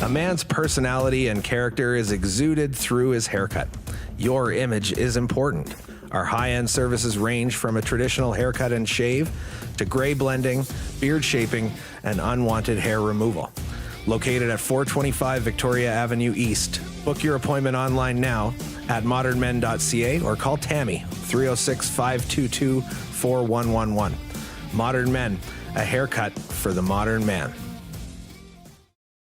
A man's personality and character is exuded through his haircut. Your image is important. Our high-end services range from a traditional haircut and shave to gray blending, beard shaping, and unwanted hair removal. Located at 425 Victoria Avenue East. Book your appointment online now at modernmen.ca or call Tammy 306-522-4111. Modern Men, a haircut for the modern man.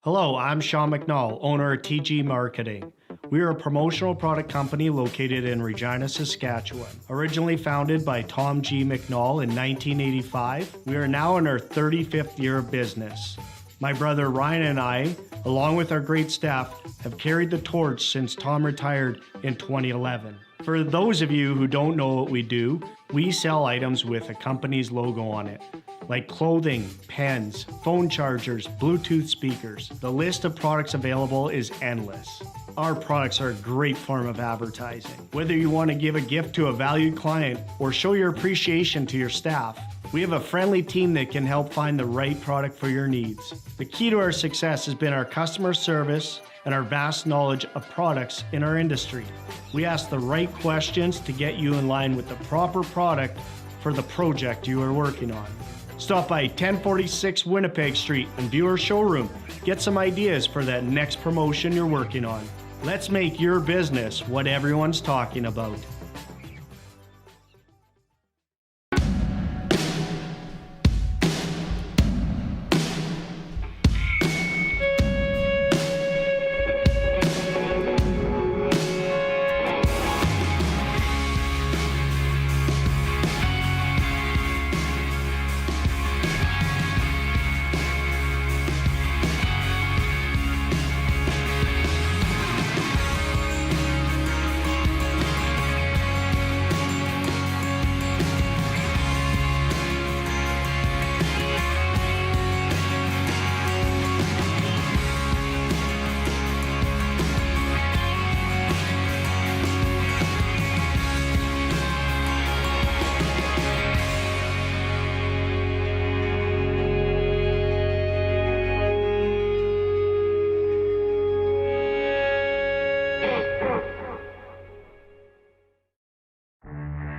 Hello, I'm Sean McNall, owner of TG Marketing. We are a promotional product company located in Regina, Saskatchewan. Originally founded by Tom G. McNall in 1985, we are now in our 35th year of business. My brother Ryan and I, along with our great staff, have carried the torch since Tom retired in 2011. For those of you who don't know what we do, we sell items with a company's logo on it, like clothing, pens, phone chargers, Bluetooth speakers. The list of products available is endless. Our products are a great form of advertising. Whether you want to give a gift to a valued client or show your appreciation to your staff, we have a friendly team that can help find the right product for your needs. The key to our success has been our customer service and our vast knowledge of products in our industry. We ask the right questions to get you in line with the proper product for the project you are working on. Stop by 1046 Winnipeg Street and view our showroom. Get some ideas for that next promotion you're working on. Let's make your business what everyone's talking about.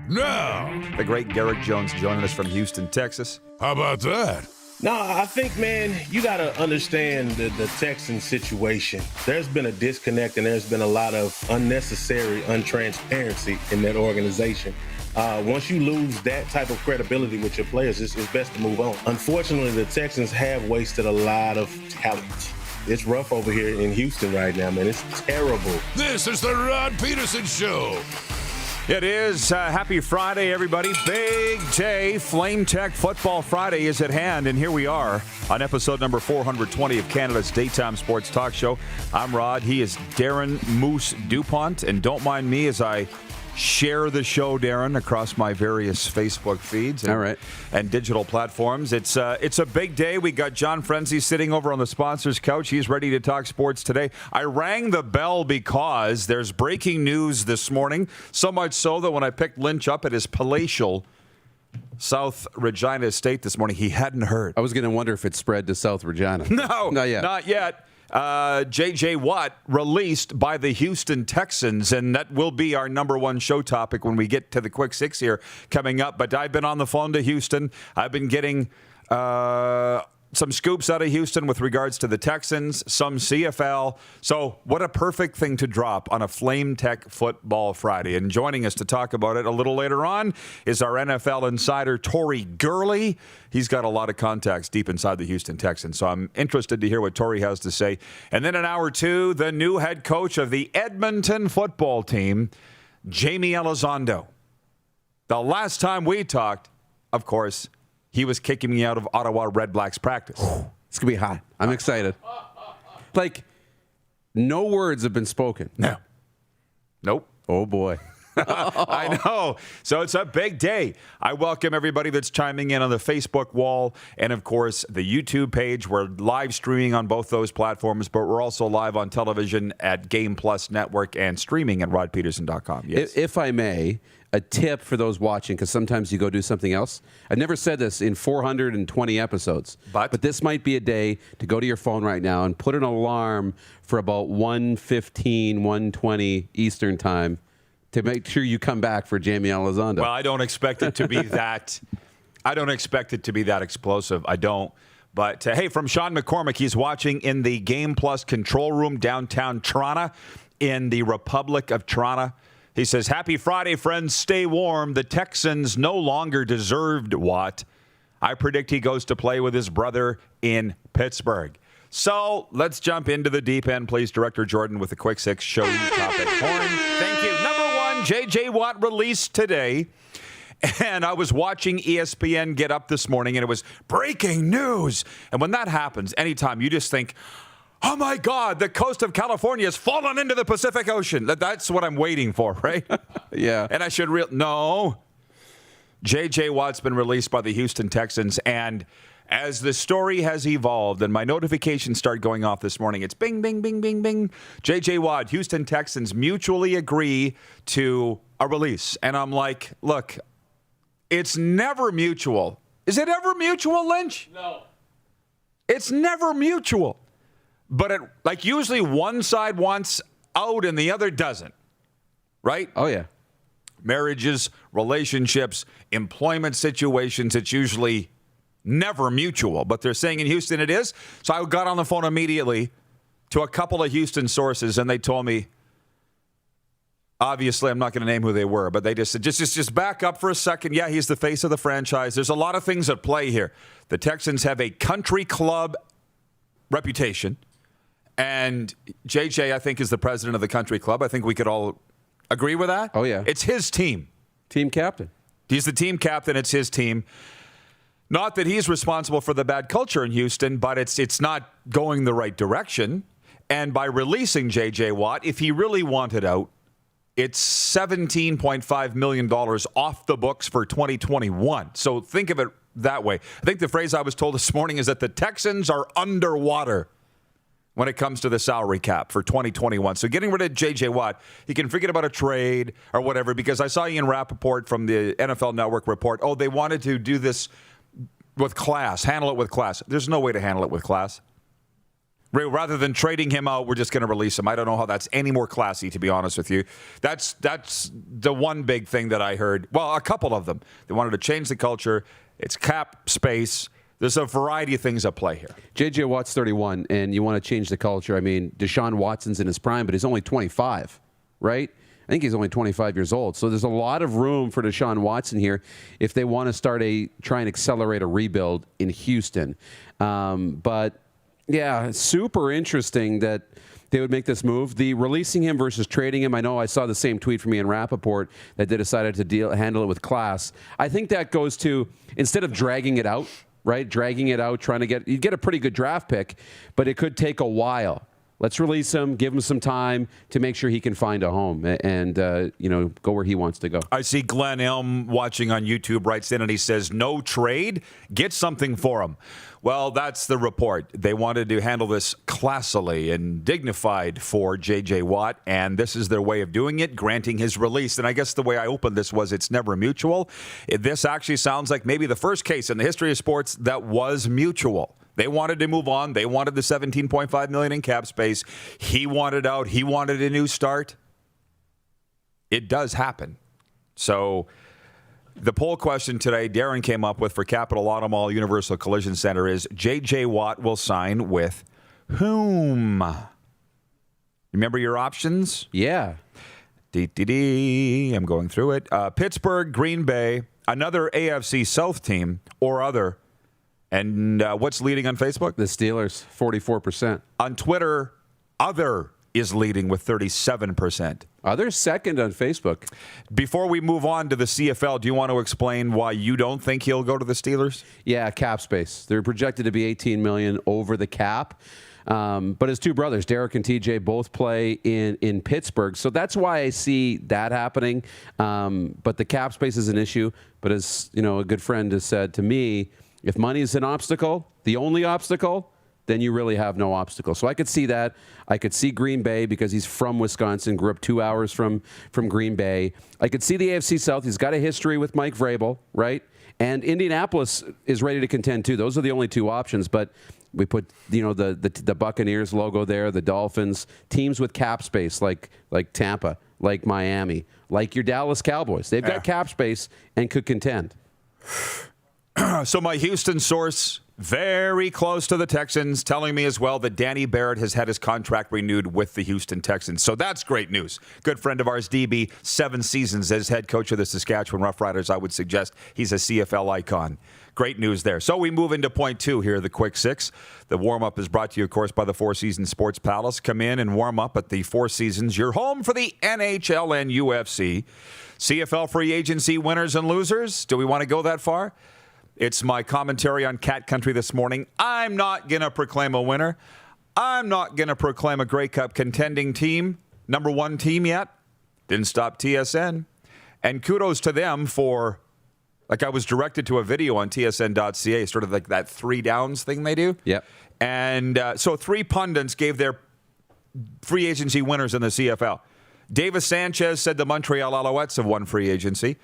Now, The great Garrett Jones joining us from Houston, Texas. how about that? No, I think, man, you got to understand the Texans situation. There's been a disconnect and there's been a lot of unnecessary untransparency in that organization. Once you lose that type of credibility with your players, it's best to move on. Unfortunately, the Texans have wasted a lot of talent. It's rough over here in Houston right now, man. It's terrible. This is the Rod Pedersen Show. It is. Happy Friday, everybody. Big day. Flame Tech Football Friday is at hand, and here we are on episode number 420 of Canada's daytime sports talk show. I'm Rod. He is Darren Moose DuPont, and don't mind me as I share the show, Darren, across my various Facebook feeds and digital platforms. It's a big day. We got John Frenzy sitting over on the sponsor's couch. He's ready to talk sports today. I rang the bell because there's breaking news this morning, so much so that when I picked Lynch up at his palatial South Regina estate this morning, he hadn't heard. I was going to wonder if it spread to South Regina. No, not yet. Not yet. J.J. Watt released by the Houston Texans, and that will be our number one show topic when we get to the Quick Six here coming up. But I've been on the phone to Houston. I've been getting some scoops out of Houston with regards to the Texans, some CFL. So what a perfect thing to drop on a Flame Tech Football Friday. And joining us to talk about it a little later on is our NFL insider, Tori Gurley. He's got a lot of contacts deep inside the Houston Texans, so I'm interested to hear what Tori has to say. And then in hour two, the new head coach of the Edmonton football team, Jamie Elizondo. The last time we talked, of course, he was kicking me out of Ottawa Red Blacks practice. It's going to be hot. I'm excited. Like, no words have been spoken. No. Nope. Oh, boy. I know. So it's a big day. I welcome everybody that's chiming in on the Facebook wall and, of course, the YouTube page. We're live streaming on both those platforms, but we're also live on television at Game Plus Network and streaming at rodpedersen.com. Yes. If I may, a tip for those watching, because sometimes you go do something else. I've never said this in 420 episodes, but this might be a day to go to your phone right now and put an alarm for about 1:15, 1:20 Eastern time to make sure you come back for Jamie Elizondo. Well, I don't expect it to be that. I don't expect it to be that explosive. I don't. But hey, from Sean McCormick, he's watching in the Game Plus control room downtown Toronto in the Republic of Toronto. He says, "Happy Friday, friends. Stay warm. The Texans no longer deserved Watt. I predict he goes to play with his brother in Pittsburgh." So let's jump into the deep end, please. Director Jordan with the Quick Six show topic. Horn, thank you. Number one, J.J. Watt released today. And I was watching ESPN get up this morning, and it was breaking news. And when that happens, anytime you just think, oh, my God, the coast of California has fallen into the Pacific Ocean. That's what I'm waiting for, right? Yeah. And I should no. J.J. Watt's been released by the Houston Texans, and as the story has evolved and my notifications start going off this morning, it's bing, bing, bing, bing, bing. J.J. Watt, Houston Texans mutually agree to a release. And I'm like, look, it's never mutual. Is it ever mutual, Lynch? No. It's never mutual. But usually one side wants out and the other doesn't, right? Oh, yeah. Marriages, relationships, employment situations, it's usually never mutual. But they're saying in Houston it is. So I got on the phone immediately to a couple of Houston sources, and they told me, obviously I'm not going to name who they were, but they just said, just back up for a second. Yeah, he's the face of the franchise. There's a lot of things at play here. The Texans have a country club reputation. And JJ, I think, is the president of the country club. I think we could all agree with that. Oh, yeah. It's his team. Team captain. He's the team captain. It's his team. Not that he's responsible for the bad culture in Houston, but it's not going the right direction. And by releasing J.J. Watt, if he really wanted out, it's $17.5 million off the books for 2021. So think of it that way. I think the phrase I was told this morning is that the Texans are underwater when it comes to the salary cap for 2021. So getting rid of J.J. Watt, you can forget about a trade or whatever, because I saw Ian Rappaport from the NFL Network report, they wanted to do this with class, handle it with class. There's no way to handle it with class. Rather than trading him out, we're just going to release him. I don't know how that's any more classy, to be honest with you. That's the one big thing that I heard. Well, a couple of them. They wanted to change the culture. It's cap space. There's a variety of things at play here. J.J. Watt's 31, and you want to change the culture. I mean, Deshaun Watson's in his prime, but he's only 25, right? I think he's only 25 years old. So there's a lot of room for Deshaun Watson here if they want to try and accelerate a rebuild in Houston. But, yeah, super interesting that they would make this move. The releasing him versus trading him, I know I saw the same tweet from Ian Rappaport that they decided to handle it with class. I think that goes to, instead of dragging it out, right, trying to you get a pretty good draft pick, but it could take a while. Let's release him, give him some time to make sure he can find a home and go where he wants to go. I see Glenn Elm watching on YouTube writes in and he says, no trade, get something for him. Well, that's the report. They wanted to handle this classily and dignified for J.J. Watt, and this is their way of doing it, granting his release. And I guess the way I opened this was it's never mutual. This actually sounds like maybe the first case in the history of sports that was mutual. They wanted to move on. They wanted the $17.5 million in cap space. He wanted out. He wanted a new start. It does happen. So the poll question today Darren came up with for Capital Auto Mall Universal Collision Center is J.J. Watt will sign with whom? Remember your options? Yeah. I'm going through it. Pittsburgh, Green Bay, another AFC South team, or other. And what's leading on Facebook? The Steelers, 44%. On Twitter, other is leading with 37%. Other's second on Facebook. Before we move on to the CFL, do you want to explain why you don't think he'll go to the Steelers? Yeah, cap space. They're projected to be $18 million over the cap. But his two brothers, Derek and TJ, both play in Pittsburgh. So that's why I see that happening. But the cap space is an issue. But as a good friend has said to me, if money is an obstacle, the only obstacle, then you really have no obstacle. So I could see that. I could see Green Bay because he's from Wisconsin, grew up 2 hours from Green Bay. I could see the AFC South. He's got a history with Mike Vrabel, right? And Indianapolis is ready to contend too. Those are the only two options. But we put the Buccaneers logo there, the Dolphins, teams with cap space like Tampa, like Miami, like your Dallas Cowboys. They've got cap space and could contend. So my Houston source, very close to the Texans, telling me as well that Danny Barrett has had his contract renewed with the Houston Texans. So that's great news. Good friend of ours, DB, 7 seasons as head coach of the Saskatchewan Roughriders. I would suggest he's a CFL icon. Great news there. So we move into point 2 here, the Quick Six. The warm-up is brought to you, of course, by the Four Seasons Sports Palace. Come in and warm up at the Four Seasons. You're home for the NHL and UFC. CFL free agency winners and losers. Do we want to go that far? It's my commentary on Cat Country this morning. I'm not going to proclaim a winner. I'm not going to proclaim a Grey Cup contending team, number 1 team yet. Didn't stop TSN. And kudos to them for, I was directed to a video on tsn.ca, sort of like that 3 downs thing they do. Yep. And so 3 pundits gave their free agency winners in the CFL. Davis Sanchez said the Montreal Alouettes have won free agency.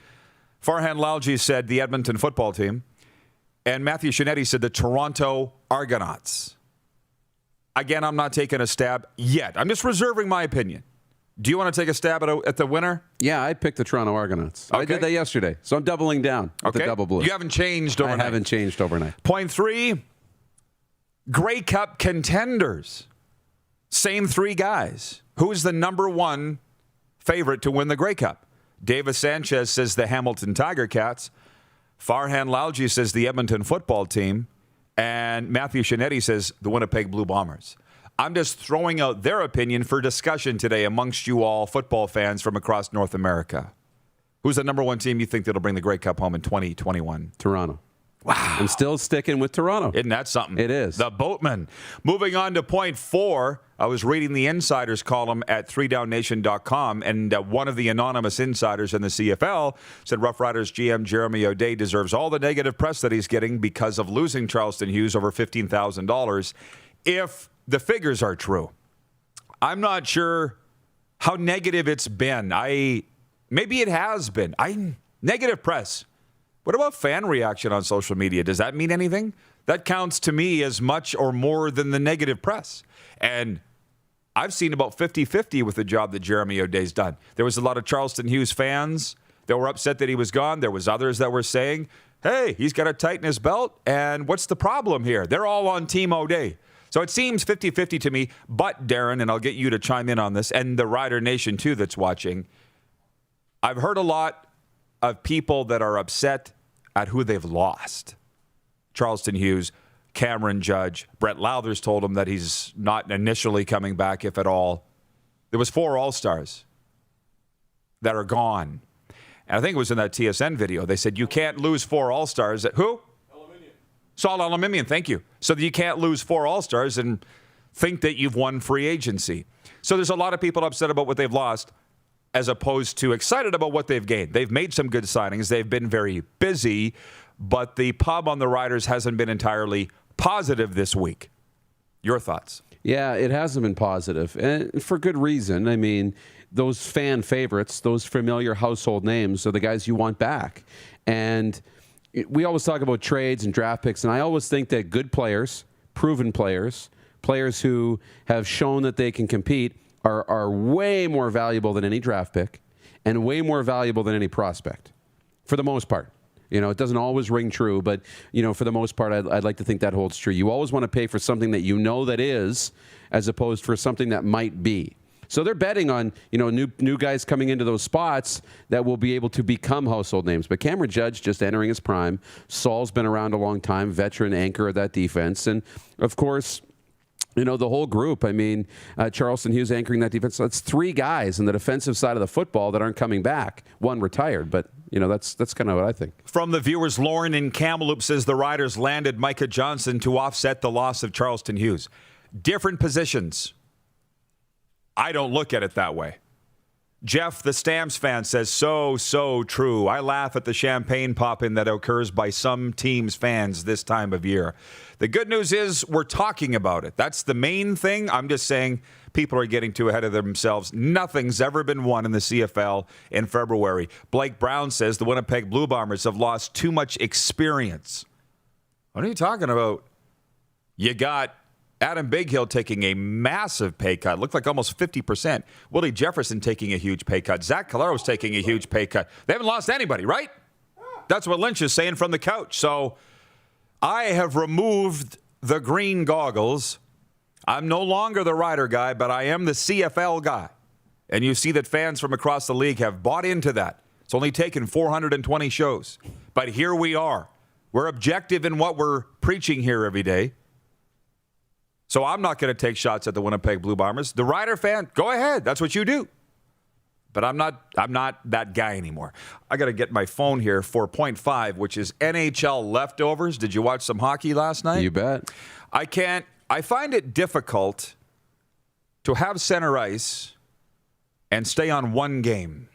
Farhan Lalji said the Edmonton football team. And Matthew Shinetti said the Toronto Argonauts. Again, I'm not taking a stab yet. I'm just reserving my opinion. Do you want to take a stab at the winner? Yeah, I picked the Toronto Argonauts. Okay. I did that yesterday, so I'm doubling down with the double blue. You haven't changed overnight. I haven't changed overnight. Point 3, Grey Cup contenders. Same 3 guys. Who's the number 1 favorite to win the Grey Cup? Davis Sanchez says the Hamilton Tiger Cats. Farhan Lalji says the Edmonton football team. And Matthew Shinetti says the Winnipeg Blue Bombers. I'm just throwing out their opinion for discussion today amongst you all football fans from across North America. Who's the number 1 team you think that'll bring the Grey Cup home in 2021? Toronto. Wow. I'm still sticking with Toronto. Isn't that something? It is. The Boatman. Moving on to point 4, I was reading the Insiders column at 3downnation.com, and one of the anonymous insiders in the CFL said Roughriders GM Jeremy O'Day deserves all the negative press that he's getting because of losing Charleston Hughes over $15,000 if the figures are true. I'm not sure how negative it's been. Maybe it has been. Negative press. What about fan reaction on social media? Does that mean anything? That counts to me as much or more than the negative press. And I've seen about 50-50 with the job that Jeremy O'Day's done. There was a lot of Charleston Hughes fans that were upset that he was gone. There was others that were saying, hey, he's got to tighten his belt, and what's the problem here? They're all on Team O'Day. So it seems 50-50 to me. But, Darren, and I'll get you to chime in on this, and the Rider Nation, too, that's watching, I've heard a lot of people that are upset at who they've lost. Charleston Hughes, Cameron Judge, Brett Lowthers told him that he's not initially coming back, if at all. There was 4 All-Stars that are gone. And I think it was in that TSN video. They said you can't lose 4 All-Stars. Who? Saul Elimimian, thank you. So that you can't lose 4 All-Stars and think that you've won free agency. So there's a lot of people upset about what they've lost as opposed to excited about what they've gained. They've made some good signings. They've been very busy, but the pub on the Riders hasn't been entirely positive this week. Your thoughts? Yeah, it hasn't been positive, and for good reason. I mean, those fan favorites, those familiar household names are the guys you want back. And we always talk about trades and draft picks, and I always think that good players, proven players, players who have shown that they can compete are way more valuable than any draft pick and way more valuable than any prospect, for the most part. It doesn't always ring true, but, for the most part, I'd like to think that holds true. You always want to pay for something that you know that is, as opposed for something that might be. So they're betting on, new guys coming into those spots that will be able to become household names. But Cameron Judge just entering his prime. Saul's been around a long time, veteran anchor of that defense. And, of course, the whole group. I mean, Charleston Hughes anchoring that defense. That's 3 guys in the defensive side of the football that aren't coming back. 1 retired, but, that's kind of what I think. From the viewers, Lauren in Kamloops says the Riders landed Micah Johnson to offset the loss of Charleston Hughes. Different positions. I don't look at it that way. Jeff, the Stamps fan, says, so true. I laugh at the champagne popping that occurs by some teams' fans this time of year. The good news is we're talking about it. That's the main thing. I'm just saying people are getting too ahead of themselves. Nothing's ever been won in the CFL in February. Blake Brown says the Winnipeg Blue Bombers have lost too much experience. What are you talking about? You got Adam Bighill taking a massive pay cut. Looked like almost 50%. Willie Jefferson taking a huge pay cut. Zach Calero's taking a huge pay cut. They haven't lost anybody, right? That's what Lynch is saying from the couch. So I have removed the green goggles. I'm no longer the Rider guy, but I am the CFL guy. And you see that fans from across the league have bought into that. It's only taken 420 shows. But here we are. We're objective in what we're preaching here every day. So I'm not going to take shots at the Winnipeg Blue Bombers. The Rider fan, go ahead. That's what you do. But I'm not that guy anymore. I got to get my phone here for point 5, which is NHL leftovers. Did you watch some hockey last night? You bet. I find it difficult to have center ice and stay on one game.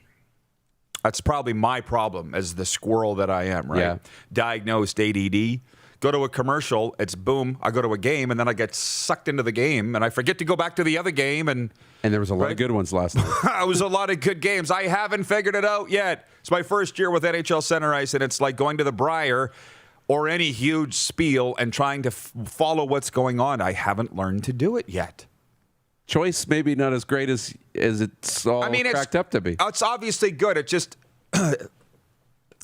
That's probably my problem as the squirrel that I am, right? Yeah. Diagnosed ADD. Go to a commercial, it's boom, I go to a game, and then I get sucked into the game, and I forget to go back to the other game. And there was a lot of good ones last night. It was a lot of good games. I haven't figured it out yet. It's my first year with NHL Center Ice, and it's like going to the Briar or any huge spiel and trying to follow what's going on. I haven't learned to do it yet. Choice maybe not as great as it's all cracked up to be. It's obviously good. It just...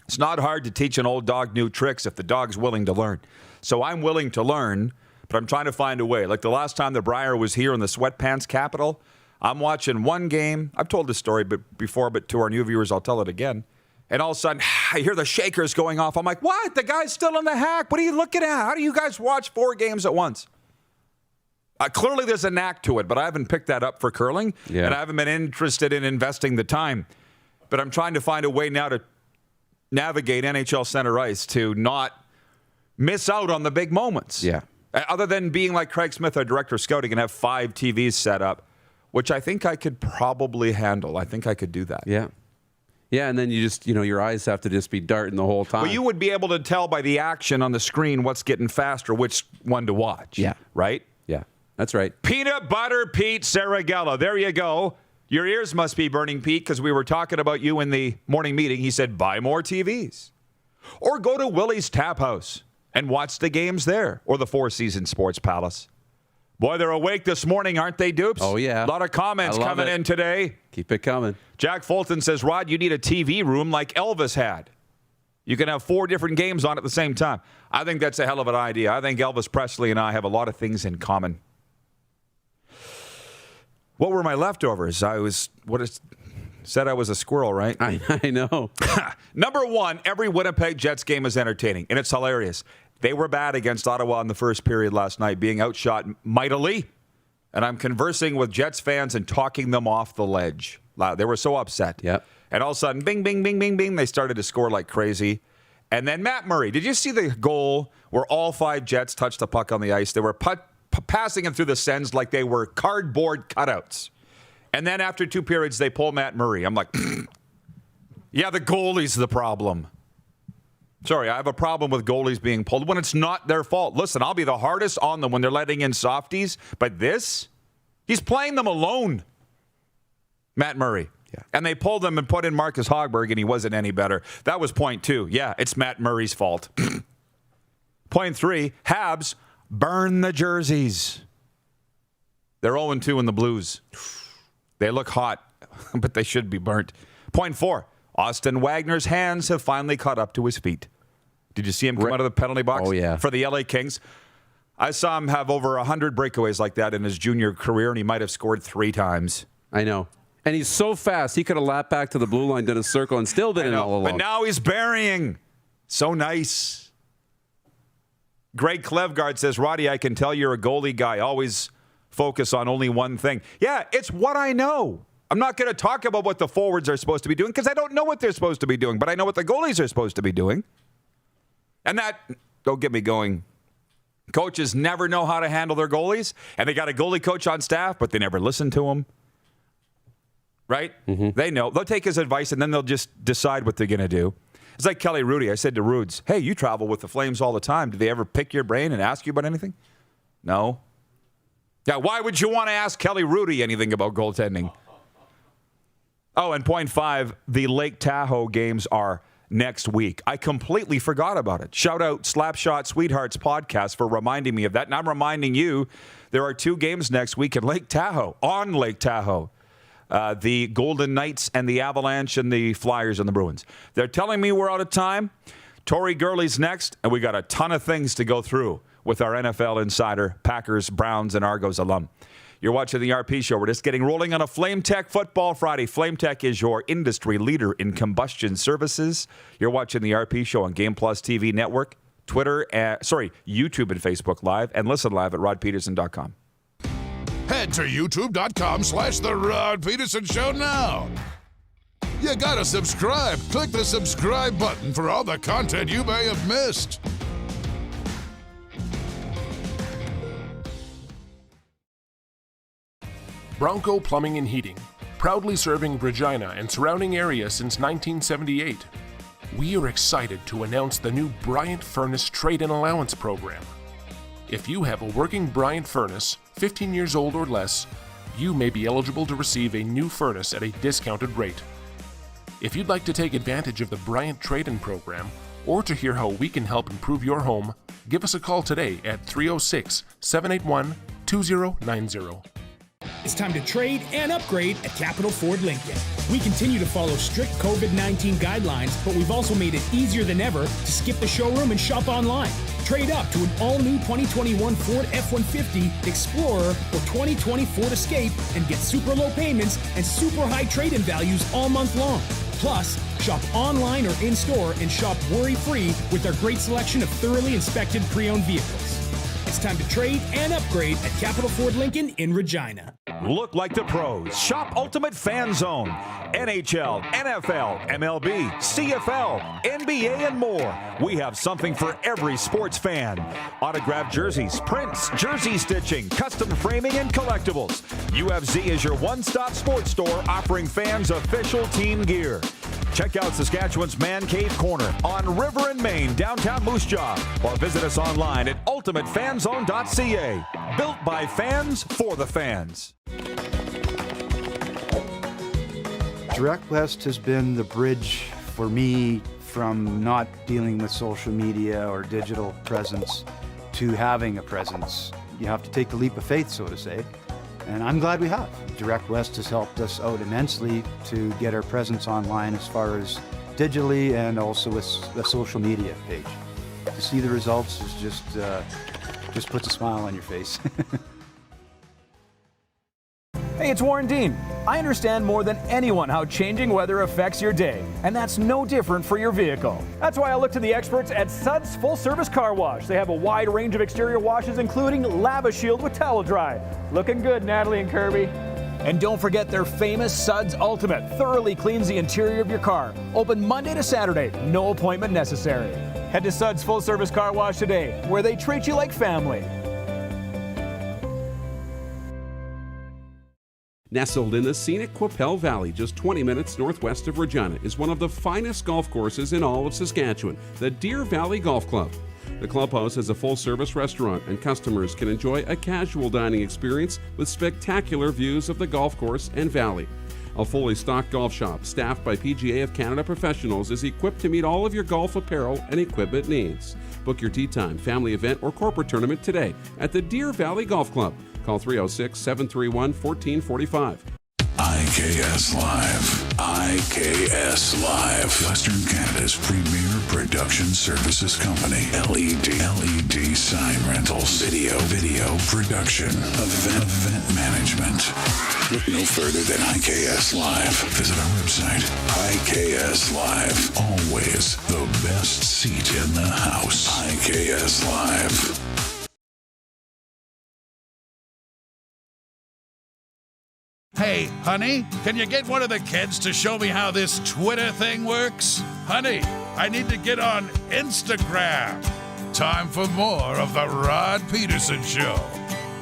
It's not hard to teach an old dog new tricks if the dog's willing to learn. So I'm willing to learn, but I'm trying to find a way. Like the last time the Briar was here in the sweatpants capital, I'm watching one game. I've told this story before, but to our new viewers, I'll tell it again. And all of a sudden, I hear the shakers going off. I'm like, what? The guy's still in the hack. What are you looking at? How do you guys watch 4 games at once? Clearly, there's a knack to it, but I haven't picked that up for curling, and I haven't been interested in investing the time. But I'm trying to find a way now to navigate NHL Center Ice to not miss out on the big moments. Yeah. Other than being like Craig Smith, our director of scouting, and have 5 TVs set up, which I think I could probably handle. I think I could do that. Yeah. Yeah, and then you just, your eyes have to just be darting the whole time. Well, you would be able to tell by the action on the screen what's getting faster, which one to watch. Yeah. Right? Yeah, that's right. Peanut Butter Pete Saragella. There you go. Your ears must be burning, Pete, because we were talking about you in the morning meeting. He said, buy more TVs. Or go to Willie's Tap House and watch the games there. Or the Four Seasons Sports Palace. Boy, they're awake this morning, aren't they, Dupes? Oh, yeah. A lot of comments coming in today. Keep it coming. Jack Fulton says, Rod, you need a TV room like Elvis had. You can have 4 different games on at the same time. I think that's a hell of an idea. I think Elvis Presley and I have a lot of things in common. What were my leftovers? Said I was a squirrel, right? I know. Number 1, every Winnipeg Jets game is entertaining, and it's hilarious. They were bad against Ottawa in the first period last night, being outshot mightily. And I'm conversing with Jets fans and talking them off the ledge. They were so upset. Yep. And all of a sudden, bing, bing, bing, bing, bing, they started to score like crazy. And then Matt Murray, did you see the goal where all 5 Jets touched the puck on the ice? They were passing it through the Sens like they were cardboard cutouts. And then after 2 periods, they pull Matt Murray. I'm like, yeah, the goalie's the problem. Sorry, I have a problem with goalies being pulled when it's not their fault. Listen, I'll be the hardest on them when they're letting in softies. But this, he's playing them alone. Matt Murray. Yeah. And they pulled him and put in Marcus Hogberg, and he wasn't any better. That was point 2. Yeah, it's Matt Murray's fault. Point 3, Habs burn the jerseys. They're 0-2 in the Blues. They look hot, but they should be burnt. Point 4, Austin Wagner's hands have finally caught up to his feet. Did you see him come out of the penalty box? Oh, yeah. For the LA Kings? I saw him have over 100 breakaways like that in his junior career, and he might have scored 3 times. I know. And he's so fast, he could have lapped back to the blue line, done a circle, and still did it all along. But now he's burying. So nice. Greg Klevgard says, Roddy, I can tell you're a goalie guy. Always focus on only one thing. Yeah, it's what I know. I'm not going to talk about what the forwards are supposed to be doing because I don't know what they're supposed to be doing, but I know what the goalies are supposed to be doing. And that, don't get me going Coaches never know how to handle their goalies, and they got a goalie coach on staff, but they never listen to him. Right? Mm-hmm. They know. They'll take his advice, and then they'll just decide what they're going to do. It's like Kelly Rudy. I said to Rudes, hey, you travel with the Flames all the time. Do they ever pick your brain and ask you about anything? No. Yeah, why would you want to ask Kelly Rudy anything about goaltending? Oh, and point 5, the Lake Tahoe games are next week. I completely forgot about it. Shout out Slapshot Sweethearts podcast for reminding me of that. And I'm reminding you, there are 2 games next week in Lake Tahoe, on Lake Tahoe. The Golden Knights and the Avalanche and the Flyers and the Bruins. They're telling me we're out of time. Tori Gurley's next, and we got a ton of things to go through with our NFL insider, Packers, Browns, and Argos alum. You're watching the RP Show. We're just getting rolling on a Flame Tech Football Friday. Flame Tech is your industry leader in combustion services. You're watching the RP Show on Game Plus TV Network, YouTube and Facebook Live, and listen live at rodpedersen.com. Head to youtube.com/The Rod Pedersen Show now. You gotta subscribe. Click the subscribe button for all the content you may have missed. Bronco Plumbing and Heating, proudly serving Regina and surrounding areas since 1978. We are excited to announce the new Bryant Furnace Trade-in Allowance Program. If you have a working Bryant furnace, 15 years old or less, you may be eligible to receive a new furnace at a discounted rate. If you'd like to take advantage of the Bryant Trade-in Program, or to hear how we can help improve your home, give us a call today at 306-781-2090. It's time to trade and upgrade at Capital Ford Lincoln. We continue to follow strict COVID-19 guidelines, but we've also made it easier than ever to skip the showroom and shop online. Trade up to an all-new 2021 Ford F-150 Explorer or 2020 Ford Escape and get super low payments and super high trade-in values all month long. Plus, shop online or in-store and shop worry-free with our great selection of thoroughly inspected pre-owned vehicles. It's time to trade and upgrade at Capital Ford Lincoln in Regina. Look like the pros. Shop Ultimate Fan Zone. NHL, NFL, MLB, CFL, NBA, and more. We have something for every sports fan. Autographed jerseys, prints, jersey stitching, custom framing, and collectibles. UFZ is your one-stop sports store offering fans official team gear. Check out Saskatchewan's Man Cave Corner on River and Main, downtown Moose Jaw, or visit us online at ultimatefanzone.ca. Built by fans for the fans. Direct West has been the bridge for me from not dealing with social media or digital presence to having a presence. You have to take the leap of faith, so to say. And I'm glad we have. Direct West has helped us out immensely to get our presence online as far as digitally and also with the social media page. To see the results is just puts a smile on your face. Hey, it's Warren Dean. I understand more than anyone how changing weather affects your day, and that's no different for your vehicle. That's why I look to the experts at Suds Full Service Car Wash. They have a wide range of exterior washes, including Lava Shield with Towel Dry. Looking good, Natalie and Kirby. And don't forget their famous Suds Ultimate. Thoroughly cleans the interior of your car. Open Monday to Saturday. No appointment necessary. Head to Suds Full Service Car Wash today, where they treat you like family. Nestled in the scenic Qu'Appelle Valley, just 20 minutes northwest of Regina, is one of the finest golf courses in all of Saskatchewan, the Deer Valley Golf Club. The clubhouse has a full-service restaurant, and customers can enjoy a casual dining experience with spectacular views of the golf course and valley. A fully stocked golf shop, staffed by PGA of Canada professionals, is equipped to meet all of your golf apparel and equipment needs. Book your tee time, family event, or corporate tournament today at the Deer Valley Golf Club. Call 306-731-1445. IKS Live. IKS Live. Western Canada's premier production services company. LED sign rentals. Video production. Event management. Look no further than IKS Live. Visit our website. IKS Live. Always the best seat in the house. IKS Live. Hey, honey, can you get one of the kids to show me how this Twitter thing works? Honey, I need to get on Instagram. Time for more of the Rod Pedersen Show.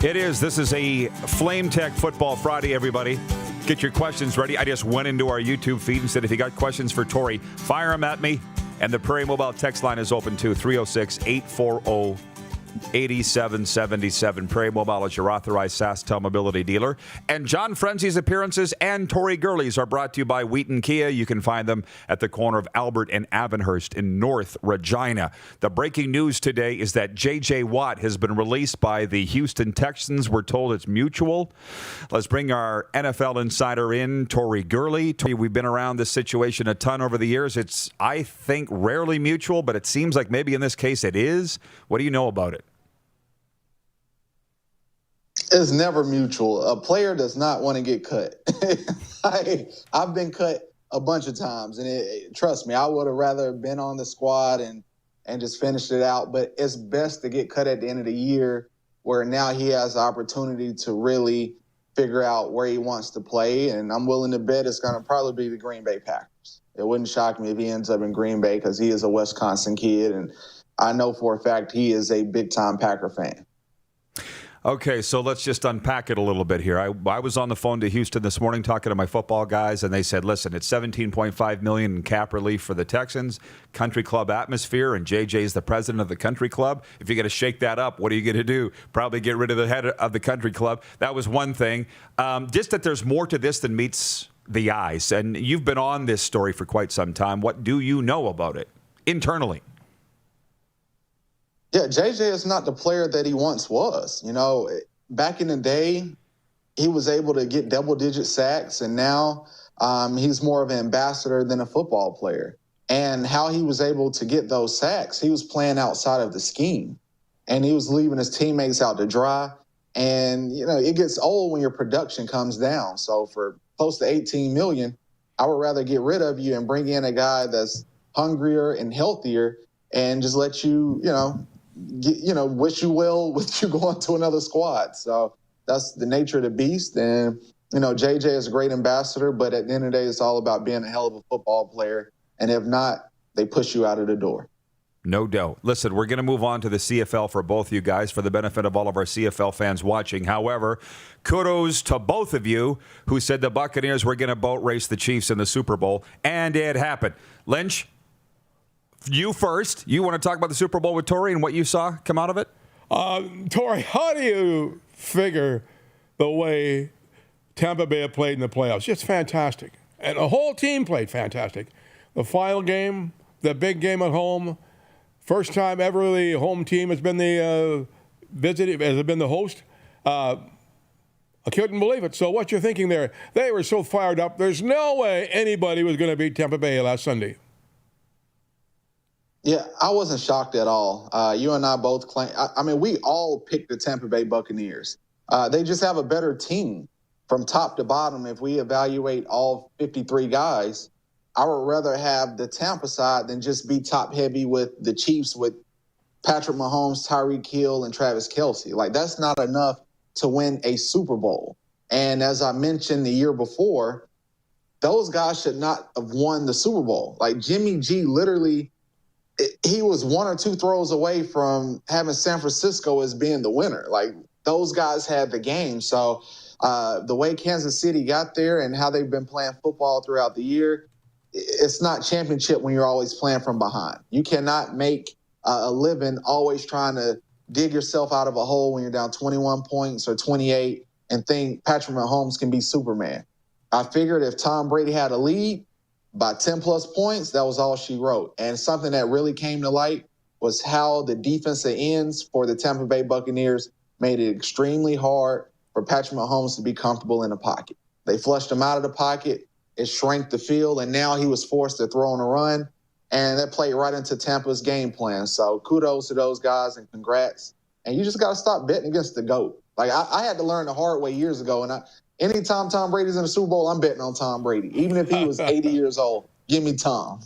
It is. This is a Flame Tech Football Friday, everybody. Get your questions ready. I just went into our YouTube feed and said, if you got questions for Tori, fire them at me. And the Prairie Mobile text line is open too, 306-840-8777. Prairie Mobile is your authorized SaskTel mobility dealer. And John Frenzy's appearances and Tori Gurley's are brought to you by Wheaton Kia. You can find them at the corner of Albert and Avonhurst in North Regina. The breaking news today is that J.J. Watt has been released by the Houston Texans. We're told it's mutual. Let's bring our NFL insider in, Tori Gurley. We've been around this situation a ton over the years. It's, I think, rarely mutual, but it seems like maybe in this case it is. What do you know about it? It's never mutual. A player does not want to get cut. I've been cut a bunch of times, and trust me, I would have rather been on the squad and just finished it out. But it's best to get cut at the end of the year, where now he has the opportunity to really figure out where he wants to play. And I'm willing to bet it's going to probably be the Green Bay Packers. It wouldn't shock me if he ends up in Green Bay because he is a Wisconsin kid, and I know for a fact he is a big-time Packer fan. Okay, so let's just unpack it a little bit here. I was on the phone to Houston this morning talking to my football guys, and they said, listen, it's $17.5 million in cap relief for the Texans, country club atmosphere, and JJ's the president of the country club. If you're going to shake that up, what are you going to do? Probably get rid of the head of the country club. That was one thing. Just that there's more to this than meets the eyes, and you've been on this story for quite some time. What do you know about it internally? Yeah, JJ is not the player that he once was. You know, back in the day, he was able to get double-digit sacks, and now he's more of an ambassador than a football player. And how he was able to get those sacks, he was playing outside of the scheme, and he was leaving his teammates out to dry. And, you know, it gets old when your production comes down. So for close to $18 million, I would rather get rid of you and bring in a guy that's hungrier and healthier and just let you, wish you well with you going to another squad. So that's the nature of the beast. And, JJ is a great ambassador, but at the end of the day, it's all about being a hell of a football player. And if not, they push you out of the door. No doubt. Listen, we're going to move on to the CFL for both you guys for the benefit of all of our CFL fans watching. However, kudos to both of you who said the Buccaneers were going to boat race the Chiefs in the Super Bowl, and it happened. Lynch, you first. You want to talk about the Super Bowl with Tori and what you saw come out of it? Tori, how do you figure the way Tampa Bay have played in the playoffs? Just fantastic. And the whole team played fantastic. The final game, the big game at home, first time ever the home team has been the host. I couldn't believe it. So what you're thinking there, they were so fired up. There's no way anybody was going to beat Tampa Bay last Sunday. Yeah, I wasn't shocked at all. You and I both claim. We all picked the Tampa Bay Buccaneers. They just have a better team from top to bottom. If we evaluate all 53 guys, I would rather have the Tampa side than just be top heavy with the Chiefs with Patrick Mahomes, Tyreek Hill, and Travis Kelce. Like, that's not enough to win a Super Bowl. And as I mentioned the year before, those guys should not have won the Super Bowl. Like, Jimmy G literally, he was one or two throws away from having San Francisco as being the winner. Like, those guys had the game. So the way Kansas City got there and how they've been playing football throughout the year, it's not championship when you're always playing from behind. You cannot make a living always trying to dig yourself out of a hole when you're down 21 points or 28 and think Patrick Mahomes can be Superman. I figured if Tom Brady had a lead by 10-plus points, that was all she wrote. And something that really came to light was how the defensive ends for the Tampa Bay Buccaneers made it extremely hard for Patrick Mahomes to be comfortable in the pocket. They flushed him out of the pocket. It shrank the field, and now he was forced to throw on a run, and that played right into Tampa's game plan. So kudos to those guys and congrats. And you just got to stop betting against the GOAT. Like, I had to learn the hard way years ago, and anytime Tom Brady's in the Super Bowl, I'm betting on Tom Brady. Even if he was 80 years old, give me Tom.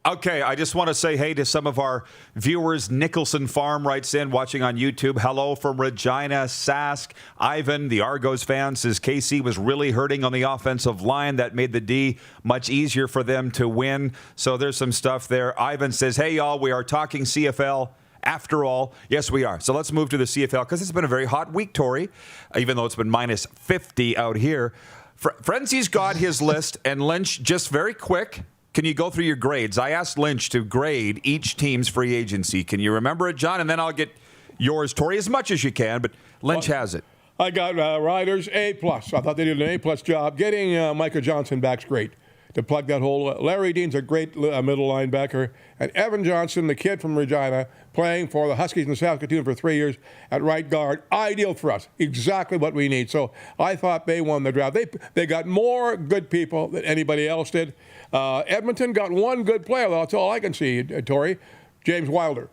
Okay, I just want to say hey to some of our viewers. Nicholson Farm writes in, watching on YouTube. Hello from Regina, Sask. Ivan, the Argos fan, says KC was really hurting on the offensive line. That made the D much easier for them to win. So there's some stuff there. Ivan says, hey, y'all, we are talking CFL After all, yes, we are. So let's move to the CFL because it's been a very hot week, Tori, even though it's been minus 50 out here. Frenzy's got his list, and Lynch, just very quick, can you go through your grades? I asked Lynch to grade each team's free agency. Can you remember it, John? And then I'll get yours, Tori, as much as you can, but Lynch has it. I got Riders A+. I thought they did an A+ job. Getting Micah Johnson back's great to plug that hole. Larry Dean's a great middle linebacker. And Evan Johnson, the kid from Regina, playing for the Huskies in Saskatoon for 3 years at right guard. Ideal for us. Exactly what we need. So I thought they won the draft. They got more good people than anybody else did. Edmonton got one good player, though. That's all I can see, Tori. James Wilder.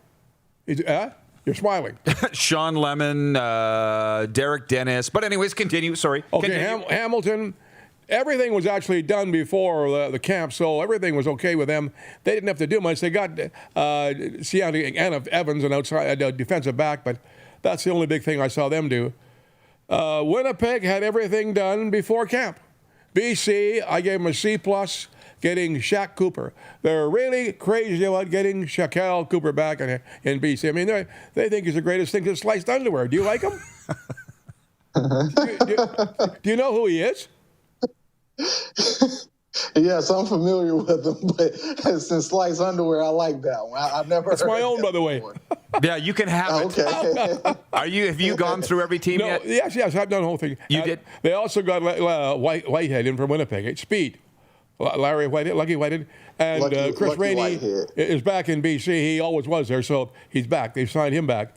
You're smiling. Sean Lemon, Derek Dennis. But anyways, continue. Sorry. Okay, Hamilton. Everything was actually done before the camp, so everything was okay with them. They didn't have to do much. They got Seattle Evans, an outside defensive back, but that's the only big thing I saw them do. Winnipeg had everything done before camp. BC, I gave them a C+, getting Shaq Cooper. They're really crazy about getting Shaquille Cooper back in BC. I mean, they think he's the greatest thing since sliced underwear. Do you like him? do you know who he is? Yes, I'm familiar with him, but since sliced underwear, I like that one. I've never. It's my own, by the way. Yeah, you can have it. Okay. Have you gone through every team yet? Yes, I've done the whole thing. You did. They also got Whitehead in from Winnipeg. Speed. Larry Whitehead, Lucky Whitehead, and Chris Rainey is back in BC. He always was there, so he's back. They've signed him back.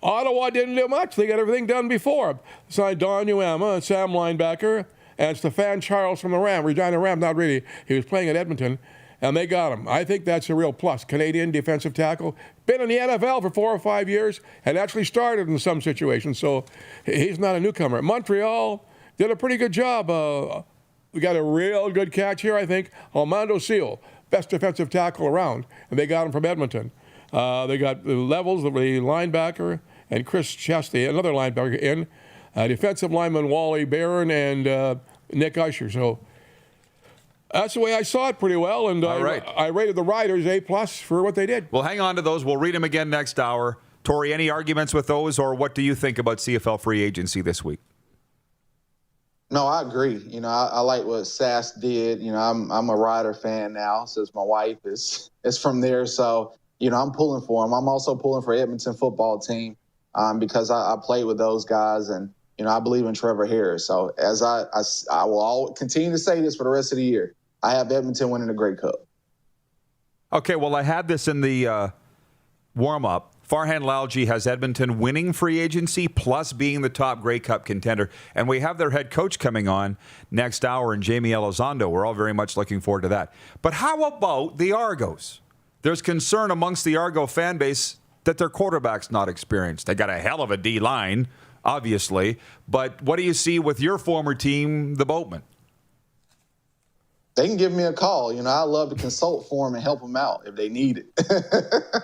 Ottawa didn't do much. They got everything done before. Signed Don Uema, Sam linebacker, and Stefan Charles from the Regina Ram. Not really. He was playing at Edmonton, and they got him. I think that's a real plus. Canadian defensive tackle. Been in the NFL for 4 or 5 years and actually started in some situations, so he's not a newcomer. Montreal did a pretty good job. We got a real good catch here, I think. Armando Seal, best defensive tackle around, and they got him from Edmonton. They got the Levels, the linebacker, and Chris Chesty, another linebacker in. Defensive lineman Wally Barron and Nick Usher. So that's the way I saw it pretty well, and I rated the Riders A+ for what they did. Well, hang on to those. We'll read them again next hour. Tori, any arguments with those, or what do you think about CFL free agency this week? No, I agree. You know, I like what Sass did. You know, I'm a Rider fan now since my wife is from there. So, you know, I'm pulling for him. I'm also pulling for Edmonton football team because I played with those guys, and you know, I believe in Trevor Harris. So as I will continue to say this for the rest of the year, I have Edmonton winning the Grey Cup. Okay, well, I had this in the warm-up. Farhan Lalji has Edmonton winning free agency plus being the top Grey Cup contender. And we have their head coach coming on next hour in Jamie Elizondo. We're all very much looking forward to that. But how about the Argos? There's concern amongst the Argo fan base that their quarterback's not experienced. They got a hell of a D-line, obviously. But what do you see with your former team, the Boatmen? They can give me a call. You know, I love to consult for them and help them out if they need it.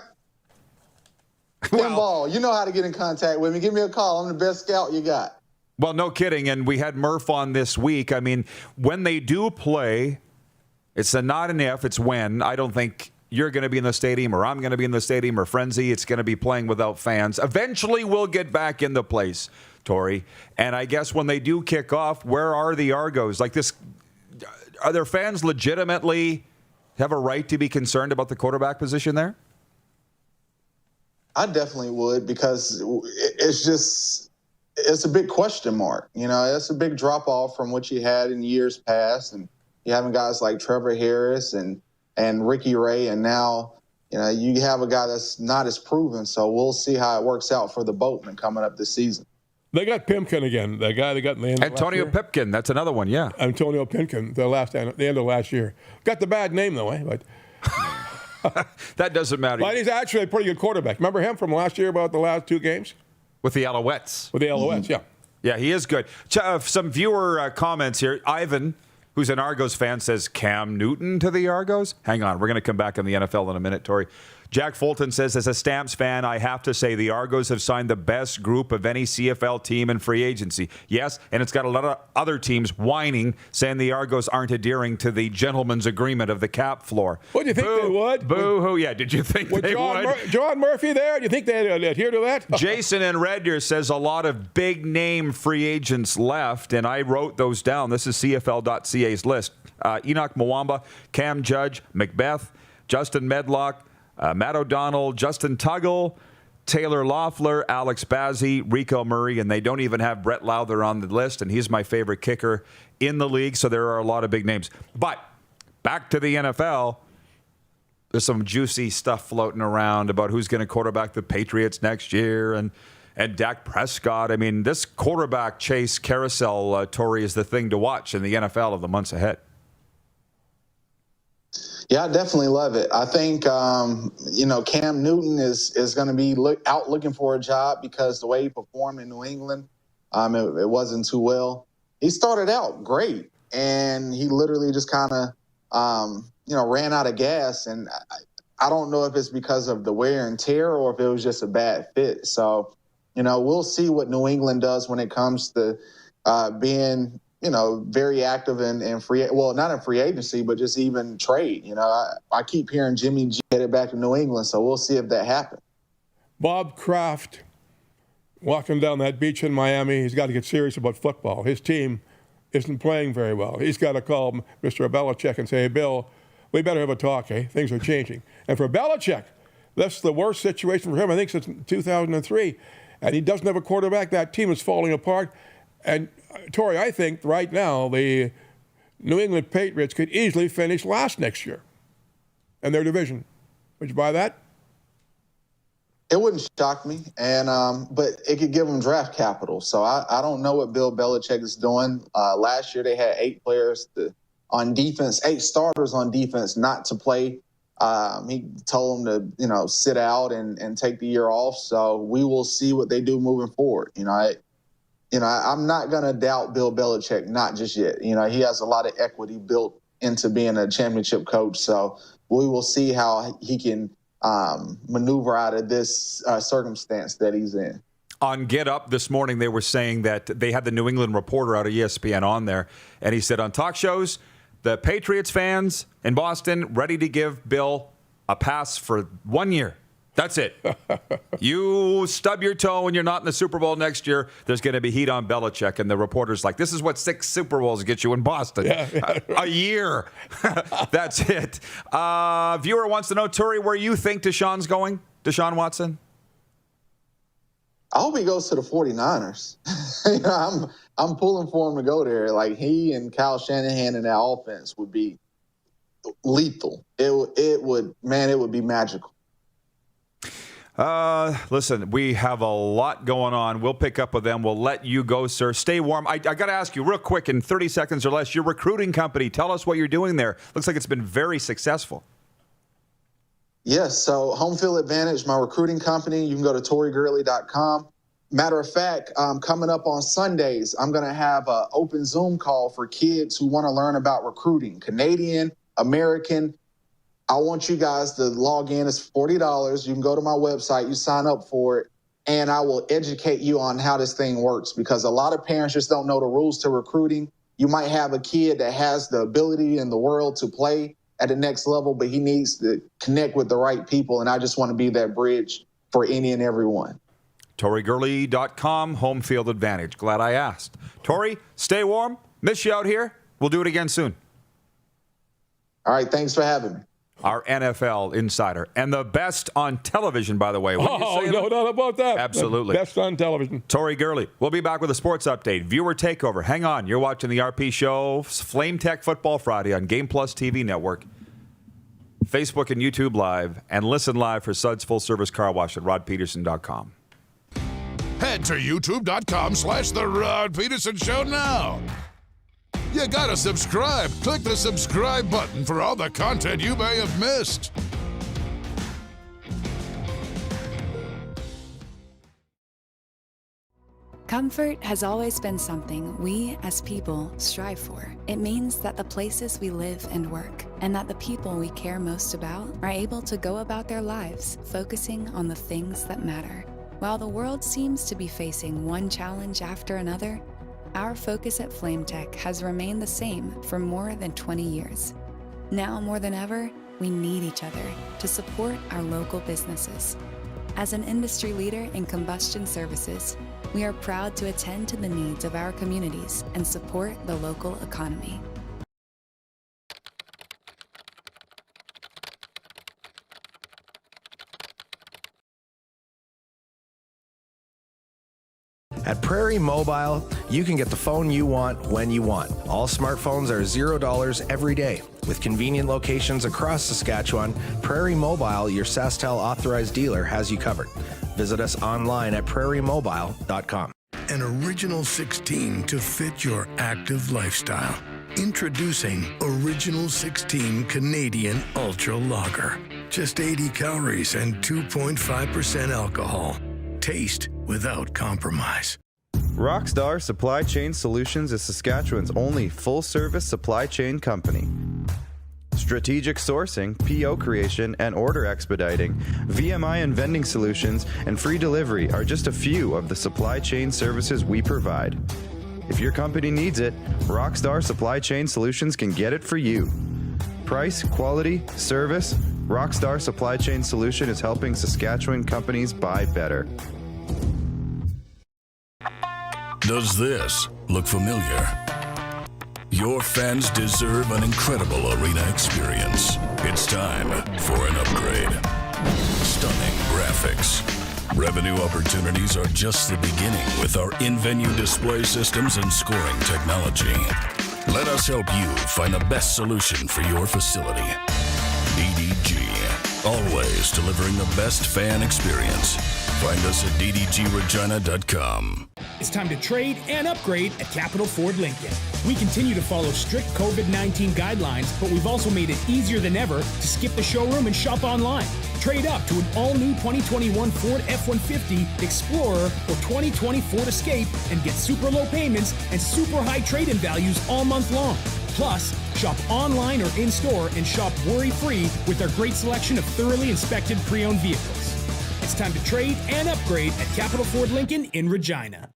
Tim Ball, you know how to get in contact with me. Give me a call. I'm the best scout you got. Well, no kidding. And we had Murph on this week. I mean, when they do play, it's a not an if, it's when. I don't think you're going to be in the stadium or I'm going to be in the stadium or Frenzy. It's going to be playing without fans. Eventually, we'll get back in the place, Tori. And I guess when they do kick off, where are the Argos? Like this, are their fans legitimately have a right to be concerned about the quarterback position there? I definitely would, because it's a big question mark. You know, it's a big drop off from what you had in years past. And you having guys like Trevor Harris and Ricky Ray. And now, you know, you have a guy that's not as proven. So we'll see how it works out for the Boatmen coming up this season. They got Pimkin again, the guy they got in the end of Antonio last year. Pipkin, that's another one, yeah. Antonio Pimkin, the end of last year. Got the bad name, though, But that doesn't matter. But he's actually a pretty good quarterback. Remember him from last year about the last 2 games? With the Alouettes. With the Alouettes, yeah. Yeah, he is good. Some viewer comments here. Ivan, who's an Argos fan, says Cam Newton to the Argos. Hang on, we're going to come back on the NFL in a minute, Tori. Jack Fulton says, as a Stamps fan, I have to say the Argos have signed the best group of any CFL team in free agency. Yes, and it's got a lot of other teams whining, saying the Argos aren't adhering to the gentleman's agreement of the cap floor. What do you think they would? Boo-hoo, yeah. Did you think they would? John Murphy there? Do you think they'd adhere to that? Jason in Red Deer says a lot of big-name free agents left, and I wrote those down. This is CFL.ca's list. Enoch Mwamba, Cam Judge, Macbeth, Justin Medlock, Matt O'Donnell, Justin Tuggle, Taylor Loeffler, Alex Bazzi, Rico Murray, and they don't even have Brett Lowther on the list, and he's my favorite kicker in the league, so there are a lot of big names. But back to the NFL, there's some juicy stuff floating around about who's going to quarterback the Patriots next year, and Dak Prescott. I mean, this quarterback chase carousel, Tori, is the thing to watch in the NFL of the months ahead. Yeah, I definitely love it. I think, Cam Newton is going to be out looking for a job because the way he performed in New England, it wasn't too well. He started out great, and he literally just kind of, ran out of gas. And I don't know if it's because of the wear and tear or if it was just a bad fit. So, we'll see what New England does when it comes to being – very active in free, well, not in free agency, but just even trade. I keep hearing Jimmy G headed back to New England, so we'll see if that happens. Bob Kraft walking down that beach in Miami, he's got to get serious about football. His team isn't playing very well. He's got to call Mr. Belichick and say, hey, Bill, we better have a talk, eh? Things are changing. And for Belichick, that's the worst situation for him, I think, since 2003. And he doesn't have a quarterback. That team is falling apart. And Tori, I think right now the New England Patriots could easily finish last next year in their division. Would you buy that? It wouldn't shock me, and but it could give them draft capital. So I don't know what Bill Belichick is doing. Last year they had 8 players on defense, 8 starters on defense not to play. He told them to sit out and take the year off. So we will see what they do moving forward. I'm not going to doubt Bill Belichick, not just yet. He has a lot of equity built into being a championship coach. So we will see how he can maneuver out of this circumstance that he's in. On Get Up this morning, they were saying that they had the New England reporter out of ESPN on there, and he said on talk shows, the Patriots fans in Boston ready to give Bill a pass for 1 year. That's it. You stub your toe when you're not in the Super Bowl next year, there's going to be heat on Belichick. And the reporter's like, this is what 6 Super Bowls get you in Boston. Yeah. A year. That's it. Viewer wants to know, Tori, where you think Deshaun's going? Deshaun Watson? I hope he goes to the 49ers. I'm pulling for him to go there. Like, he and Kyle Shanahan in that offense would be lethal. It would be magical. Listen, we have a lot going on. We'll pick up with them. We'll let you go, sir. Stay warm. I got to ask you real quick in 30 seconds or less, your recruiting company, tell us what you're doing there. Looks like it's been very successful. Yes. So Home Field Advantage, my recruiting company, you can go to torigurley.com. Matter of fact, coming up on Sundays, I'm going to have an open Zoom call for kids who want to learn about recruiting, Canadian, American. I want you guys to log in. It's $40. You can go to my website. You sign up for it, and I will educate you on how this thing works because a lot of parents just don't know the rules to recruiting. You might have a kid that has the ability in the world to play at the next level, but he needs to connect with the right people, and I just want to be that bridge for any and everyone. ToriGurley.com, Home Field Advantage. Glad I asked. Tori, stay warm. Miss you out here. We'll do it again soon. All right. Thanks for having me. Our NFL insider. And the best on television, by the way. No doubt about that. Absolutely. The best on television. Tori Gurley. We'll be back with a sports update. Viewer takeover. Hang on. You're watching the RP Show, Flame Tech Football Friday on Game Plus TV Network, Facebook and YouTube Live, and listen live for Suds Full Service Car Wash at rodpedersen.com. Head to youtube.com/The Rod Pedersen Show now. You gotta subscribe. Click the subscribe button for all the content you may have missed. Comfort has always been something we, as people, strive for. It means that the places we live and work, and that the people we care most about, are able to go about their lives focusing on the things that matter. While the world seems to be facing one challenge after another, our focus at FlameTech has remained the same for more than 20 years. Now more than ever, we need each other to support our local businesses. As an industry leader in combustion services, we are proud to attend to the needs of our communities and support the local economy. At Prairie Mobile, you can get the phone you want when you want. All smartphones are $0 every day. With convenient locations across Saskatchewan, Prairie Mobile, your SaskTel authorized dealer, has you covered. Visit us online at prairiemobile.com. An original 16 to fit your active lifestyle. Introducing Original 16 Canadian Ultra Lager. Just 80 calories and 2.5% alcohol. Taste without compromise. Rockstar Supply Chain Solutions is Saskatchewan's only full-service supply chain company. Strategic sourcing, PO creation, and order expediting, VMI and vending solutions, and free delivery are just a few of the supply chain services we provide. If your company needs it, Rockstar Supply Chain Solutions can get it for you. Price, quality, service, Rockstar Supply Chain Solution is helping Saskatchewan companies buy better. Does this look familiar? Your fans deserve an incredible arena experience. It's time for an upgrade. Stunning graphics. Revenue opportunities are just the beginning with our in-venue display systems and scoring technology. Let us help you find the best solution for your facility. DDG, always delivering the best fan experience. Find us at ddgregina.com. It's time to trade and upgrade at Capital Ford Lincoln. We continue to follow strict COVID-19 guidelines, but we've also made it easier than ever to skip the showroom and shop online. Trade up to an all-new 2021 Ford F-150 Explorer or 2020 Ford Escape and get super low payments and super high trade-in values all month long. Plus, shop online or in-store and shop worry-free with our great selection of thoroughly inspected pre-owned vehicles. It's time to trade and upgrade at Capital Ford Lincoln in Regina.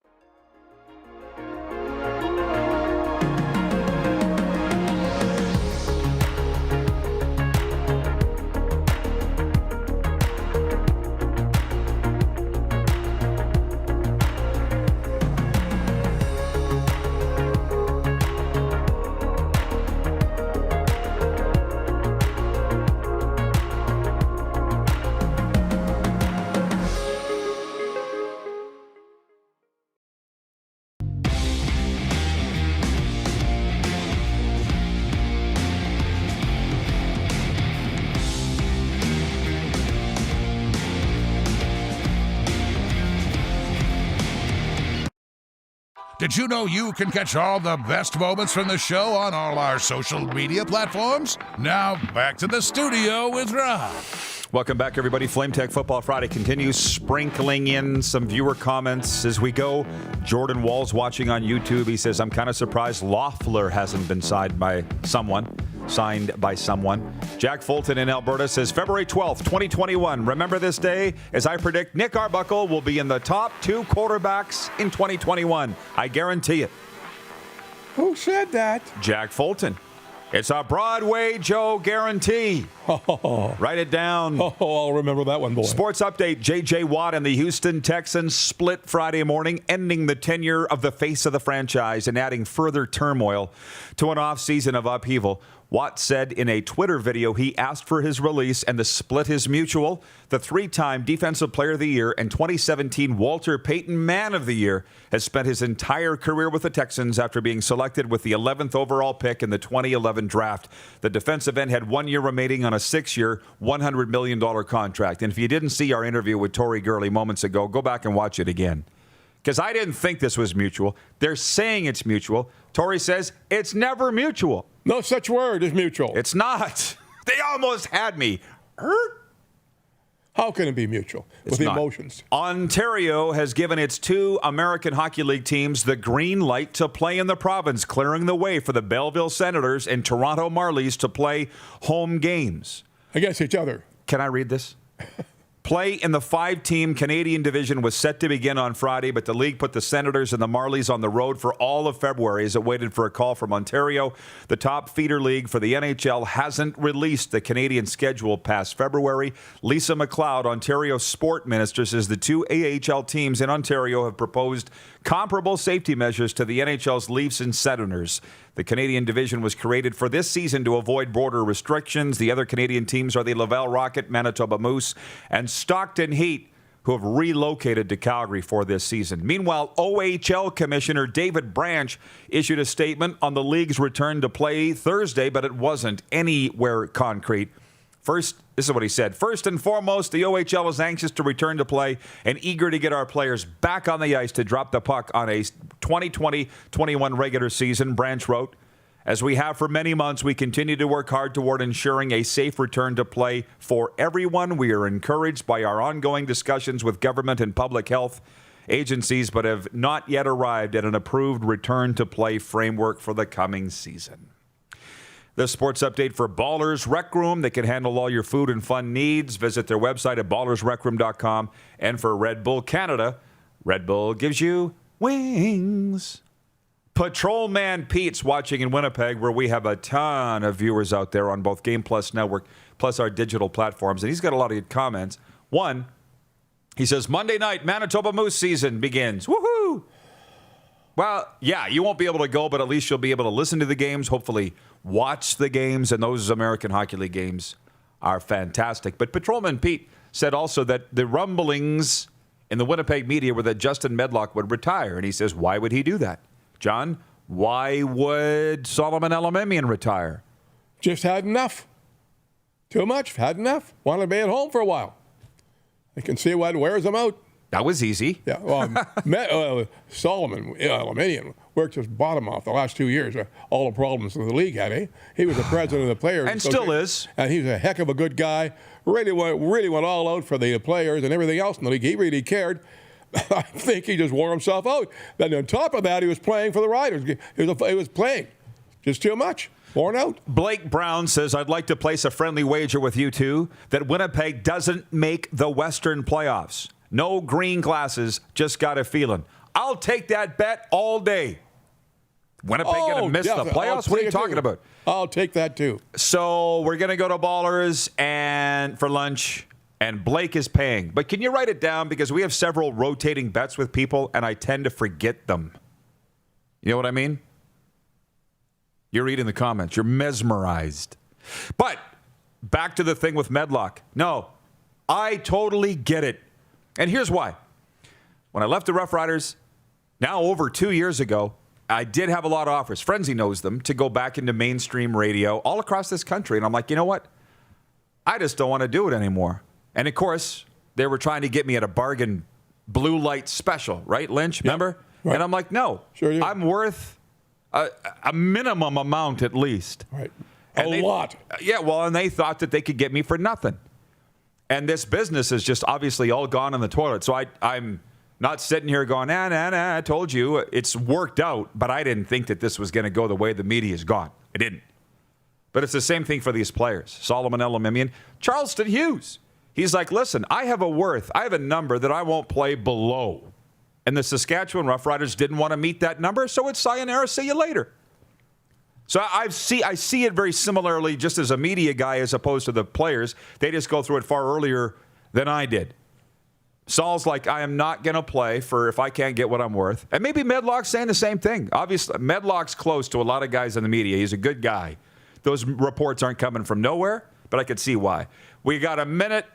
Did you know you can catch all the best moments from the show on all our social media platforms? Now, back to the studio with Rod. Welcome back, everybody. Flame Tech Football Friday continues, sprinkling in some viewer comments as we go. Jordan Wall's watching on YouTube. He says, I'm kind of surprised Loeffler hasn't been signed by someone. Jack Fulton in Alberta says, February 12th, 2021. Remember this day as I predict Nick Arbuckle will be in the top 2 quarterbacks in 2021. I guarantee it. Who said that? Jack Fulton. It's a Broadway Joe guarantee. Write it down. I'll remember that one, boy. Sports update. J.J. Watt and the Houston Texans split Friday morning, ending the tenure of the face of the franchise and adding further turmoil to an offseason of upheaval. Watt said in a Twitter video he asked for his release and the split is mutual. The 3-time Defensive Player of the Year and 2017 Walter Payton Man of the Year has spent his entire career with the Texans after being selected with the 11th overall pick in the 2011 draft. The defensive end had 1 year remaining on a 6-year, $100 million contract. And if you didn't see our interview with Tori Gurley moments ago, go back and watch it again. Because I didn't think this was mutual. They're saying it's mutual. Tori says it's never mutual. No such word as mutual. It's not. They almost had me. How can it be mutual with the emotions? Ontario has given its 2 American Hockey League teams the green light to play in the province, clearing the way for the Belleville Senators and Toronto Marlies to play home games against each other. Can I read this? Play in the 5-team Canadian division was set to begin on Friday, but the league put the Senators and the Marlies on the road for all of February as it waited for a call from Ontario. The top feeder league for the NHL hasn't released the Canadian schedule past February. Lisa McLeod, Ontario sport minister, says the 2 AHL teams in Ontario have proposed comparable safety measures to the NHL's Leafs and Senators. The Canadian division was created for this season to avoid border restrictions. The other Canadian teams are the Laval Rocket, Manitoba Moose, and Stockton Heat, who have relocated to Calgary for this season. Meanwhile, OHL Commissioner David Branch issued a statement on the league's return to play Thursday, but it wasn't anywhere concrete. First, this is what he said. First and foremost, the OHL is anxious to return to play and eager to get our players back on the ice to drop the puck on a 2020-21 regular season, Branch wrote. As we have for many months, we continue to work hard toward ensuring a safe return to play for everyone. We are encouraged by our ongoing discussions with government and public health agencies, but have not yet arrived at an approved return to play framework for the coming season. The sports update for Ballers Rec Room. They can handle all your food and fun needs. Visit their website at ballersrecroom.com. And for Red Bull Canada, Red Bull gives you wings. Patrolman Pete's watching in Winnipeg, where we have a ton of viewers out there on both Game Plus Network, plus our digital platforms. And he's got a lot of good comments. One, he says, Monday night, Manitoba Moose season begins. Woohoo! Well, yeah, you won't be able to go, but at least you'll be able to listen to the games, hopefully watch the games, and those American Hockey League games are fantastic. But Patrolman Pete said also that the rumblings in the Winnipeg media were that Justin Medlock would retire, and he says, why would he do that? John, why would Solomon Elimimian retire? Just had enough. Too much, had enough. Wanted to be at home for a while. I can see what wears him out. That was easy. Yeah, well, Solomon Elimimian worked his bottom off the last 2 years. All the problems that the league had, eh? He was the president of the players. And still is. And he was a heck of a good guy. Really went all out for the players and everything else in the league. He really cared. I think he just wore himself out. Then on top of that, he was playing for the Riders. He was playing just too much. Worn out. Blake Brown says, I'd like to place a friendly wager with you two that Winnipeg doesn't make the Western playoffs. No green glasses, just got a feeling. I'll take that bet all day. Winnipeg going to miss the playoffs? What are you talking about? I'll take that too. So we're going to go to Ballers and for lunch, and Blake is paying. But can you write it down? Because we have several rotating bets with people, and I tend to forget them. You know what I mean? You're reading the comments. You're mesmerized. But back to the thing with Medlock. No, I totally get it. And here's why. When I left the Roughriders, now over 2 years ago, I did have a lot of offers. Frenzy knows them, to go back into mainstream radio all across this country. And I'm like, you know what? I just don't want to do it anymore. And of course, they were trying to get me at a bargain blue light special, right, Lynch? Yep. Remember? Right. And I'm like, no, sure I'm worth a minimum amount at least. Right. And a lot. Yeah, well, and they thought that they could get me for nothing. And this business is just obviously all gone in the toilet. So I'm not sitting here going, nah, I told you. It's worked out, but I didn't think that this was going to go the way the media's gone. I didn't. But it's the same thing for these players. Solomon Elimimian, Charleston Hughes. He's like, listen, I have a number that I won't play below. And the Saskatchewan Roughriders didn't want to meet that number, so it's sayonara, see you later. So I see it very similarly just as a media guy as opposed to the players. They just go through it far earlier than I did. Saul's like, I am not going to play for if I can't get what I'm worth. And maybe Medlock's saying the same thing. Obviously, Medlock's close to a lot of guys in the media. He's a good guy. Those reports aren't coming from nowhere, but I could see why. We got a minute.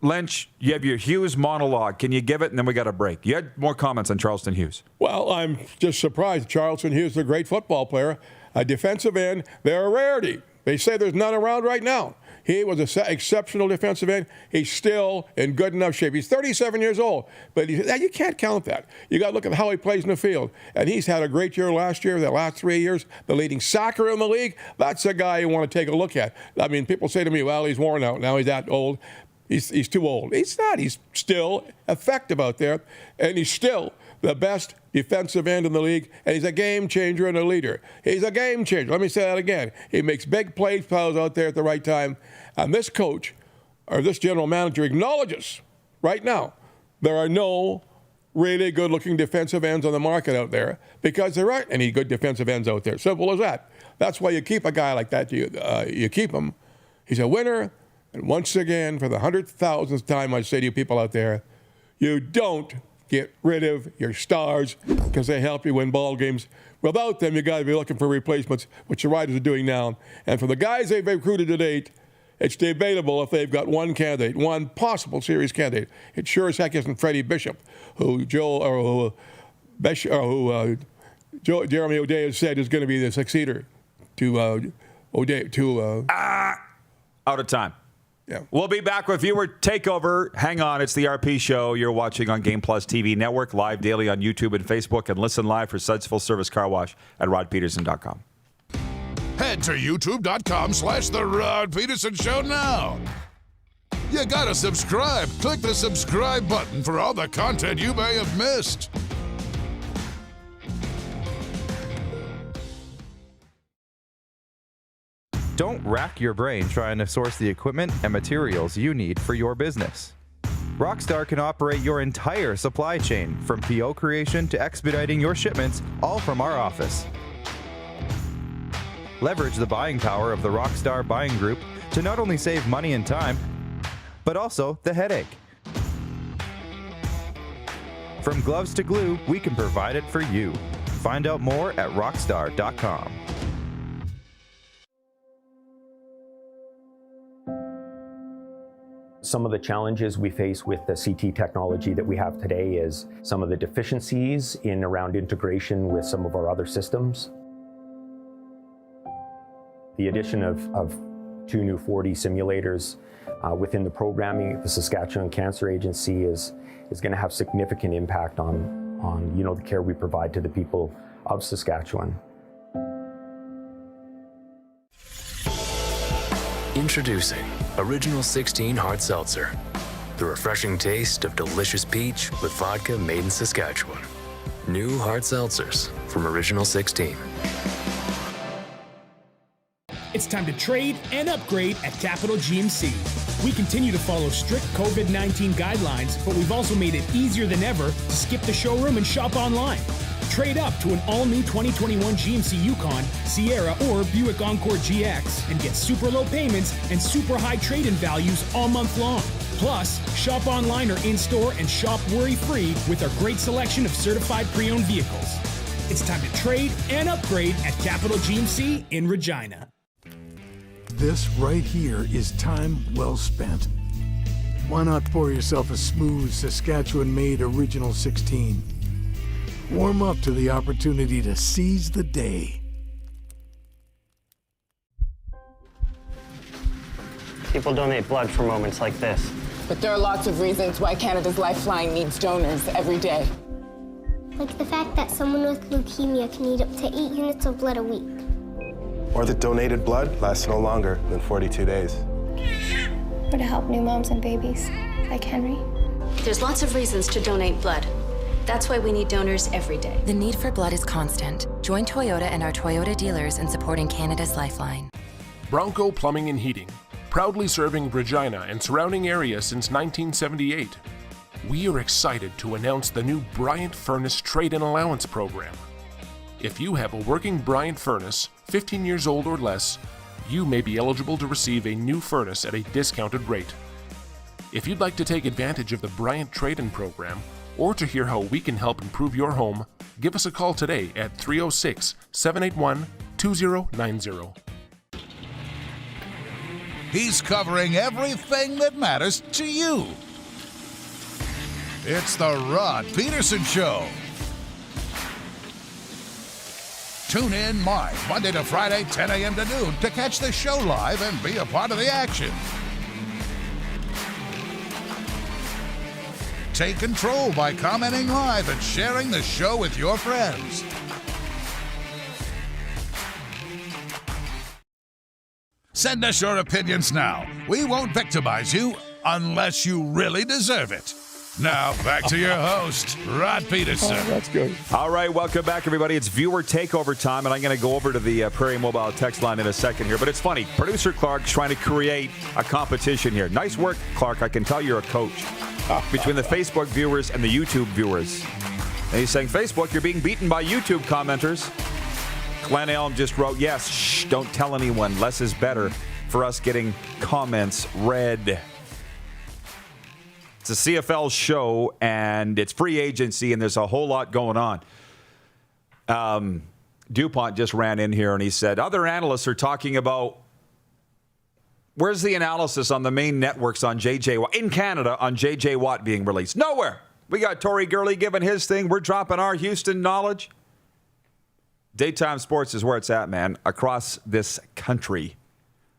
Lynch, you have your Hughes monologue. Can you give it? And then we got a break. You had more comments on Charleston Hughes. Well, I'm just surprised. Charleston Hughes is a great football player. A defensive end, they're a rarity. They say there's none around right now. He was an exceptional defensive end. He's still in good enough shape. He's 37 years old, but you can't count that. You got to look at how he plays in the field. And he's had a great year last year, the last 3 years, the leading sacker in the league. That's a guy you want to take a look at. I mean, people say to me, well, he's worn out. Now he's that old. He's too old. He's not. He's still effective out there, and he's still the best defensive end in the league, and he's a game changer and a leader. He's a game changer. Let me say that again. He makes big plays out there at the right time, and this coach or this general manager acknowledges right now there are no really good-looking defensive ends on the market out there because there aren't any good defensive ends out there. Simple as that. That's why you keep a guy like that. You keep him. He's a winner. And once again, for the 100,000th time, I say to you people out there, you don't get rid of your stars because they help you win ball games. Without them, you got to be looking for replacements, which the Riders are doing now. And for the guys they've recruited to date, it's debatable if they've got one candidate, one possible series candidate. It sure as heck isn't Freddie Bishop, who Jeremy O'Day has said is going to be the successor to O'Day. Out of time. Yeah. We'll be back with Viewer Takeover. Hang on, it's the RP Show. You're watching on Game Plus TV Network, live daily on YouTube and Facebook, and listen live for Suds Full Service Car Wash at rodpedersen.com. Head to youtube.com/The Rod Pedersen Show now. You gotta subscribe. Click the subscribe button for all the content you may have missed. Don't rack your brain trying to source the equipment and materials you need for your business. Rockstar can operate your entire supply chain, from PO creation to expediting your shipments, all from our office. Leverage the buying power of the Rockstar Buying Group to not only save money and time, but also the headache. From gloves to glue, we can provide it for you. Find out more at rockstar.com. Some of the challenges we face with the CT technology that we have today is some of the deficiencies in around integration with some of our other systems. The addition of 2 new 4D simulators within the programming at the Saskatchewan Cancer Agency is going to have significant impact on the care we provide to the people of Saskatchewan. Introducing Original 16 Hard Seltzer. The refreshing taste of delicious peach with vodka made in Saskatchewan. New hard seltzers from Original 16. It's time to trade and upgrade at Capital GMC. We continue to follow strict COVID-19 guidelines, but we've also made it easier than ever to skip the showroom and shop online. Trade up to an all-new 2021 GMC Yukon, Sierra, or Buick Encore GX and get super low payments and super high trade-in values all month long. Plus, shop online or in-store and shop worry-free with our great selection of certified pre-owned vehicles. It's time to trade and upgrade at Capital GMC in Regina. This right here is time well spent. Why not pour yourself a smooth Saskatchewan-made Original 16? Warm up to the opportunity to seize the day. People donate blood for moments like this. But there are lots of reasons why Canada's Lifeline needs donors every day. Like the fact that someone with leukemia can need up to 8 units of blood a week. Or that donated blood lasts no longer than 42 days. Or to help new moms and babies, like Henry. There's lots of reasons to donate blood. That's why we need donors every day. The need for blood is constant. Join Toyota and our Toyota dealers in supporting Canada's Lifeline. Bronco Plumbing and Heating, proudly serving Regina and surrounding areas since 1978. We are excited to announce the new Bryant Furnace Trade-in Allowance Program. If you have a working Bryant furnace, 15 years old or less, you may be eligible to receive a new furnace at a discounted rate. If you'd like to take advantage of the Bryant Trade-in Program, or to hear how we can help improve your home, give us a call today at 306-781-2090. He's covering everything that matters to you. It's the Rod Pedersen Show. Tune in live Monday to Friday, 10 a.m. to noon to catch the show live and be a part of the action. Take control by commenting live and sharing the show with your friends. Send us your opinions now. We won't victimize you unless you really deserve it. Now, back to your host, Rod Pedersen. Oh, that's good. All right, welcome back, everybody. It's viewer takeover time, and I'm going to go over to the Prairie Mobile text line in a second here. But it's funny. Producer Clark's trying to create a competition here. Nice work, Clark. I can tell you're a coach between the Facebook viewers and the YouTube viewers. And he's saying, Facebook, you're being beaten by YouTube commenters. Glenn Elm just wrote, yes, shh, don't tell anyone. Less is better for us getting comments read. It's a CFL show, and it's free agency, and there's a whole lot going on. DuPont just ran in here, and he said, other analysts are talking about, where's the analysis on the main networks on J.J. Watt, in Canada, on J.J. Watt being released? Nowhere. We got Tori Gurley giving his thing. We're dropping our Houston knowledge. Daytime sports is where it's at, man, across this country.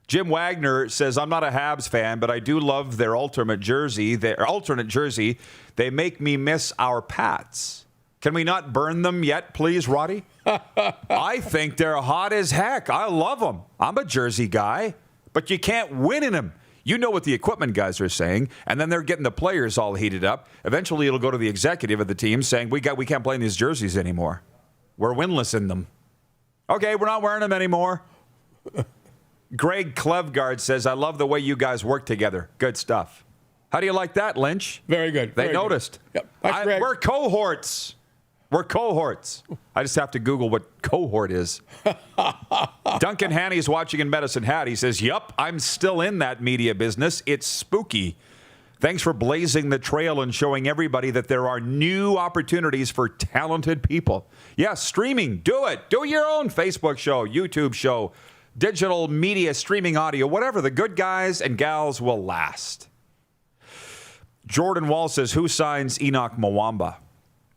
Jim Wagner says, I'm not a Habs fan, but I do love their alternate jersey. They make me miss our Pats. Can we not burn them yet, please, Roddy? I think they're hot as heck. I love them. I'm a jersey guy, but you can't win in them. You know what the equipment guys are saying, and then they're getting the players all heated up. Eventually, it'll go to the executive of the team saying, we can't play in these jerseys anymore. We're winless in them. Okay, we're not wearing them anymore. Greg Klevgard says, I love the way you guys work together. Good stuff. How do you like that, Lynch? Very good. They noticed. Good. Yep. We're cohorts. We're cohorts. I just have to Google what cohort is. Duncan Haney's watching in Medicine Hat. He says, yup, I'm still in that media business. It's spooky. Thanks for blazing the trail and showing everybody that there are new opportunities for talented people. Yes, streaming. Do it. Do your own Facebook show, YouTube show, digital media, streaming audio, whatever. The good guys and gals will last. Jordan Wall says, who signs Enoch Mwamba?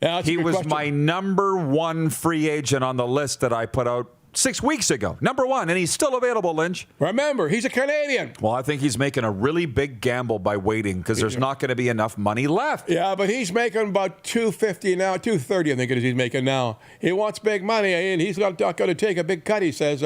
Yeah, he was my number one free agent on the list that I put out 6 weeks ago. Number one, and he's still available, Lynch. Remember, he's a Canadian. Well, I think he's making a really big gamble by waiting because there's not going to be enough money left. Yeah, but he's making about $250 now, $230, I think it is he's making now. He wants big money, and he's not going to take a big cut, he says.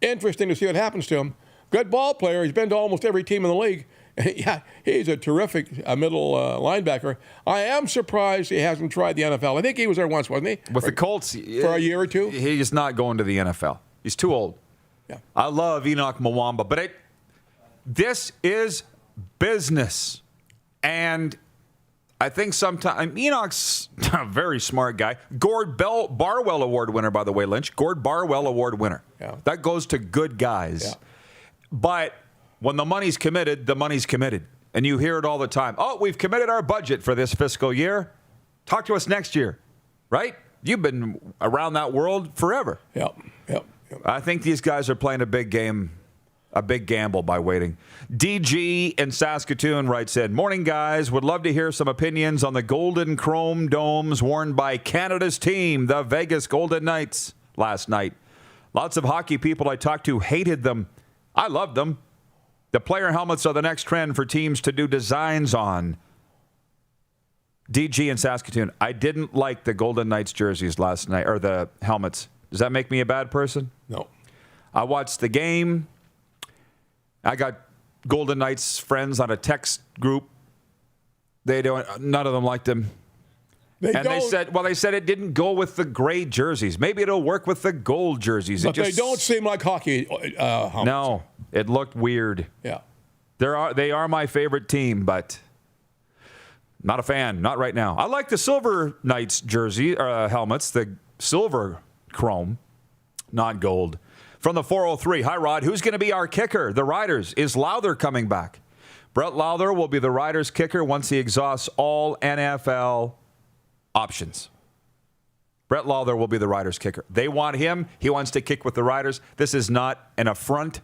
Interesting to see what happens to him. Good ball player. He's been to almost every team in the league. Yeah, he's a terrific middle linebacker. I am surprised he hasn't tried the NFL. I think he was there once, wasn't he? With the Colts. For a year or two? He's not going to the NFL. He's too old. Yeah. I love Enoch Mwamba, but this is business. And I think sometimes Enoch's a very smart guy. Gord Barwell Award winner, by the way, Lynch. Gord Barwell Award winner. Yeah. That goes to good guys. Yeah. But when the money's committed, the money's committed. And you hear it all the time. Oh, we've committed our budget for this fiscal year. Talk to us next year. Right? You've been around that world forever. Yep. I think these guys are playing a big game, a big gamble by waiting. DG in Saskatoon writes in, morning, guys. Would love to hear some opinions on the golden chrome domes worn by Canada's team, the Vegas Golden Knights, last night. Lots of hockey people I talked to hated them. I loved them. The player helmets are the next trend for teams to do designs on. DG in Saskatoon, I didn't like the Golden Knights jerseys last night, or the helmets. Does that make me a bad person? No. I watched the game. I got Golden Knights friends on a text group. None of them liked them. They said it didn't go with the gray jerseys. Maybe it'll work with the gold jerseys. But they don't seem like hockey helmets. No, it looked weird. Yeah. They are my favorite team, but not a fan. Not right now. I like the Silver Knights jersey helmets, the silver chrome, not gold. From the 403, hi, Rod. Who's going to be our kicker? The Riders. Is Lowther coming back? Brett Lowther will be the Riders' kicker once he exhausts all NFL options. Brett Lowther will be the Riders' kicker. They want him. He wants to kick with the Riders. This is not an affront.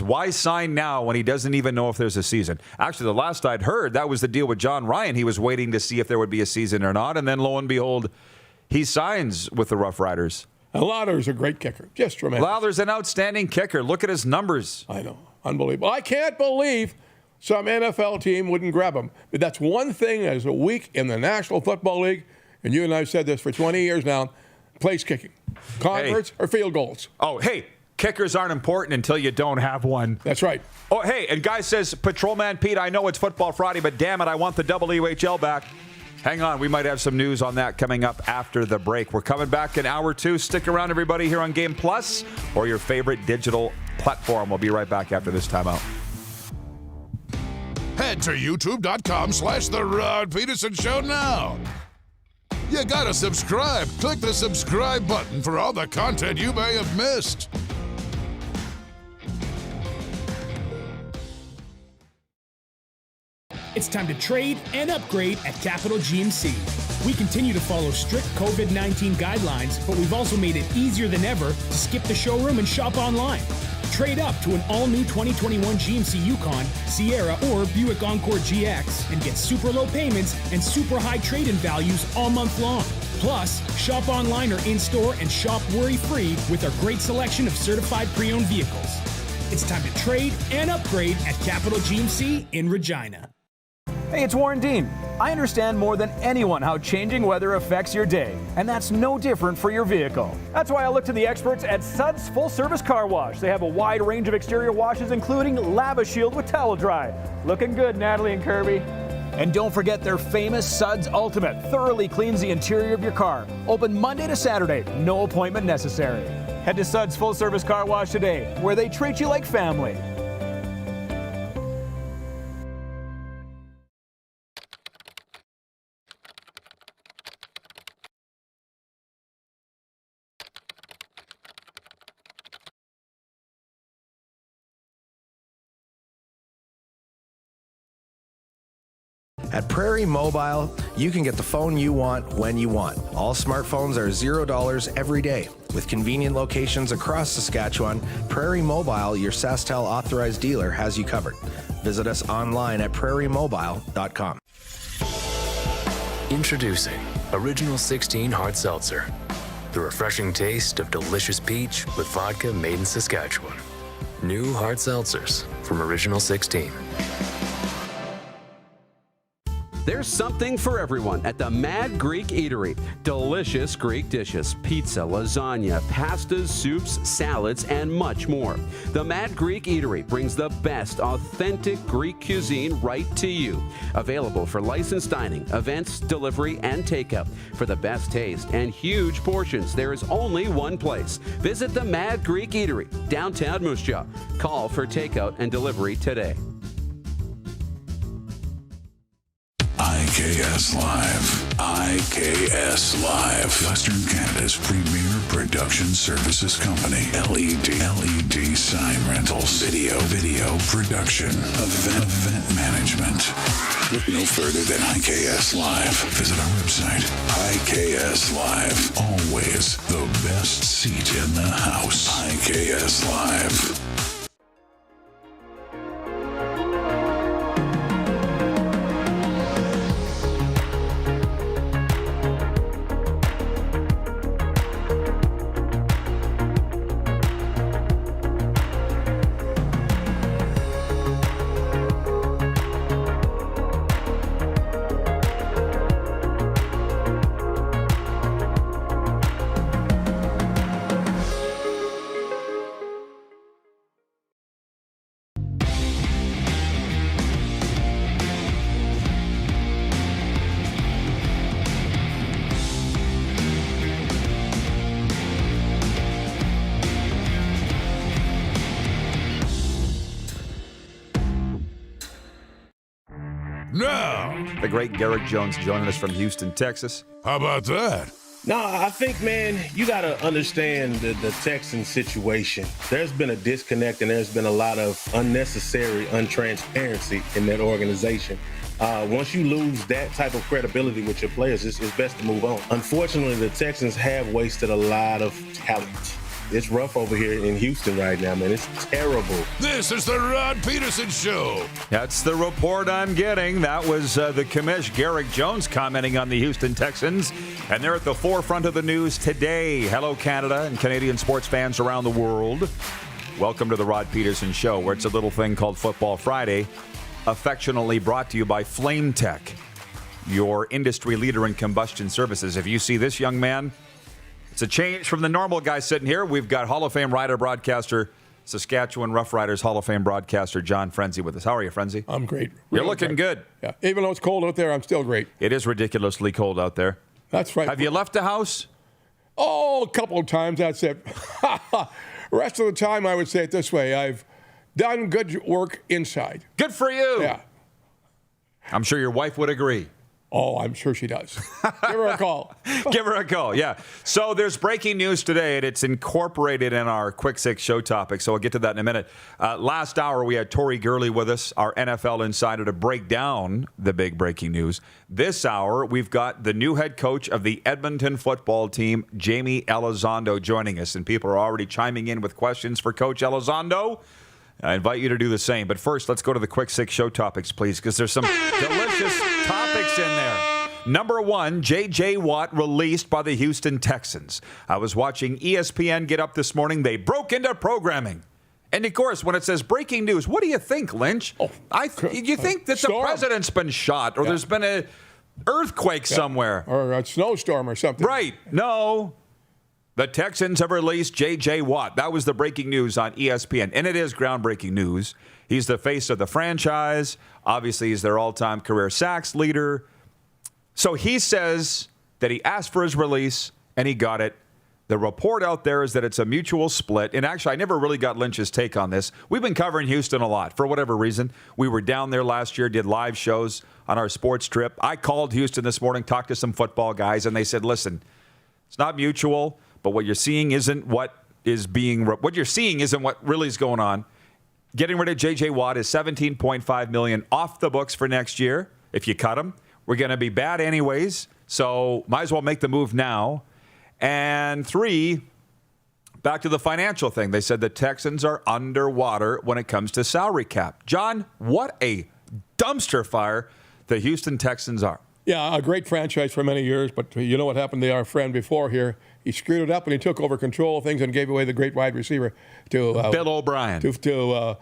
Why sign now when he doesn't even know if there's a season? Actually, the last I'd heard, that was the deal with John Ryan. He was waiting to see if there would be a season or not, and then lo and behold, he signs with the Roughriders. And Lowther's a great kicker. Just tremendous. Lowther's an outstanding kicker. Look at his numbers. I know. Unbelievable. I can't believe some NFL team wouldn't grab him. But that's one thing as a week in the National Football League, and you and I have said this for 20 years now, place kicking. Converts or field goals. Oh, hey, kickers aren't important until you don't have one. That's right. Oh, hey, and guy says, Patrolman Pete, I know it's Football Friday, but damn it, I want the WHL back. Hang on, we might have some news on that coming up after the break. We're coming back in hour 2. Stick around, everybody, here on Game Plus or your favorite digital platform. We'll be right back after this timeout. Head to youtube.com/The Rod Pedersen Show now. You gotta subscribe. Click the subscribe button for all the content you may have missed. It's time to trade and upgrade at Capital GMC. We continue to follow strict COVID-19 guidelines, but we've also made it easier than ever to skip the showroom and shop online. Trade up to an all-new 2021 GMC Yukon, Sierra, or Buick Encore GX and get super low payments and super high trade-in values all month long. Plus, shop online or in-store and shop worry-free with our great selection of certified pre-owned vehicles. It's time to trade and upgrade at Capital GMC in Regina. Hey, it's Warren Dean. I understand more than anyone how changing weather affects your day, and that's no different for your vehicle. That's why I look to the experts at Suds Full Service Car Wash. They have a wide range of exterior washes, including Lava Shield with Towel Dry. Looking good, Natalie and Kirby. And don't forget their famous Suds Ultimate. Thoroughly cleans the interior of your car. Open Monday to Saturday. No appointment necessary. Head to Suds Full Service Car Wash today, where they treat you like family. At Prairie Mobile, you can get the phone you want when you want. All smartphones are $0 every day. With convenient locations across Saskatchewan, Prairie Mobile, your SaskTel authorized dealer, has you covered. Visit us online at prairiemobile.com. Introducing Original 16 Hard Seltzer. The refreshing taste of delicious peach with vodka made in Saskatchewan. New hard seltzers from Original 16. There's something for everyone at the Mad Greek Eatery. Delicious Greek dishes, pizza, lasagna, pastas, soups, salads, and much more. The Mad Greek Eatery brings the best authentic Greek cuisine right to you. Available for licensed dining, events, delivery, and takeout. For the best taste and huge portions, there is only one place. Visit the Mad Greek Eatery, downtown Moose Jaw. Call for takeout and delivery today. IKS Live. IKS Live. Western Canada's premier production services company. LED sign rentals. Video production. Event management. Look no further than IKS Live. Visit our website. IKS Live. Always the best seat in the house. IKS Live. The great Garrick Jones joining us from Houston, Texas. How about that? No, I think, man, you got to understand the Texans situation. There's been a disconnect and there's been a lot of unnecessary untransparency in that organization. Once you lose that type of credibility with your players, it's best to move on. Unfortunately, the Texans have wasted a lot of talent. It's rough over here in Houston right now, man. It's terrible. This is the Rod Pedersen Show. That's the report I'm getting. That was the commish, Garrick Jones, commenting on the Houston Texans. And they're at the forefront of the news today. Hello, Canada and Canadian sports fans around the world. Welcome to the Rod Pedersen Show, where it's a little thing called Football Friday, affectionately brought to you by Flame Tech, your industry leader in combustion services. If you see this young man, It's a change from the normal guy sitting here. We've got Hall of Fame rider, broadcaster, Saskatchewan Roughriders Hall of Fame broadcaster John Frenzy with us. How are you, Frenzy? I'm great. You're looking good. Yeah. Even though it's cold out there, I'm still great. It is ridiculously cold out there. That's right. Have you left the house? Oh, a couple of times. That's it. Rest of the time, I would say it this way. I've done good work inside. Good for you. Yeah. I'm sure your wife would agree. Oh, I'm sure she does. Give her a call. Give her a call, yeah. So there's breaking news today, and it's incorporated in our Quick Six show topic, so we'll get to that in a minute. Last hour, we had Tori Gurley with us, our NFL insider, to break down the big breaking news. This hour, we've got the new head coach of the Edmonton football team, Jamie Elizondo, joining us, and people are already chiming in with questions for Coach Elizondo. I invite you to do the same. But first, let's go to the Quick Six show topics, please, because there's some delicious topics in there. Number one, J.J. Watt released by the Houston Texans. I was watching ESPN get up this morning. They broke into programming. And, of course, when it says breaking news, what do you think, Lynch? You think that the president's been shot or there's been an earthquake somewhere. Or a snowstorm or something. Right. No. The Texans have released J.J. Watt. That was the breaking news on ESPN, and it is groundbreaking news. He's the face of the franchise. Obviously, he's their all-time career sacks leader. So he says that he asked for his release, and he got it. The report out there is that it's a mutual split. And actually, I never really got Lynch's take on this. We've been covering Houston a lot for whatever reason. We were down there last year, did live shows on our sports trip. I called Houston this morning, talked to some football guys, and they said, listen, it's not mutual. But what you're seeing isn't what you're seeing isn't what really is going on. Getting rid of J.J. Watt is $17.5 million off the books for next year. If you cut him, we're going to be bad anyways. So might as well make the move now. And 3, back to the financial thing. They said the Texans are underwater when it comes to salary cap. John, what a dumpster fire the Houston Texans are. Yeah, a great franchise for many years, but you know what happened to our friend before here? He screwed it up and he took over control of things and gave away the great wide receiver to Bill O'Brien to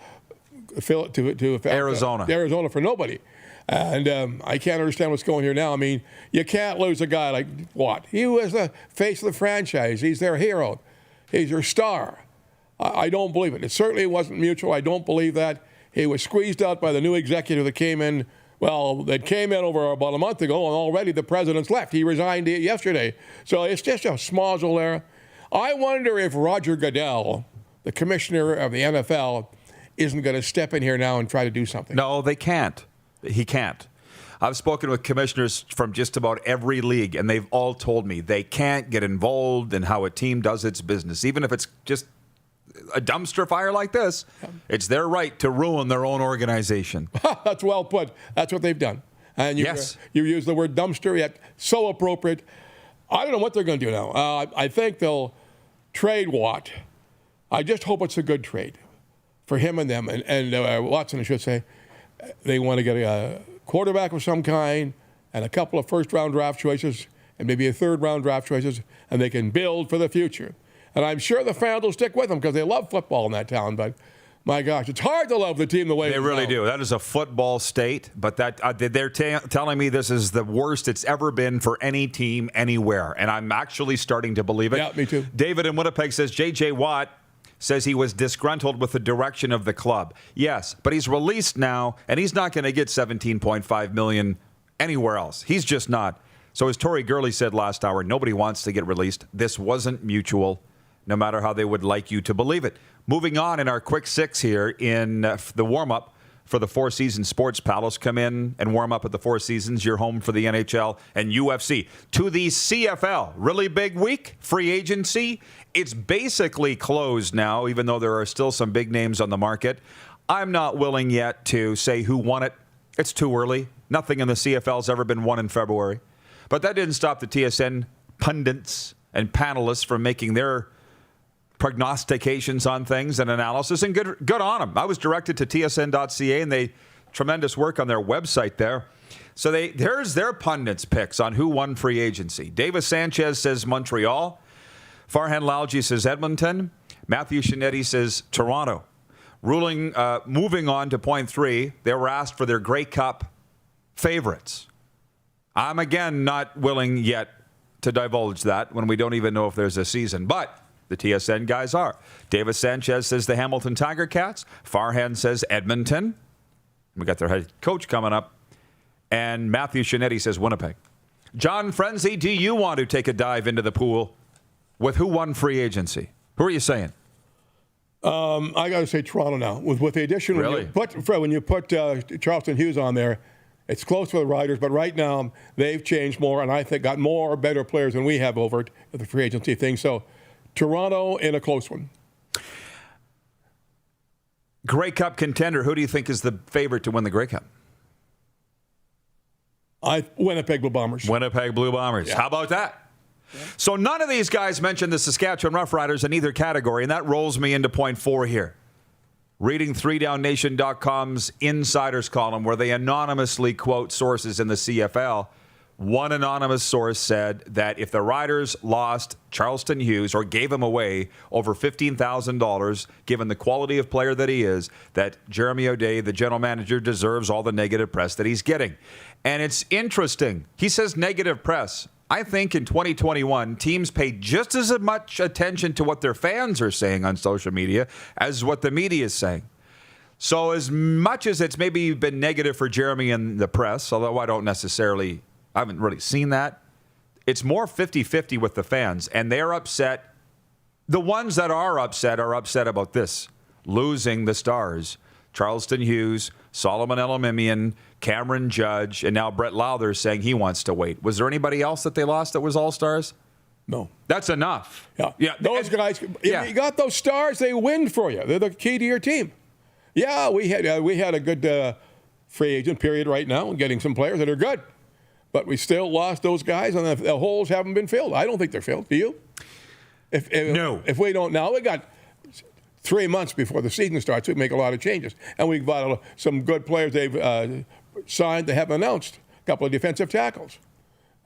Arizona. Arizona for nobody. And I can't understand what's going here now. I mean, you can't lose a guy like Watt. He was the face of the franchise. He's their hero. He's their star. I don't believe it. It certainly wasn't mutual. I don't believe that. He was squeezed out by the new executive that came in. Well, that came in over about a month ago, and already the president's left. He resigned yesterday. So it's just a smozzle there. I wonder if Roger Goodell, the commissioner of the NFL, isn't going to step in here now and try to do something. No, they can't. He can't. I've spoken with commissioners from just about every league, and they've all told me they can't get involved in how a team does its business, even if it's just a dumpster fire like this. It's their right to ruin their own organization. That's well put. That's what they've done. And you use the word dumpster, yet so appropriate. I don't know what they're going to do now. I think they'll trade Watt. I just hope it's a good trade for him and them. And Watson, I should say, they want to get a quarterback of some kind and a couple of first-round draft choices and maybe a third-round draft choices, and they can build for the future. And I'm sure the fans will stick with them because they love football in that town. But, my gosh, it's hard to love the team the way they really do. That is a football state. But that they're telling me this is the worst it's ever been for any team anywhere. And I'm actually starting to believe it. Yeah, me too. David in Winnipeg says J.J. Watt says he was disgruntled with the direction of the club. Yes, but he's released now, and he's not going to get $17.5 million anywhere else. He's just not. So as Tori Gurley said last hour, nobody wants to get released. This wasn't mutual, no matter how they would like you to believe it. Moving on in our quick 6 here in the warm-up for the Four Seasons Sports Palace. Come in and warm up at the Four Seasons. You're home for the NHL and UFC. To the CFL. Really big week. Free agency. It's basically closed now, even though there are still some big names on the market. I'm not willing yet to say who won it. It's too early. Nothing in the CFL has ever been won in February. But that didn't stop the TSN pundits and panelists from making their prognostications on things and analysis, and good on them. I was directed to tsn.ca, and they tremendous work on their website there. So there's their pundits' picks on who won free agency. Davis Sanchez says Montreal. Farhan Lalji says Edmonton. Matthew Shinetti says Toronto. Moving on to point 3, they were asked for their Grey Cup favorites. I'm again not willing yet to divulge that when we don't even know if there's a season. But the TSN guys are. Davis Sanchez says the Hamilton Tiger Cats. Farhan says Edmonton. We got their head coach coming up. And Matthew Shinetti says Winnipeg. John Frenzy, do you want to take a dive into the pool with who won free agency? Who are you saying? I got to say Toronto now. With the addition, Really? when you put Charleston Hughes on there, it's close for the Riders, but right now they've changed more, and I think got more better players than we have over at the free agency thing. So Toronto in a close one. Grey Cup contender, who do you think is the favorite to win the Grey Cup? Winnipeg Blue Bombers. Winnipeg Blue Bombers. Yeah. How about that? Yeah. So none of these guys mentioned the Saskatchewan Roughriders in either category, and that rolls me into point 4 here. Reading 3downnation.com's insiders column where they anonymously quote sources in the CFL. One anonymous source said that if the Riders lost Charleston Hughes or gave him away over $15,000, given the quality of player that he is, that Jeremy O'Day, the general manager, deserves all the negative press that he's getting. And it's interesting. He says negative press. I think in 2021, teams pay just as much attention to what their fans are saying on social media as what the media is saying. So as much as it's maybe been negative for Jeremy and the press, although I haven't really seen that, it's more 50-50 with the fans, and they're upset. The ones that are upset about this, losing the stars. Charleston Hughes, Solomon Elamimian, Cameron Judge, and now Brett Lowther saying he wants to wait. Was there anybody else that they lost that was all-stars? No. That's enough. Yeah. Those guys, you got those stars, they win for you. They're the key to your team. Yeah, we had a good free agent period right now and getting some players that are good. But we still lost those guys, and the holes haven't been filled. I don't think they're filled. Do you? No. If we don't now, we got 3 months before the season starts. We make a lot of changes. And we've got some good players they've signed they haven't announced. A couple of defensive tackles.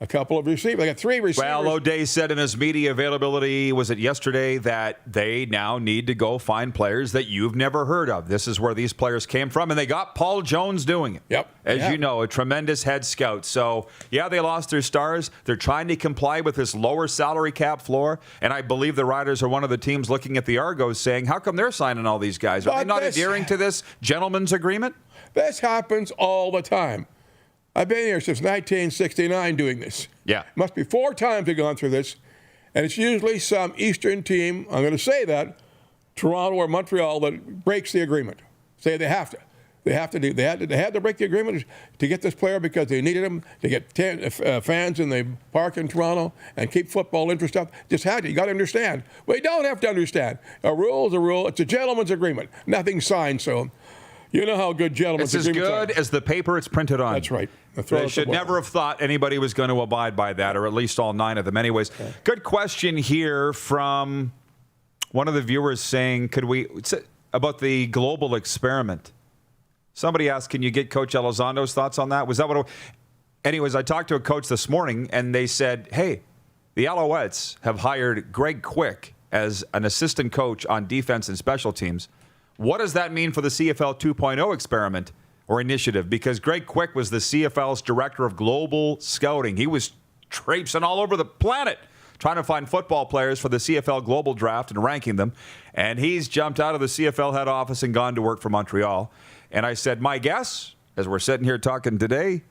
A couple of receivers. They got 3 receivers. Well, O'Day said in his media availability, was it yesterday, that they now need to go find players that you've never heard of. This is where these players came from, and they got Paul Jones doing it. Yep. As you know, a tremendous head scout. So, yeah, they lost their stars. They're trying to comply with this lower salary cap floor, and I believe the Riders are one of the teams looking at the Argos saying, how come they're signing all these guys? Are they not adhering to this gentleman's agreement? This happens all the time. I've been here since 1969 doing this. Yeah. Must be 4 times we've gone through this. And it's usually some Eastern team, I'm going to say that, Toronto or Montreal, that breaks the agreement. Say they have to. They had to break the agreement to get this player because they needed him to get fans in the park in Toronto and keep football interest up. Just had to. You got to understand. We don't have to understand. A rule is a rule. It's a gentleman's agreement. Nothing signed, so... You know how good gentlemen's agreements are. It's as good as the paper it's printed on. That's right. They should never have thought anybody was going to abide by that, or at least all 9 of them. Anyways, good question here from one of the viewers saying, about the global experiment. Somebody asked, can you get Coach Elizondo's thoughts on that? Was that what? Anyways, I talked to a coach this morning, and they said, hey, the Alouettes have hired Greg Quick as an assistant coach on defense and special teams. What does that mean for the CFL 2.0 experiment or initiative? Because Greg Quick was the CFL's director of global scouting. He was traipsing all over the planet trying to find football players for the CFL global draft and ranking them. And he's jumped out of the CFL head office and gone to work for Montreal. And I said, my guess, as we're sitting here talking today,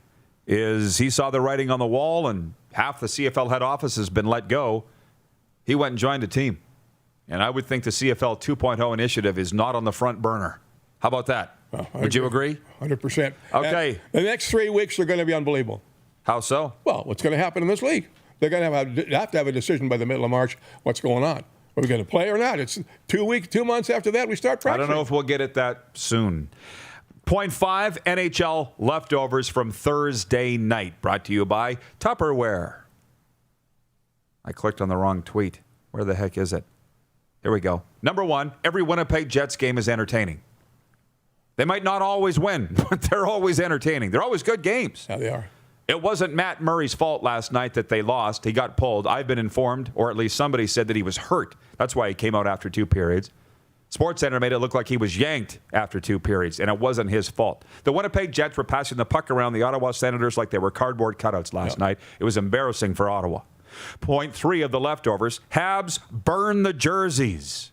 is he saw the writing on the wall and half the CFL head office has been let go. He went and joined a team. And I would think the CFL 2.0 initiative is not on the front burner. How about that? Well, would you agree? 100%. Okay. And the next 3 weeks are going to be unbelievable. How so? Well, what's going to happen in this league? They're going to have to have a decision by the middle of March what's going on. Are we going to play or not? It's 2 months after that we start practicing. I don't know if we'll get it that soon. Point 5, NHL leftovers from Thursday night. Brought to you by Tupperware. I clicked on the wrong tweet. Where the heck is it? Here we go. Number 1, every Winnipeg Jets game is entertaining. They might not always win, but they're always entertaining. They're always good games. Yeah, they are. It wasn't Matt Murray's fault last night that they lost. He got pulled. I've been informed, or at least somebody said that he was hurt. That's why he came out after 2 periods. SportsCenter made it look like he was yanked after 2 periods, and it wasn't his fault. The Winnipeg Jets were passing the puck around the Ottawa Senators like they were cardboard cutouts last night. It was embarrassing for Ottawa. Point 3 of the leftovers, Habs burn the jerseys.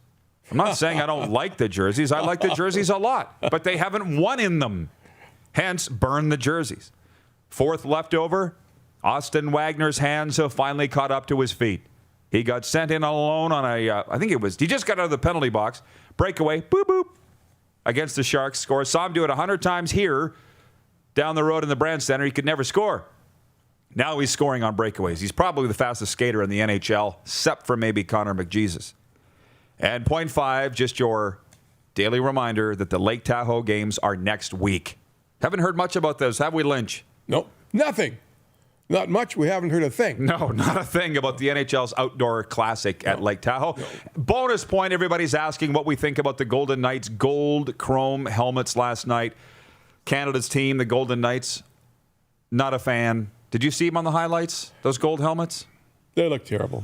I'm not saying I don't like the jerseys. I like the jerseys a lot, but they haven't won in them. Hence, burn the jerseys. 4th leftover, Austin Wagner's hands have finally caught up to his feet. He got sent in alone on he just got out of the penalty box. Breakaway, boop, boop, against the Sharks. Score. Saw him do it 100 times here, down the road in the Brand Center. He could never score. Now he's scoring on breakaways. He's probably the fastest skater in the NHL, except for maybe Connor McJesus. And point 5, just your daily reminder that the Lake Tahoe games are next week. Haven't heard much about this, have we, Lynch? Nope, nothing. Not much. We haven't heard a thing. No, not a thing about the NHL's outdoor classic at Lake Tahoe. No. Bonus point, everybody's asking what we think about the Golden Knights' gold chrome helmets last night. Canada's team, the Golden Knights, not a fan. Did you see them on the highlights, those gold helmets? They look terrible.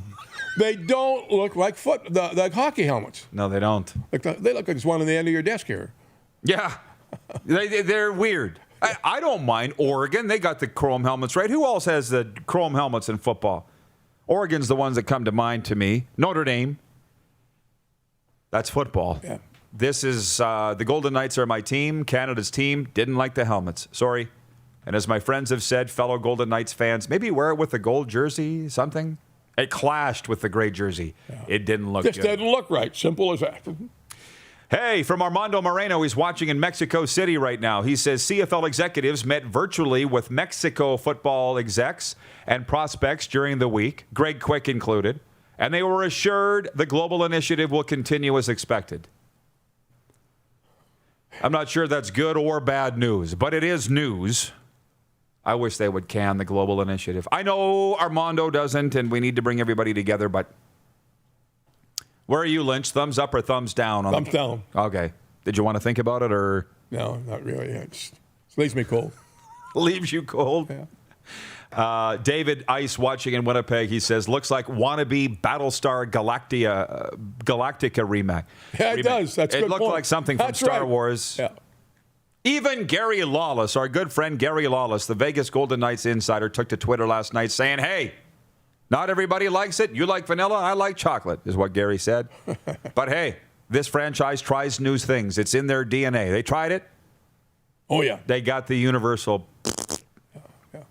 They don't look like like hockey helmets. No, they don't. They look like there's one on the end of your desk here. Yeah, they're weird. I don't mind Oregon. They got the chrome helmets, right? Who else has the chrome helmets in football? Oregon's the ones that come to mind to me. Notre Dame. That's football. Yeah. This is the Golden Knights are my team. Canada's team didn't like the helmets. Sorry. And as my friends have said, fellow Golden Knights fans, maybe wear it with the gold jersey, something. It clashed with the gray jersey. Yeah. It didn't look good. Just didn't look right. Simple as that. Hey, from Armando Moreno, he's watching in Mexico City right now. He says CFL executives met virtually with Mexico football execs and prospects during the week, Greg Quick included, and they were assured the global initiative will continue as expected. I'm not sure that's good or bad news, but it is news. I wish they would can the global initiative. I know Armando doesn't, and we need to bring everybody together, but where are you, Lynch? Thumbs up or thumbs down? Thumbs down. Okay. Did you want to think about it, or? No, not really. It leaves me cold. Leaves you cold? Yeah. David Ice watching in Winnipeg, he says, looks like wannabe Battlestar Galactica remake. Yeah, it does. That's a good It looked point. like something from Star right. Wars. Yeah. Even Gary Lawless, our good friend Gary Lawless, the Vegas Golden Knights insider, took to Twitter last night saying, hey, not everybody likes it. You like vanilla, I like chocolate, is what Gary said. But hey, this franchise tries new things. It's in their DNA. They tried it. Oh, yeah. They got the universal. Yeah.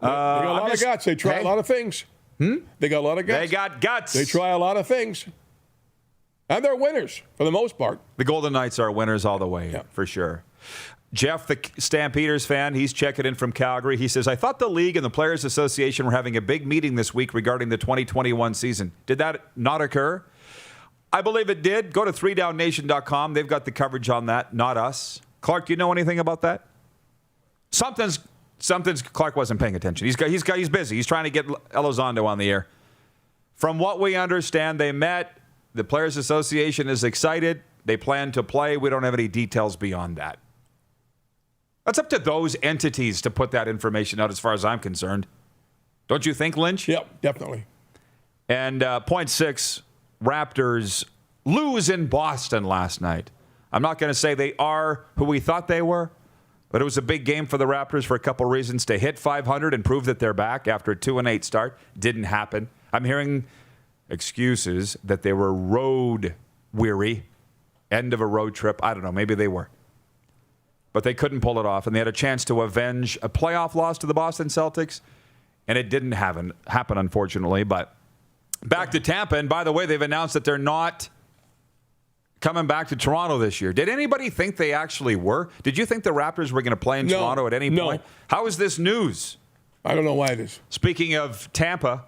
They got a lot of guts. They try a lot of things. They got a lot of guts. They got guts. They try a lot of things. And they're winners for the most part. The Golden Knights are winners all the way, for sure. Jeff, the Stampeders fan, he's checking in from Calgary. He says, I thought the league and the Players Association were having a big meeting this week regarding the 2021 season. Did that not occur? I believe it did. Go to 3downnation.com. They've got the coverage on that, not us. Clark, do you know anything about that? Something's Clark wasn't paying attention. He's busy. He's trying to get Elizondo on the air. From what we understand, they met. The Players Association is excited. They plan to play. We don't have any details beyond that. That's up to those entities to put that information out as far as I'm concerned. Don't you think, Lynch? Yep, definitely. And point 6, Raptors lose in Boston last night. I'm not going to say they are who we thought they were, but it was a big game for the Raptors for a couple reasons. To hit 500 and prove that they're back after a 2-8 start didn't happen. I'm hearing excuses that they were road weary, end of a road trip. I don't know, maybe they were. But they couldn't pull it off, and they had a chance to avenge a playoff loss to the Boston Celtics, and it didn't happen, unfortunately. But back to Tampa, and by the way, they've announced that they're not coming back to Toronto this year. Did anybody think they actually were? Did you think the Raptors were going to play in Toronto at any point? How is this news? I don't know why it is. Speaking of Tampa,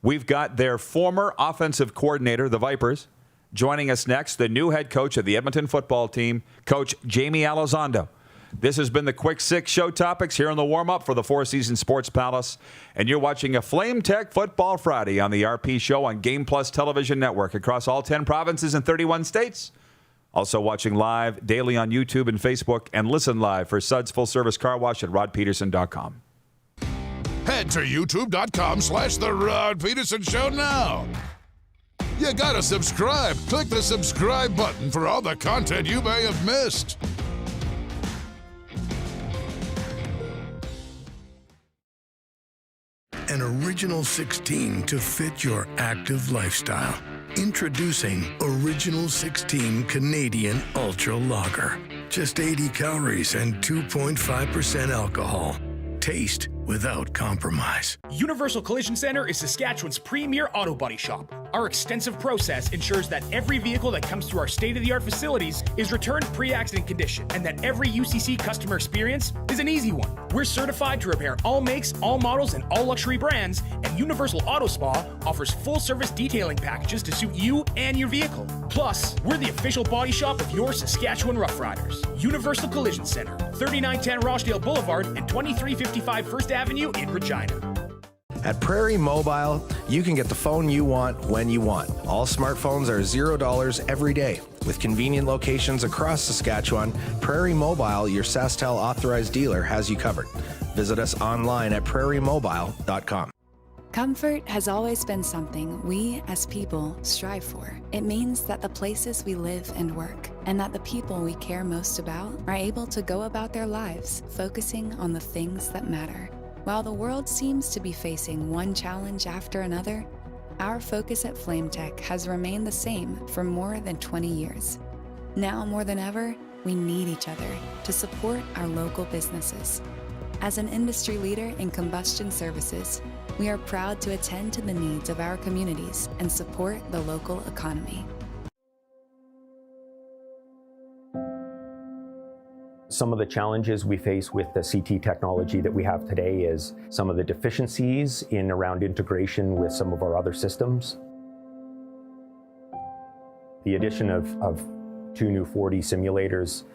we've got their former offensive coordinator, the Vipers, joining us next, the new head coach of the Edmonton football team, Coach Jamie Elizondo. This has been the Quick 6 show topics here on the warm-up for the Four Seasons Sports Palace. And you're watching a Flame Tech Football Friday on the RP Show on Game Plus Television Network across all 10 provinces and 31 states. Also watching live daily on YouTube and Facebook, and listen live for Suds Full Service Car Wash at rodpedersen.com. Head to youtube.com/The Rod Pedersen Show now. You gotta subscribe. Click the subscribe button for all the content you may have missed. an original 16 to fit your active lifestyle. Introducing Original 16 Canadian Ultra Lager. Just 80 calories and 2.5% alcohol. Taste without compromise. Universal Collision Center is Saskatchewan's premier auto body shop. Our extensive process ensures that every vehicle that comes through our state-of-the-art facilities is returned pre-accident condition, and that every UCC customer experience is an easy one. We're certified to repair all makes, all models, and all luxury brands, and Universal Auto Spa offers full-service detailing packages to suit you and your vehicle. Plus, we're the official body shop of your Saskatchewan Roughriders. Universal Collision Center, 3910 Rochdale Boulevard and 2355 First Avenue in Regina. At Prairie Mobile, you can get the phone you want when you want. All smartphones are $0 every day. With convenient locations across Saskatchewan, Prairie Mobile, your SaskTel authorized dealer, has you covered. Visit us online at prairiemobile.com. Comfort has always been something we, as people, strive for. It means that the places we live and work, and that the people we care most about, are able to go about their lives focusing on the things that matter. While the world seems to be facing one challenge after another, our focus at FlameTech has remained the same for more than 20 years. Now more than ever, we need each other to support our local businesses. As an industry leader in combustion services, we are proud to attend to the needs of our communities and support the local economy. Some of the challenges we face with the CT technology that we have today is some of the deficiencies in around integration with some of our other systems. The addition of 2 new 4D simulators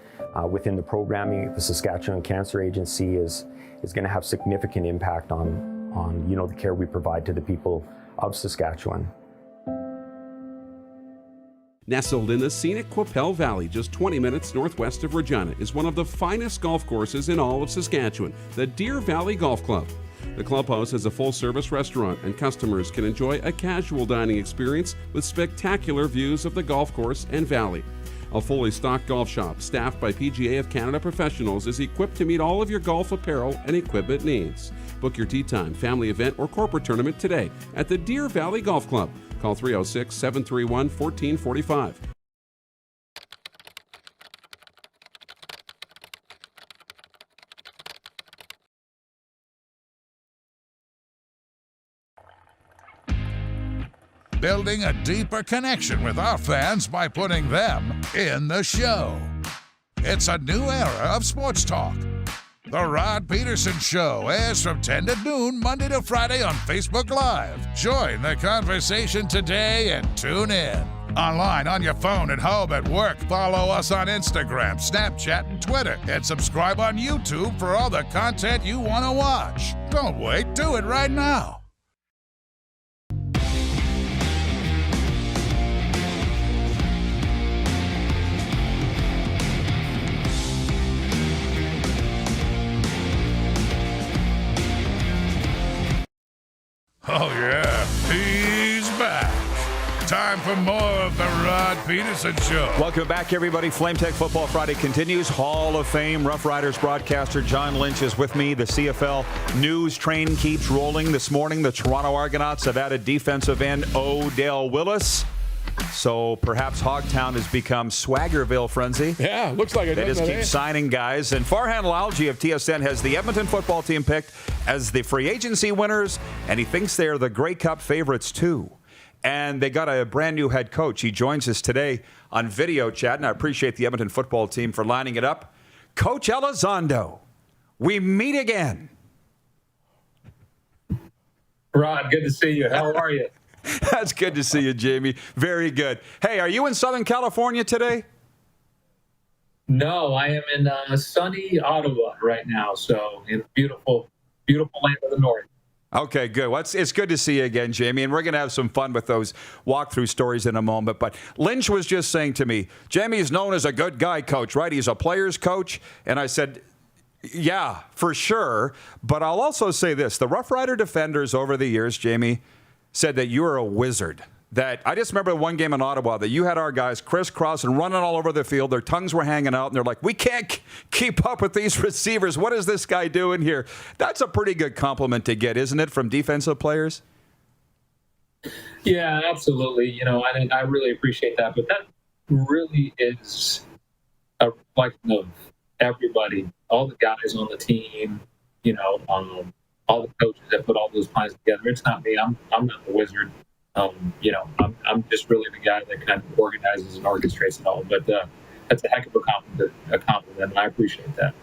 within the programming, the Saskatchewan Cancer Agency is going to have significant impact on the care we provide to the people of Saskatchewan. Nestled in the scenic Qu'Appelle Valley, just 20 minutes northwest of Regina, is one of the finest golf courses in all of Saskatchewan, the Deer Valley Golf Club. The clubhouse has a full-service restaurant, and customers can enjoy a casual dining experience with spectacular views of the golf course and valley. A fully stocked golf shop, staffed by PGA of Canada professionals, is equipped to meet all of your golf apparel and equipment needs. Book your tee time, family event, or corporate tournament today at the Deer Valley Golf Club. Call 306-731-1445. Building a deeper connection with our fans by putting them in the show. It's a new era of sports talk. The Rod Pedersen Show airs from 10 to noon, Monday to Friday on Facebook Live. Join the conversation today and tune in. Online, on your phone, at home, at work. Follow us on Instagram, Snapchat, and Twitter. And subscribe on YouTube for all the content you want to watch. Don't wait, do it right now. Oh, yeah, he's back. Time for more of the Rod Pedersen Show. Welcome back, everybody. Flame Tech Football Friday continues. Hall of Fame Roughriders broadcaster John Lynch is with me. The CFL news train keeps rolling. This morning, the Toronto Argonauts have added defensive end Odell Willis. So perhaps Hogtown has become Swaggerville, Frenzy. Yeah, looks like it. They just keep signing guys. And Farhan Lalji of TSN has the Edmonton football team picked as the free agency winners, and he thinks they are the Grey Cup favorites too. And they got a brand new head coach. He joins us today on video chat, and I appreciate the Edmonton football team for lining it up. Coach Elizondo, we meet again. Rod, good to see you. How are you? That's good to see you, Jamie. Very good. Hey, are you in Southern California today? No, I am in sunny Ottawa right now, so in beautiful land of the north. Okay, good. Well, it's good to see you again, Jamie, and we're going to have some fun with those walkthrough stories in a moment. But Lynch was just saying to me, Jamie is known as a good guy coach, right? He's a player's coach. And I said, yeah, for sure. But I'll also say this. The Rough Rider defenders over the years, Jamie, said that you're a wizard. that I just remember one game in Ottawa that you had our guys crisscross and running all over the field. Their tongues were hanging out, and they're like, we can't keep up with these receivers. What is this guy doing here? That's a pretty good compliment to get, isn't it, from defensive players? Yeah, absolutely. You know, I really appreciate that. But that really is a reflection of everybody, all the guys on the team, you know, all the coaches that put all those plans together. It's not me. I'm not the wizard. You know, I'm just really the guy that kind of organizes and orchestrates it all. But that's a heck of a compliment, and I appreciate that.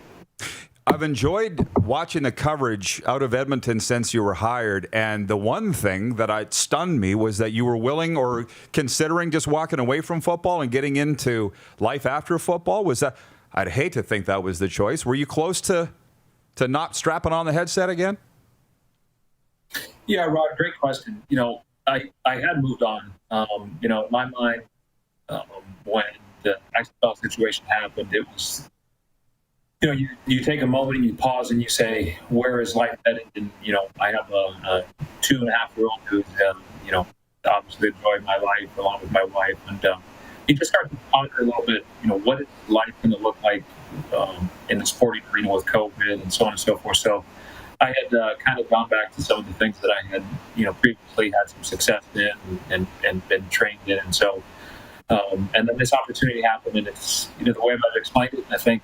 I've enjoyed watching the coverage out of Edmonton since you were hired, and the one thing that stunned me was that you were willing or considering just walking away from football and getting into life after football. Was that? I'd hate to think that was the choice. Were you close to not strapping on the headset again? Yeah, Rod, great question. You know, I had moved on. You know, in my mind, when the XFL situation happened, it was, you know, you take a moment and you pause and you say, where is life headed? And, you know, I have a 2.5-year-old who's, you know, obviously enjoying my life along with my wife. And you just start to ponder a little bit, you know, what is life going to look like in the sporting arena with COVID and so on and so forth. So I had kind of gone back to some of the things that I had, you know, previously had some success in and been trained in. And so, and then this opportunity happened, and it's, you know, the way I've explained it, I think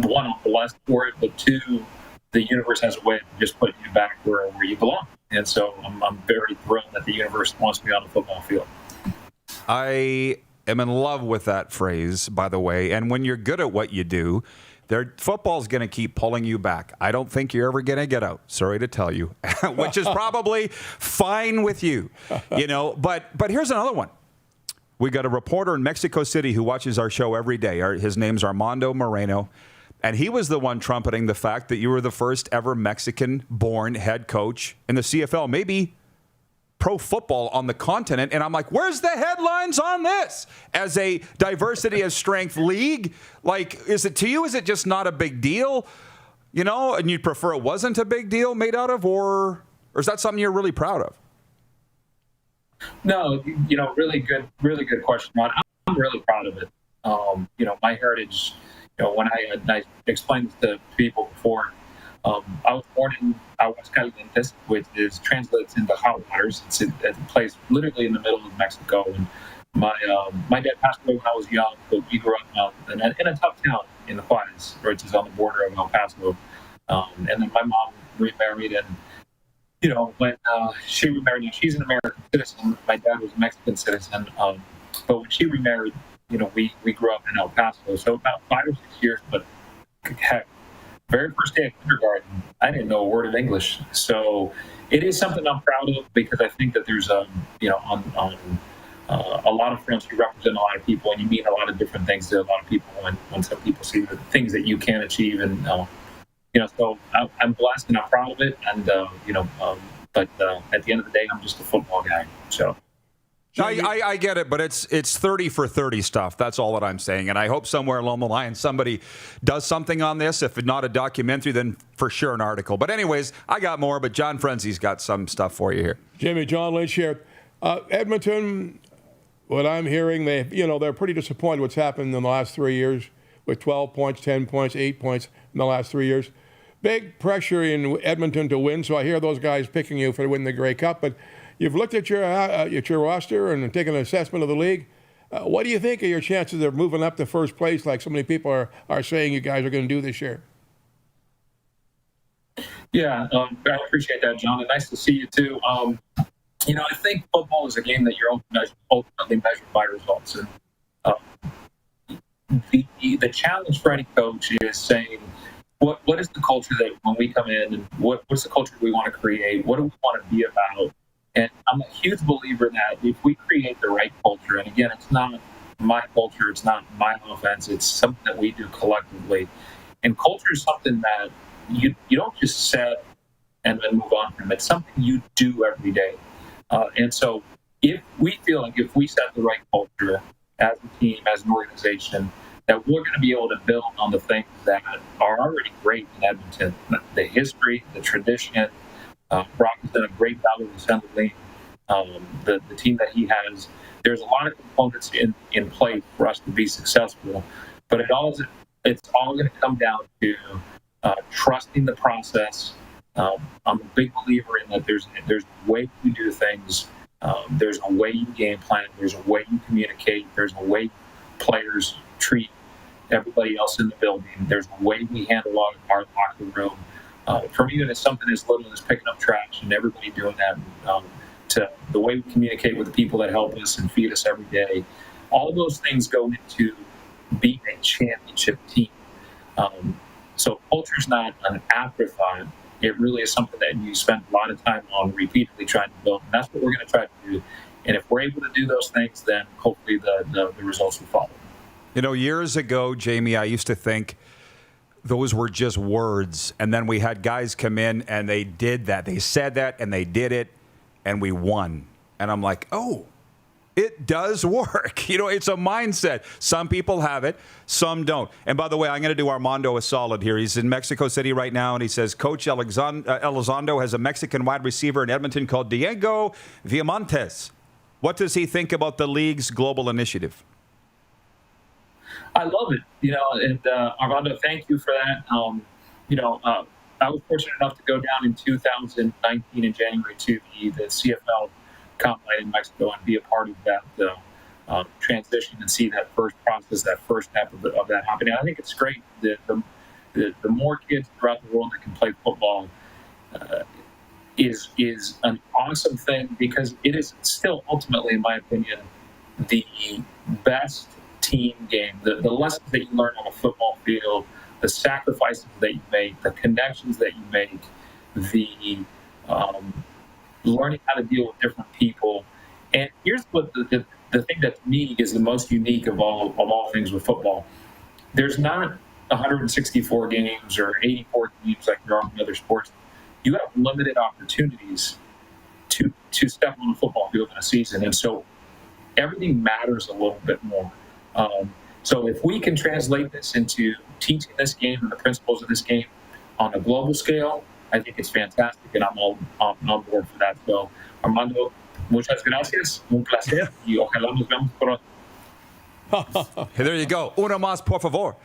one, I'm blessed for it, but two, the universe has a way of just putting you back where you belong. And so I'm very thrilled that the universe wants me on the football field. I am in love with that phrase, by the way. And when you're good at what you do, football's going to keep pulling you back. I don't think you're ever going to get out. Sorry to tell you, which is probably fine with you, you know. But here's another one. We got a reporter in Mexico City who watches our show every day. His name's Armando Moreno, and he was the one trumpeting the fact that you were the first ever Mexican-born head coach in the CFL, maybe pro football on the continent. And I'm like, where's the headlines on this? As a diversity of strength league, like, is it just not a big deal? You know, and you'd prefer it wasn't a big deal made out of, or is that something you're really proud of? No, you know, really good question, Rod. I'm really proud of it. You know, my heritage, you know, when I explained this to people before, I was born in Aguascalientes, which translates into hot waters. It's a place literally in the middle of Mexico. And my dad passed away when I was young, but we grew up in a tough town in the Juarez, which is on the border of El Paso. And then my mom remarried, and, you know, when she remarried, she's an American citizen. My dad was a Mexican citizen. But when she remarried, you know, we grew up in El Paso. So about 5 or 6 years, but heck, very first day of kindergarten, I didn't know a word of English. So it is something I'm proud of, because I think that there's you know, on a lot of fronts, you represent a lot of people, and you mean a lot of different things to a lot of people when some people see the things that you can achieve. And, you know, so I'm blessed and I'm proud of it. And, you know, but at the end of the day, I'm just a football guy. So. I get it, but it's 30 for 30 stuff. That's all that I'm saying. And I hope somewhere along the line somebody does something on this. If not a documentary, then for sure an article. But anyways, I got more, but John Frenzy's got some stuff for you here. Jamie, John Lynch here. Edmonton, what I'm hearing, they're pretty disappointed what's happened in the last 3 years with 12 points, 10 points, 8 points in the last 3 years. Big pressure in Edmonton to win, so I hear those guys picking you for winning the Grey Cup. But you've looked at your roster and taken an assessment of the league. What do you think of your chances of moving up to first place, like so many people are saying you guys are going to do this year? Yeah, I appreciate that, John. And nice to see you, too. You know, I think football is a game that you're ultimately measured by results. And the challenge for any coach is saying, what is the culture that when we come in, and what's the culture we want to create? What do we want to be about? And I'm a huge believer that if we create the right culture, and again, it's not my culture, it's not my offense, it's something that we do collectively. And culture is something that you don't just set and then move on from. It's something you do every day. And so if we feel like if we set the right culture as a team, as an organization, that we're going to be able to build on the things that are already great in Edmonton, the history, the tradition. Brock has done a great job of assembling the team that he has. There's a lot of components in play for us to be successful, but it's all going to come down to trusting the process. I'm a big believer in that there's a way you do things. There's a way you game plan. There's a way you communicate. There's a way players treat everybody else in the building. There's a way we handle our locker room. For me, it's something as little as picking up trash and everybody doing that, to the way we communicate with the people that help us and feed us every day. All of those things go into being a championship team. So culture's not an afterthought. It really is something that you spend a lot of time on repeatedly trying to build. And that's what we're going to try to do. And if we're able to do those things, then hopefully the results will follow. You know, years ago, Jamie, I used to think those were just words. And then we had guys come in and they did that. They said that and they did it and we won. And I'm like, oh, it does work. You know, it's a mindset. Some people have it, some don't. And by the way, I'm going to do Armando a solid here. He's in Mexico City right now, and he says, Coach Elizondo has a Mexican wide receiver in Edmonton called Diego Villamontes. What does he think about the league's global initiative? I love it. You know, and Armando, thank you for that. I was fortunate enough to go down in 2019 in January to the CFL Combine in Mexico and be a part of that transition and see that first process, that first step of that happening. I think it's great that the more kids throughout the world that can play football is an awesome thing, because it is still ultimately, in my opinion, the best team game. The lessons that you learn on a football field, the sacrifices that you make, the connections that you make, the learning how to deal with different people. And here's what the thing that to me is the most unique of all things with football. There's not 164 games or 84 games like there are in other sports. You have limited opportunities to step on the football field in a season. And so everything matters a little bit more. So if we can translate this into teaching this game and the principles of this game on a global scale, I think it's fantastic, and I'm on board for that. So, Armando, muchas gracias. Un placer. Y ojalá nos vemos pronto. There you go. Uno más, por favor.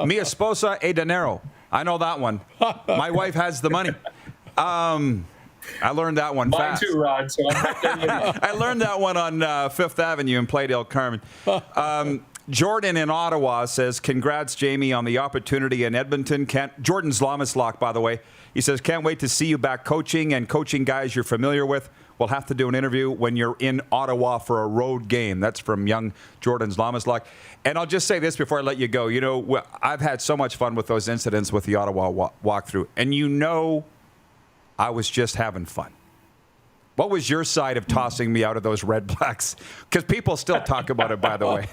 Mi esposa e dinero. I know that one. My wife has the money. I learned that one fast. Mine too, Rod. So I'm right there with you. I learned that one on Fifth Avenue in Playa del Carmen. Jordan in Ottawa says, congrats, Jamie, on the opportunity in Edmonton. Jordan's Lamislak, by the way. He says, can't wait to see you back coaching and coaching guys you're familiar with. We'll have to do an interview when you're in Ottawa for a road game. That's from young Jordan's Lamislak. And I'll just say this before I let you go. You know, I've had so much fun with those incidents with the Ottawa walkthrough. And you know I was just having fun. What was your side of tossing me out of those Red Blacks? Because people still talk about it, by the way.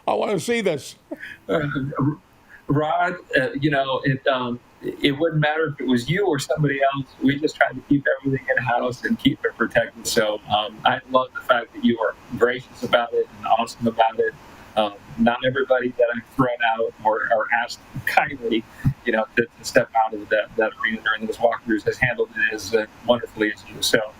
I want to see this. Rod, it wouldn't matter if it was you or somebody else. We just tried to keep everything in-house and keep it protected. So I love the fact that you are gracious about it and awesome about it. Not everybody that I've thrown out or asked kindly, to step out of that arena during those walkthroughs has handled it as wonderfully as you. So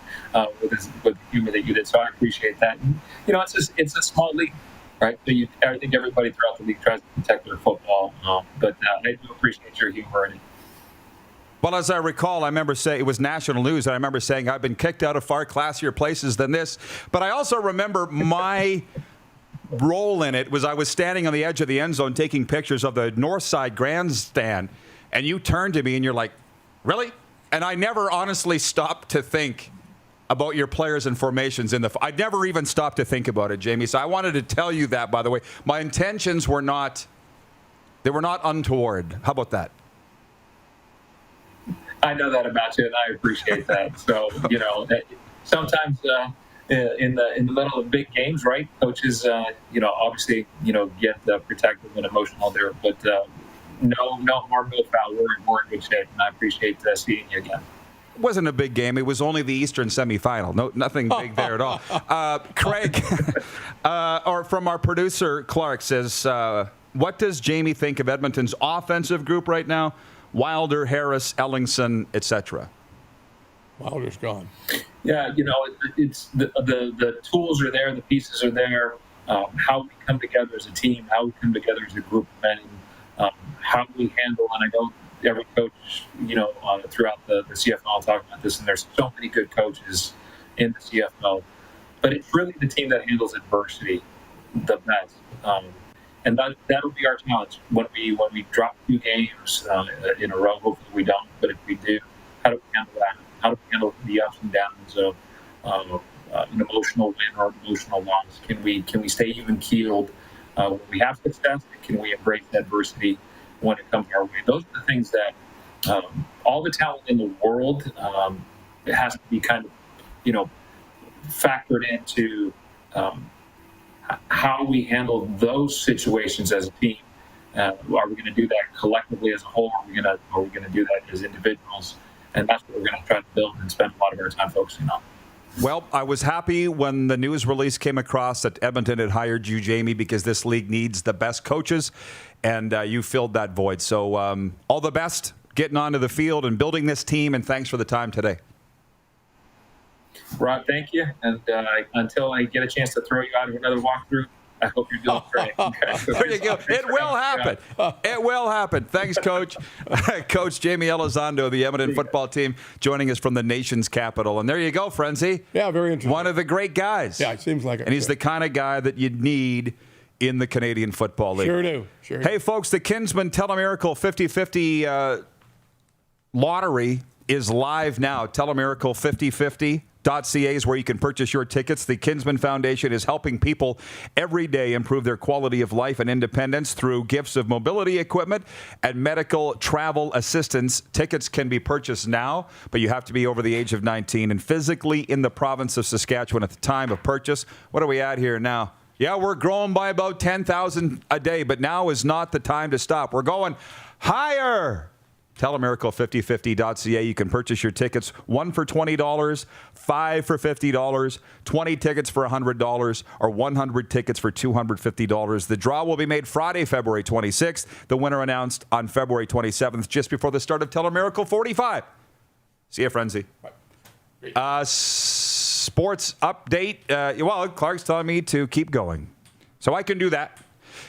with the humor that you did. So I appreciate that. And, it's a small league. Right, so I think everybody throughout the league tries to protect their football, but I do appreciate your humor in it. Well, as I recall, I remember saying, it was national news, and I remember saying I've been kicked out of far classier places than this. But I also remember my role in it was I was standing on the edge of the end zone taking pictures of the north side grandstand, and you turned to me and you're like, really? And I never honestly stopped to think about your players and formations I never even stopped to think about it, Jamie. So I wanted to tell you that, by the way. My intentions were not untoward. How about that? I know that about you, and I appreciate that. So, sometimes in the middle of big games, right, coaches, obviously, get protective and emotional there. But no harm, no foul. We're in good shape, and I appreciate seeing you again. It wasn't a big game. It was only the Eastern semifinal. No, nothing big there at all. Craig, or from our producer, Clark, says, what does Jamie think of Edmonton's offensive group right now? Wilder, Harris, Ellingson, etc. Wilder's gone. Yeah, it's the tools are there, the pieces are there. How we come together as a team, how we come together as a group of men, how we handle. And I know every coach, throughout the CFL talk about this, and there's so many good coaches in the CFL, but it's really the team that handles adversity the best. And that'll be our challenge when we drop 2 games in a row. Hopefully we don't, but if we do, how do we handle that? How do we handle the ups and downs of an emotional win or emotional loss? Can we stay even keeled when we have success? And can we embrace adversity when it comes our way? Those are the things that all the talent in the world, it has to be kind of factored into how we handle those situations as a team. Are we going to do that collectively as a whole? Are we going to do that as individuals? And that's what we're going to try to build and spend a lot of our time focusing on. Well, I was happy when the news release came across that Edmonton had hired you, Jamie, because this league needs the best coaches, and you filled that void. So all the best getting onto the field and building this team, and thanks for the time today. Rod, thank you. And until I get a chance to throw you out of another walkthrough, I hope you're doing great. There you go. It will happen. It will happen. Thanks, Coach. Coach Jamie Elizondo, the Edmonton football team, joining us from the nation's capital. And there you go, Frenzy. Yeah, very interesting. One of the great guys. Yeah, it seems like it. And he's the kind of guy that you need in the Canadian Football League. Sure do. Hey, folks, the Kinsman Telemiracle 50-50 lottery is live now. Telemiracle 50-50. .ca is where you can purchase your tickets. The Kinsman Foundation is helping people every day improve their quality of life and independence through gifts of mobility equipment and medical travel assistance. Tickets can be purchased now, but you have to be over the age of 19 and physically in the province of Saskatchewan at the time of purchase. What are we at here now? Yeah, we're growing by about 10,000 a day, but now is not the time to stop. We're going higher. Telemiracle5050.ca. You can purchase your tickets, 1 for $20, 5 for $50, 20 tickets for $100, or 100 tickets for $250. The draw will be made Friday, February 26th. The winner announced on February 27th, just before the start of Telemiracle 45. See you, Frenzy. Sports update. Well, Clark's telling me to keep going, so I can do that.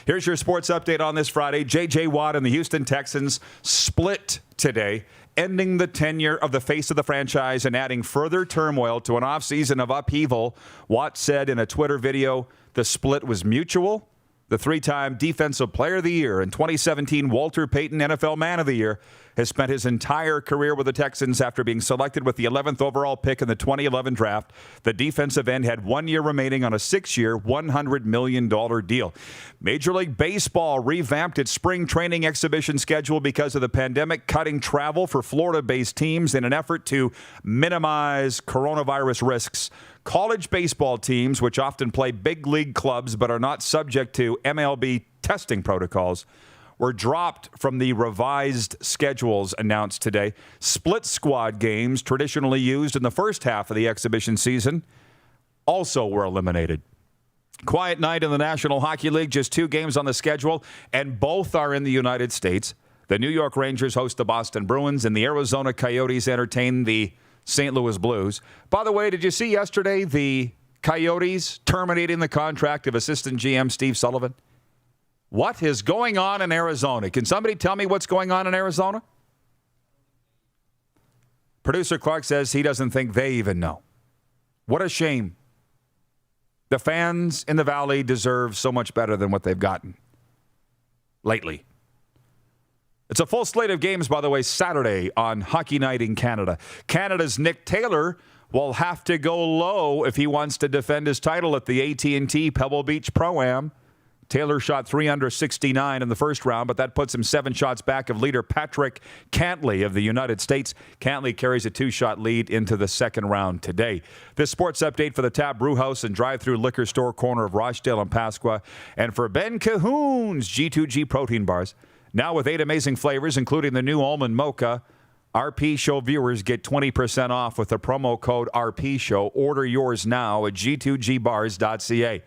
Here's your sports update on this Friday. J.J. Watt and the Houston Texans split today, ending the tenure of the face of the franchise and adding further turmoil to an offseason of upheaval. Watt said in a Twitter video the split was mutual. The 3-time Defensive Player of the Year and 2017 Walter Payton NFL Man of the Year has spent his entire career with the Texans after being selected with the 11th overall pick in the 2011 draft. The defensive end had 1 year remaining on a 6-year, $100 million deal. Major League Baseball revamped its spring training exhibition schedule because of the pandemic, cutting travel for Florida-based teams in an effort to minimize coronavirus risks. College baseball teams, which often play big league clubs but are not subject to MLB testing protocols, were dropped from the revised schedules announced today. Split squad games, traditionally used in the first half of the exhibition season, also were eliminated. Quiet night in the National Hockey League, just 2 games on the schedule, and both are in the United States. The New York Rangers host the Boston Bruins, and the Arizona Coyotes entertain the St. Louis Blues. By the way, did you see yesterday the Coyotes terminating the contract of assistant GM Steve Sullivan? What is going on in Arizona? Can somebody tell me what's going on in Arizona? Producer Clark says he doesn't think they even know. What a shame. The fans in the Valley deserve so much better than what they've gotten lately. It's a full slate of games, by the way, Saturday on Hockey Night in Canada. Canada's Nick Taylor will have to go low if he wants to defend his title at the AT&T Pebble Beach Pro-Am. Taylor shot 3 under 69 in the first round, but that puts him 7 shots back of leader Patrick Cantley of the United States. Cantley carries a 2-shot lead into the second round today. This sports update for the Tap Brew House and drive-through liquor store corner of Rochdale and Pasqua, and for Ben Cahoon's G2G protein bars. Now with 8 amazing flavors, including the new almond mocha, RP Show viewers get 20% off with the promo code RP Show. Order yours now at g2gbars.ca.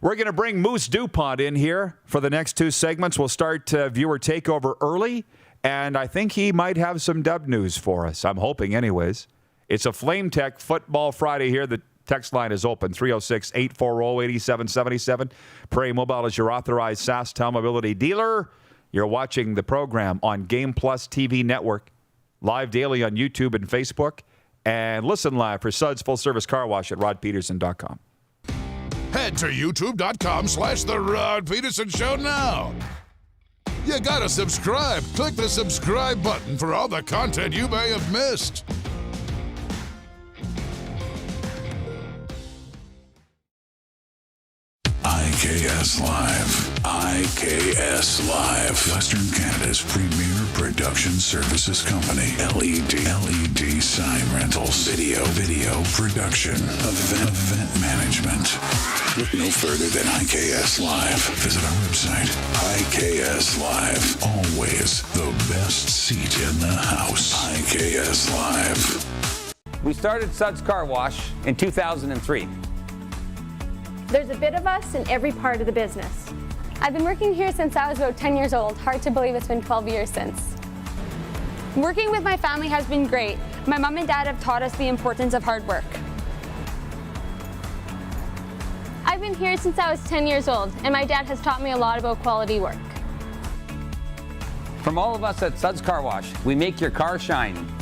We're going to bring Moose DuPont in here for the next 2 segments. We'll start viewer takeover early, and I think he might have some dub news for us. I'm hoping anyways. It's a Flame Tech Football Friday here. The text line is open, 306-840-8777. Prairie Mobile is your authorized SaskTel mobility dealer. You're watching the program on Game Plus TV Network, live daily on YouTube and Facebook, and listen live for Suds Full Service Car Wash at rodpedersen.com. Head to youtube.com/The Rod Pedersen Show now. You gotta subscribe. Click the subscribe button for all the content you may have missed. IKS Live. IKS Live. Western Canada's premier production services company. LED sign rentals. Video production. Event management. Look no further than IKS Live. Visit our website. IKS Live. Always the best seat in the house. IKS Live. We started Suds Car Wash in 2003. There's a bit of us in every part of the business. I've been working here since I was about 10 years old. Hard to believe it's been 12 years since. Working with my family has been great. My mom and dad have taught us the importance of hard work. I've been here since I was 10 years old, and my dad has taught me a lot about quality work. From all of us at Suds Car Wash, we make your car shine.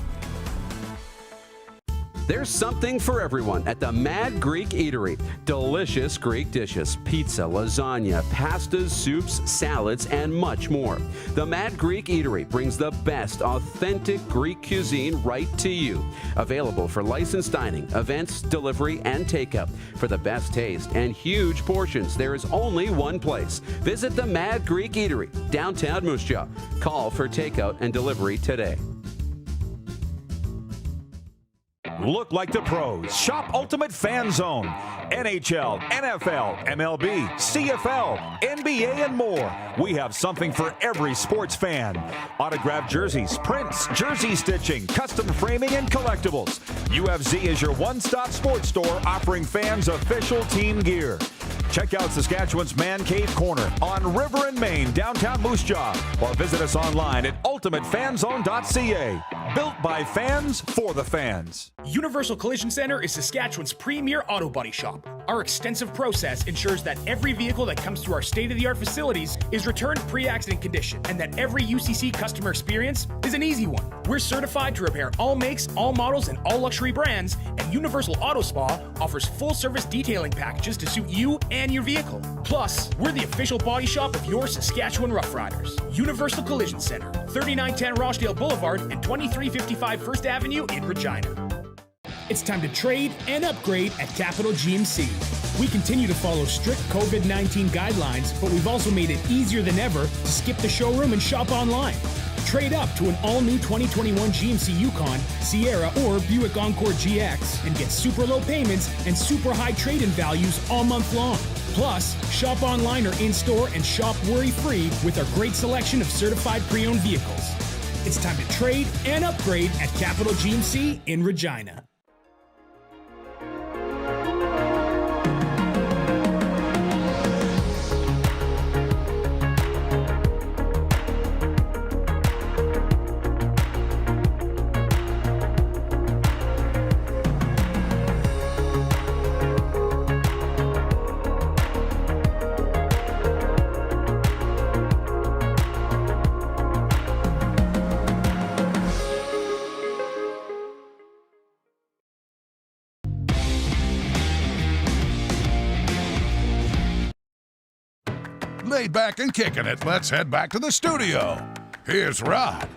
There's something for everyone at the Mad Greek Eatery. Delicious Greek dishes, pizza, lasagna, pastas, soups, salads, and much more. The Mad Greek Eatery brings the best authentic Greek cuisine right to you. Available for licensed dining, events, delivery, and takeout. For the best taste and huge portions, there is only one place. Visit the Mad Greek Eatery, downtown Moose Jaw. Call for takeout and delivery today. Look like the pros. Shop Ultimate Fan Zone. NHL, NFL, MLB, CFL, NBA, and more. We have something for every sports fan. Autographed jerseys, prints, jersey stitching, custom framing, and collectibles. UFZ is your one-stop sports store offering fans official team gear. Check out Saskatchewan's Man Cave Corner on River and Main, downtown Moose Jaw, or visit us online at ultimatefanzone.ca. Built by fans for the fans. Universal Collision Center is Saskatchewan's premier auto body shop. Our extensive process ensures that every vehicle that comes through our state-of-the-art facilities is returned pre-accident condition, and that every UCC customer experience is an easy one. We're certified to repair all makes, all models, and all luxury brands, and Universal Auto Spa offers full-service detailing packages to suit you and your vehicle. Plus, we're the official body shop of your Saskatchewan Roughriders. Universal Collision Center, 3910 Rochdale Boulevard and 2355 First Avenue in Regina. It's time to trade and upgrade at Capital GMC. We continue to follow strict COVID-19 guidelines, but we've also made it easier than ever to skip the showroom and shop online. Trade up to an all-new 2021 GMC Yukon, Sierra, or Buick Encore GX and get super low payments and super high trade-in values all month long. Plus, shop online or in-store and shop worry-free with our great selection of certified pre-owned vehicles. It's time to trade and upgrade at Capital GMC in Regina. Laid back and kicking it, let's head back to the studio. Here's Rod.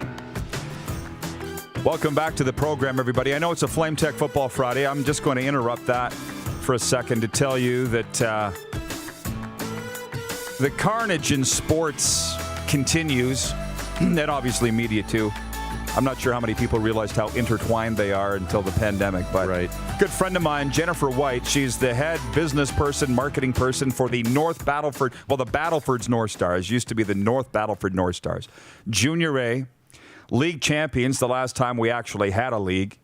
Welcome back to the program, everybody. I know it's a Flame Tech Football Friday. I'm just going to interrupt that for a second to tell you that the carnage in sports continues, and obviously media too. I'm not sure how many people realized how intertwined they are until the pandemic, but good friend of mine, Jennifer White, she's the head business person, marketing person for the North Battleford, well, the Battleford's North Stars, used to be the North Battleford North Stars. Junior A, league champions the last time we actually had a league.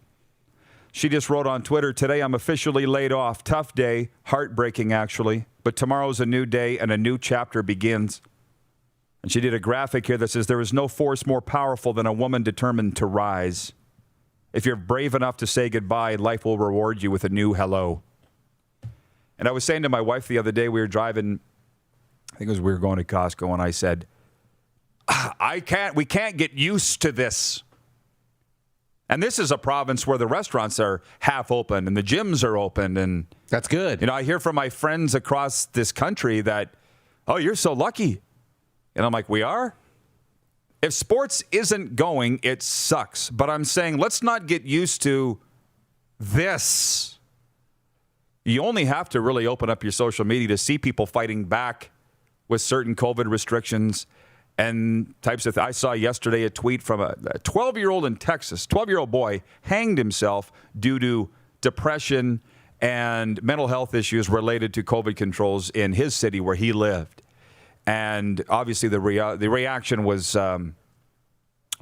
She just wrote on Twitter, "Today I'm officially laid off. Tough day, heartbreaking actually, but tomorrow's a new day and a new chapter begins." And she did a graphic here that says, "There is no force more powerful than a woman determined to rise." If you're brave enough to say goodbye, life will reward you with a new hello. And I was saying to my wife the other day, we were driving, I think it was we were going to Costco, and I said, we can't get used to this. And this is a province where the restaurants are half open and the gyms are open. And that's good. You know, I hear from my friends across this country that, oh, you're so lucky. And I'm like, we are? If sports isn't going, it sucks. But I'm saying let's not get used to this. You only have to really open up your social media to see people fighting back with certain COVID restrictions and types of I saw yesterday a tweet from a 12-year-old in Texas, 12-year-old boy hanged himself due to depression and mental health issues related to COVID controls in his city where he lived. And obviously the reaction was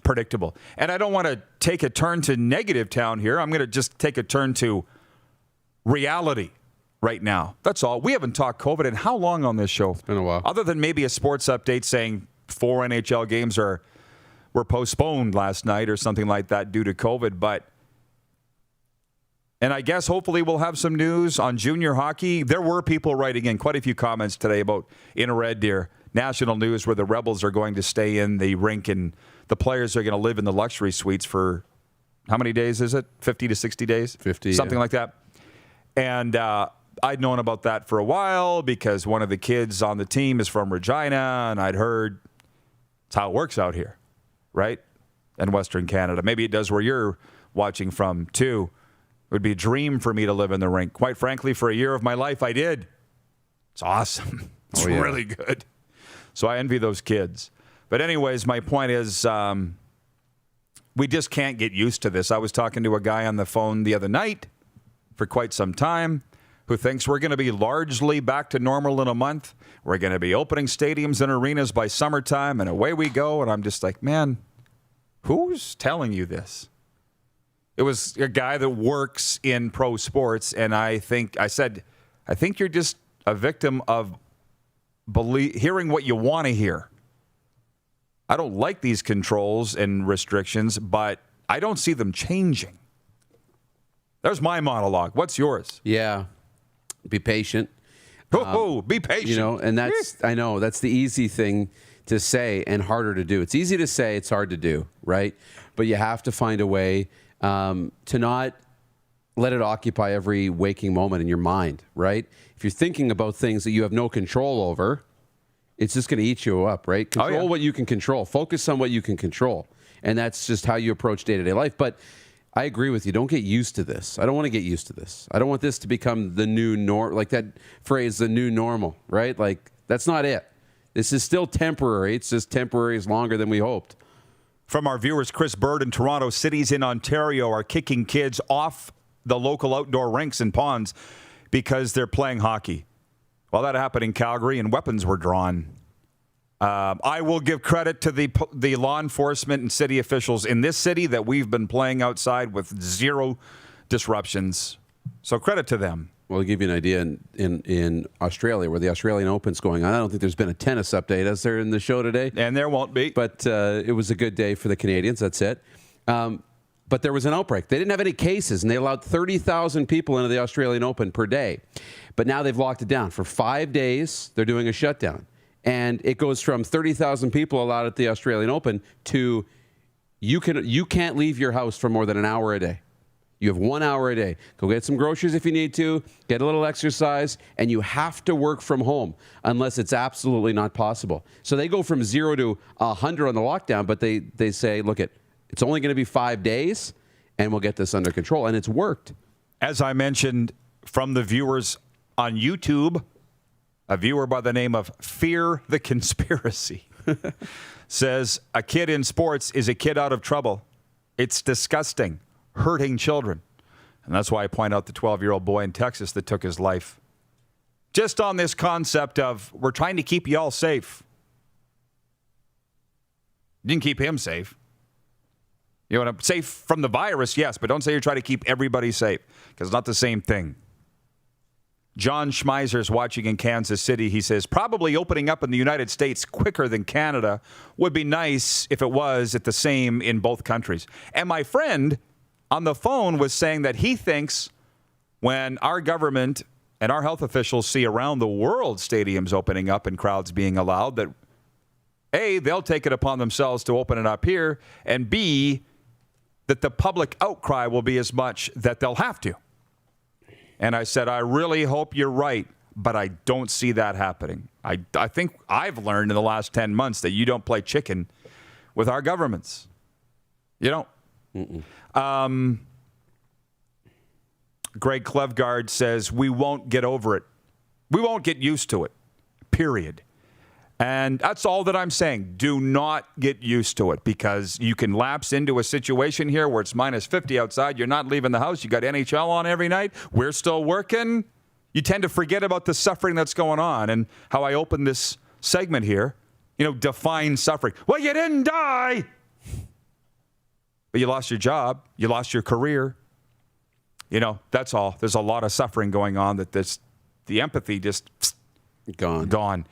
predictable. And I don't want to take a turn to negative town here. I'm going to just take a turn to reality right now. That's all. We haven't talked COVID in how long on this show? It's been a while. Other than maybe a sports update saying 4 NHL games were postponed last night or something like that due to COVID. And I guess hopefully we'll have some news on junior hockey. There were people writing in quite a few comments today about in a Red Deer national news where the Rebels are going to stay in the rink and the players are going to live in the luxury suites for how many days is it? 50 to 60 days? 50, something like that. And I'd known about that for a while because one of the kids on the team is from Regina, and I'd heard it's how it works out here, right? In Western Canada. Maybe it does where you're watching from, too. It would be a dream for me to live in the rink. Quite frankly, for a year of my life, I did. It's awesome. It's really good. So I envy those kids. But anyways, my point is we just can't get used to this. I was talking to a guy on the phone the other night for quite some time who thinks we're going to be largely back to normal in a month. We're going to be opening stadiums and arenas by summertime, and away we go. And I'm just like, man, who's telling you this? It was a guy that works in pro sports, and I said, I think you're just a victim of hearing what you want to hear. I don't like these controls and restrictions, but I don't see them changing. There's my monologue. What's yours? Yeah. Be patient. Be patient. You know, and I know that's the easy thing to say and harder to do. It's easy to say, it's hard to do, right? But you have to find a way to not let it occupy every waking moment in your mind, right? If you're thinking about things that you have no control over, it's just going to eat you up, right? Control what you can control. Focus on what you can control. And that's just how you approach day-to-day life. But I agree with you. Don't get used to this. I don't want to get used to this. I don't want this to become the new norm, like that phrase, the new normal, right? Like, that's not it. This is still temporary. It's just temporary is longer than we hoped. From our viewers, Chris Bird in Toronto, cities in Ontario are kicking kids off the local outdoor rinks and ponds because they're playing hockey. Well, that happened in Calgary, and weapons were drawn. I will give credit to the law enforcement and city officials in this city that we've been playing outside with zero disruptions. So credit to them. Well, I'll give you an idea. In Australia, where the Australian Open's going on, I don't think there's been a tennis update, is there, in the show today? And there won't be. But it was a good day for the Canadians. That's it. But there was an outbreak. They didn't have any cases, and they allowed 30,000 people into the Australian Open per day. But now they've locked it down. For 5 days, they're doing a shutdown. And it goes from 30,000 people allowed at the Australian Open to you can't leave your house for more than an hour a day. You have 1 hour a day. Go get some groceries if you need to, get a little exercise, and you have to work from home unless it's absolutely not possible. So they go from 0 to 100 on the lockdown, but they say, look, it's only going to be 5 days, and we'll get this under control. And it's worked. As I mentioned, from the viewers on YouTube, a viewer by the name of Fear the Conspiracy says, a kid in sports is a kid out of trouble. It's disgusting, hurting children. And that's why I point out the 12-year-old boy in Texas that took his life. Just on this concept of we're trying to keep you all safe. You didn't keep him safe. You want to safe from the virus, yes, but don't say you're trying to keep everybody safe because it's not the same thing. John Schmeizer's watching in Kansas City. He says, probably opening up in the United States quicker than Canada would be nice if it was at the same in both countries. And my friend on the phone was saying that he thinks when our government and our health officials see around the world stadiums opening up and crowds being allowed, that A, they'll take it upon themselves to open it up here, and B, that the public outcry will be as much that they'll have to. And I said, I really hope you're right, but I don't see that happening. I think I've learned in the last 10 months that you don't play chicken with our governments. You don't. Greg Klevgard says, we won't get over it. We won't get used to it, period. And that's all that I'm saying. Do not get used to it, because you can lapse into a situation here where it's minus 50 outside. You're not leaving the house. You got NHL on every night. We're still working. You tend to forget about the suffering that's going on. And how I opened this segment here, define suffering. Well, you didn't die, but you lost your job. You lost your career. That's all. There's a lot of suffering going on that the empathy just gone.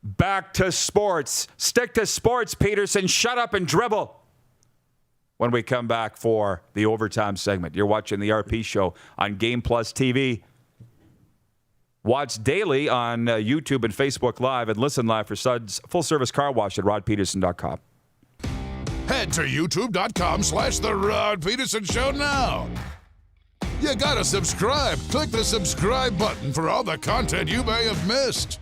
Back to sports. Stick to sports, Pedersen. Shut up and dribble. When we come back for the overtime segment, you're watching the RP Show on Game Plus TV. Watch daily on YouTube and Facebook Live, and listen live for Suds Full Service Car Wash at rodpedersen.com. Head to youtube.com/The Rod Pedersen Show now. You gotta subscribe. Click the subscribe button for all the content you may have missed.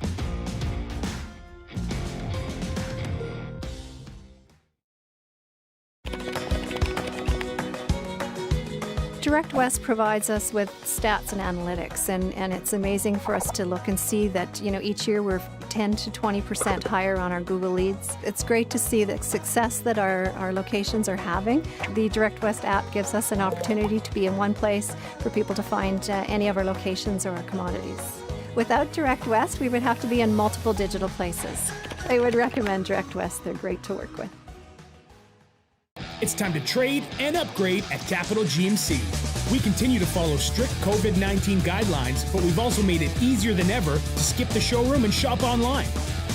Direct West provides us with stats and analytics, and it's amazing for us to look and see that, each year we're 10 to 20% higher on our Google leads. It's great to see the success that our locations are having. The Direct West app gives us an opportunity to be in one place for people to find any of our locations or our commodities. Without Direct West, we would have to be in multiple digital places. I would recommend Direct West. They're great to work with. It's time to trade and upgrade at Capital GMC. We continue to follow strict COVID-19 guidelines, but we've also made it easier than ever to skip the showroom and shop online.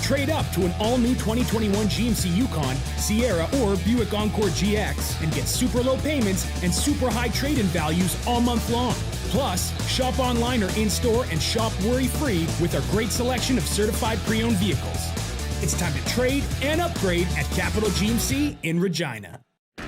Trade up to an all-new 2021 GMC Yukon, Sierra, or Buick Encore GX and get super low payments and super high trade-in values all month long. Plus, shop online or in-store and shop worry-free with our great selection of certified pre-owned vehicles. It's time to trade and upgrade at Capital GMC in Regina.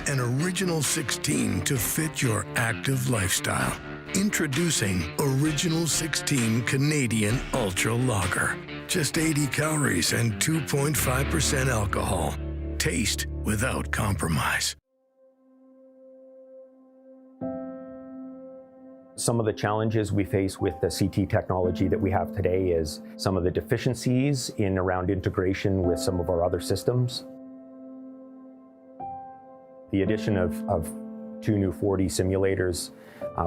An original 16 to fit your active lifestyle. Introducing Original 16 Canadian Ultra Lager. Just 80 calories and 2.5% alcohol. Taste without compromise. Some of the challenges we face with the CT technology that we have today is some of the deficiencies in around integration with some of our other systems. The addition of 2 new 4D simulators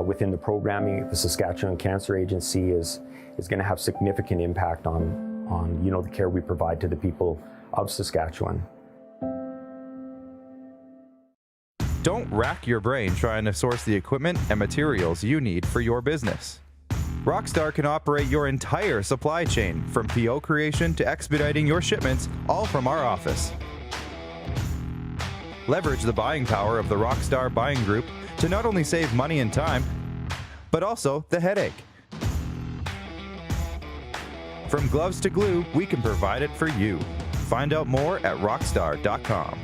within the programming, the Saskatchewan Cancer Agency is going to have significant impact on the care we provide to the people of Saskatchewan. Don't rack your brain trying to source the equipment and materials you need for your business. Rockstar can operate your entire supply chain, from PO creation to expediting your shipments, all from our office. Leverage the buying power of the Rockstar Buying Group to not only save money and time, but also the headache. From gloves to glue, we can provide it for you. Find out more at rockstar.com.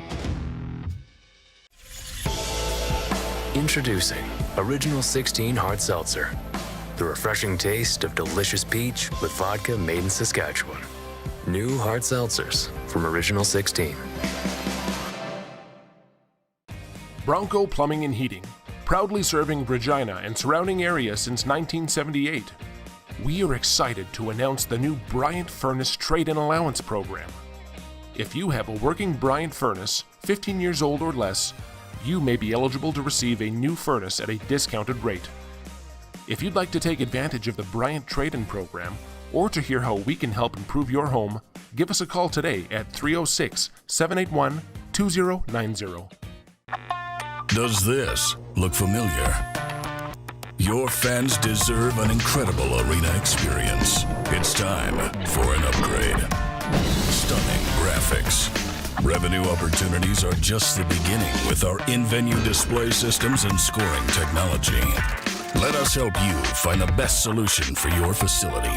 Introducing Original 16 Hard Seltzer. The refreshing taste of delicious peach with vodka made in Saskatchewan. New hard seltzers from Original 16. Bronco Plumbing and Heating, proudly serving Regina and surrounding areas since 1978. We are excited to announce the new Bryant Furnace Trade-in Allowance Program. If you have a working Bryant furnace, 15 years old or less, you may be eligible to receive a new furnace at a discounted rate. If you'd like to take advantage of the Bryant Trade-in Program, or to hear how we can help improve your home, give us a call today at 306-781-2090. Does this look familiar? Your fans deserve an incredible arena experience. It's time for an upgrade. Stunning graphics, Revenue opportunities are just the beginning with our in-venue display systems and scoring technology. Let us help you find the best solution for your facility.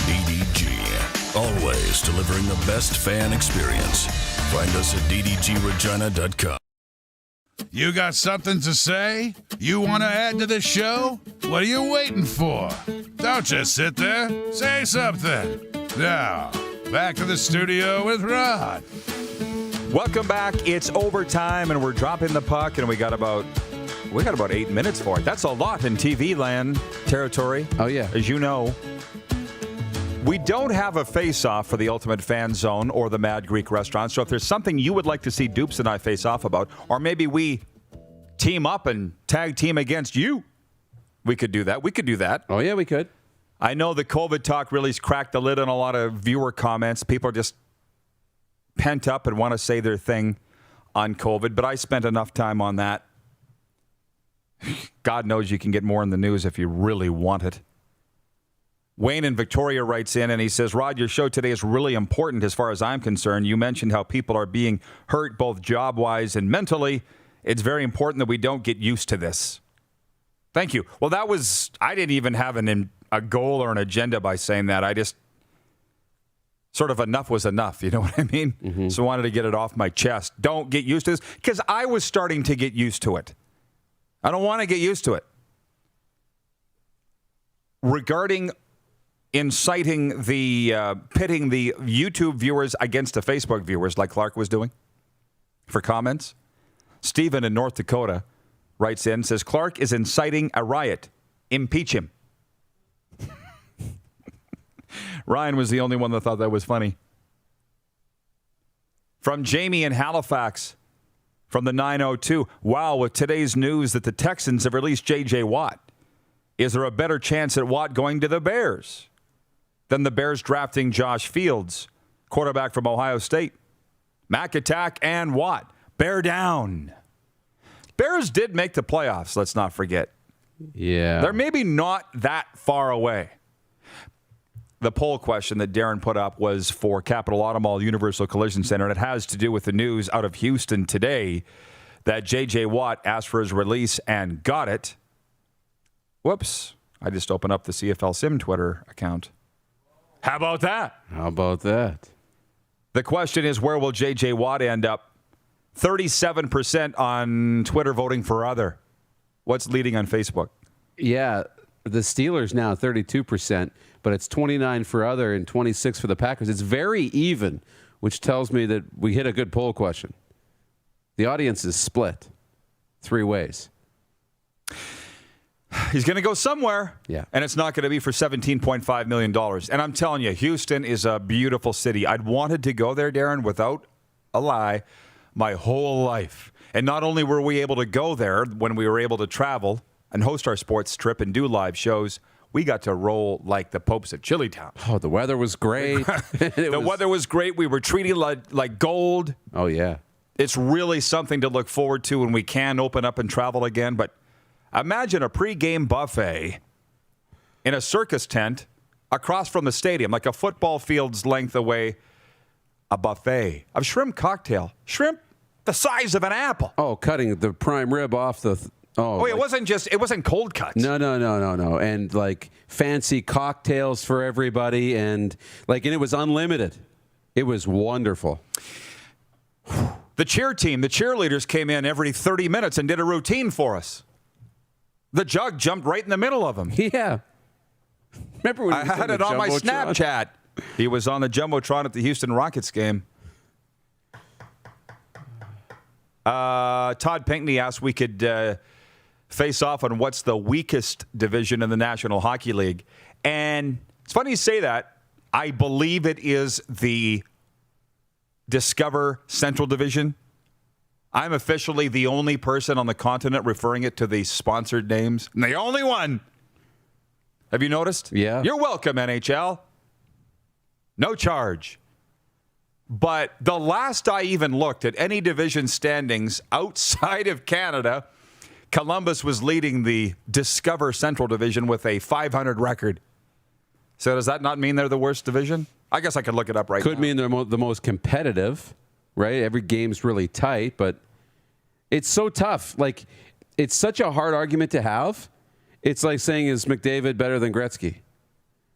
DDG, always delivering the best fan experience. Find us at ddgregina.com. You got something to say? You want to add to the show? What are you waiting for? Don't just sit there. Say something. Now, back to the studio with Rod. Welcome back. It's overtime, and we're dropping the puck, and we got about 8 minutes for it. That's a lot in TV land territory. Oh, yeah. As you know. We don't have a face-off for the Ultimate Fan Zone or the Mad Greek Restaurant, so if there's something you would like to see Dupes and I face off about, or maybe we team up and tag team against you, we could do that. Oh, yeah, we could. I know the COVID talk really cracked the lid on a lot of viewer comments. People are just pent up and want to say their thing on COVID, but I spent enough time on that. God knows you can get more in the news if you really want it. Wayne in Victoria writes in and he says, Rod, your show today is really important as far as I'm concerned. You mentioned how people are being hurt both job-wise and mentally. It's very important that we don't get used to this. Thank you. Well, I didn't even have a goal or an agenda by saying that. I just sort of enough was enough. You know what I mean? Mm-hmm. So I wanted to get it off my chest. Don't get used to this because I was starting to get used to it. I don't want to get used to it. Regarding inciting pitting the YouTube viewers against the Facebook viewers like Clark was doing for comments, Stephen in North Dakota writes in, says, Clark is inciting a riot. Impeach him. Ryan was the only one that thought that was funny. From Jamie in Halifax, from the 902, wow, with today's news that the Texans have released J.J. Watt, is there a better chance at Watt going to the Bears than the Bears drafting Josh Fields, quarterback from Ohio State? Mac attack and Watt. Bear down. Bears did make the playoffs, let's not forget. Yeah. They're maybe not that far away. The poll question that Darren put up was for Capital Auto Mall Universal Collision Center, and it has to do with the news out of Houston today that J.J. Watt asked for his release and got it. Whoops. I just opened up the CFL Sim Twitter account. How about that? How about that? The question is, where will J.J. Watt end up? 37% on Twitter voting for other. What's leading on Facebook? Yeah, the Steelers now 32%, but it's 29 for other and 26 for the Packers. It's very even, which tells me that we hit a good poll question. The audience is split 3 ways. He's going to go somewhere, yeah, and it's not going to be for $17.5 million. And I'm telling you, Houston is a beautiful city. I'd wanted to go there, Darren, without a lie, my whole life. And not only were we able to go there when we were able to travel and host our sports trip and do live shows, we got to roll like the Popes at Chilitown. Oh, the weather was great. Weather was great. We were treated like gold. Oh, yeah. It's really something to look forward to when we can open up and travel again. But imagine a pregame buffet in a circus tent across from the stadium, like a football field's length away, a buffet of shrimp cocktail. Shrimp the size of an apple. Oh, cutting the prime rib off the... it wasn't cold cuts. No. And like fancy cocktails for everybody and it was unlimited. It was wonderful. The cheer team, the cheerleaders came in every 30 minutes and did a routine for us. The jug jumped right in the middle of them. Yeah. Remember when I had it on my Snapchat. He was on the Jumbotron at the Houston Rockets game. Todd Pinkney asked we could face off on what's the weakest division in the National Hockey League. And it's funny you say that. I believe it is the Discover Central Division. I'm officially the only person on the continent referring it to the sponsored names. And the only one. Have you noticed? Yeah. You're welcome, NHL. No charge. But the last I even looked at any division standings outside of Canada, Columbus was leading the Discover Central Division with a 500 record. So does that not mean they're the worst division? I guess I could look it up right now. Could mean they're the most competitive. right? Every game's really tight, but it's so tough. Like, it's such a hard argument to have. It's like saying, is McDavid better than Gretzky?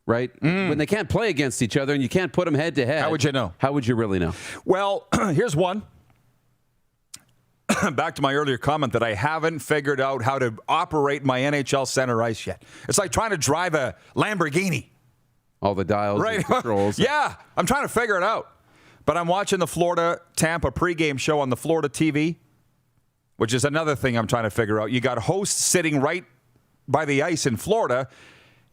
Right? When they can't play against each other and you can't put them head to head. How would you know? How would you really know? Well, here's one. Back to my earlier comment that I haven't figured out how to operate my NHL center ice yet. It's like trying to drive a Lamborghini. All the dials and controls. Yeah, I'm trying to figure it out. But I'm watching the Florida-Tampa pregame show on the Florida TV, which is another thing I'm trying to figure out. You got hosts sitting right by the ice in Florida,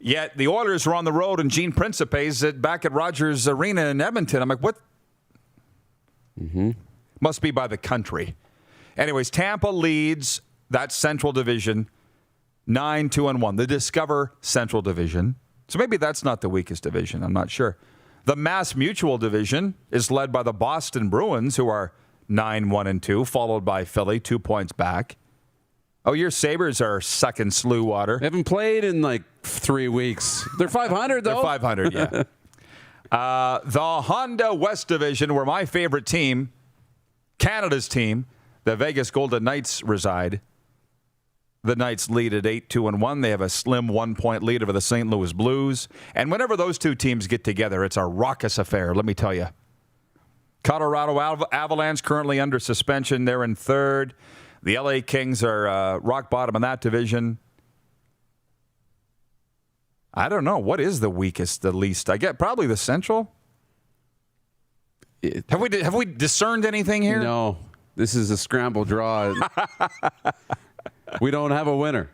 yet the Oilers are on the road and Gene Principe's back at Rogers Arena in Edmonton. I'm like, what? Must be by the country. Anyways, Tampa leads that Central Division 9-2-1, the Discover Central Division. So maybe that's not the weakest division. I'm not sure. The Mass Mutual Division is led by the Boston Bruins, who are 9-1-2, followed by Philly, 2 points back. Oh, your Sabres are sucking slew water. They haven't played in like 3 weeks. They're 500, though. They're 500, yeah. The Honda West Division, where my favorite team, Canada's team, the Vegas Golden Knights reside. The Knights lead at 8-2-1. They have a slim 1 point lead over the St. Louis Blues. And whenever those two teams get together, it's a raucous affair, let me tell you. Colorado Avalanche currently under suspension. They're in third. The LA Kings are rock bottom in that division. I don't know. What is the weakest, the least? I get probably the Central. Have we discerned anything here? No. This is a scramble draw. We don't have a winner.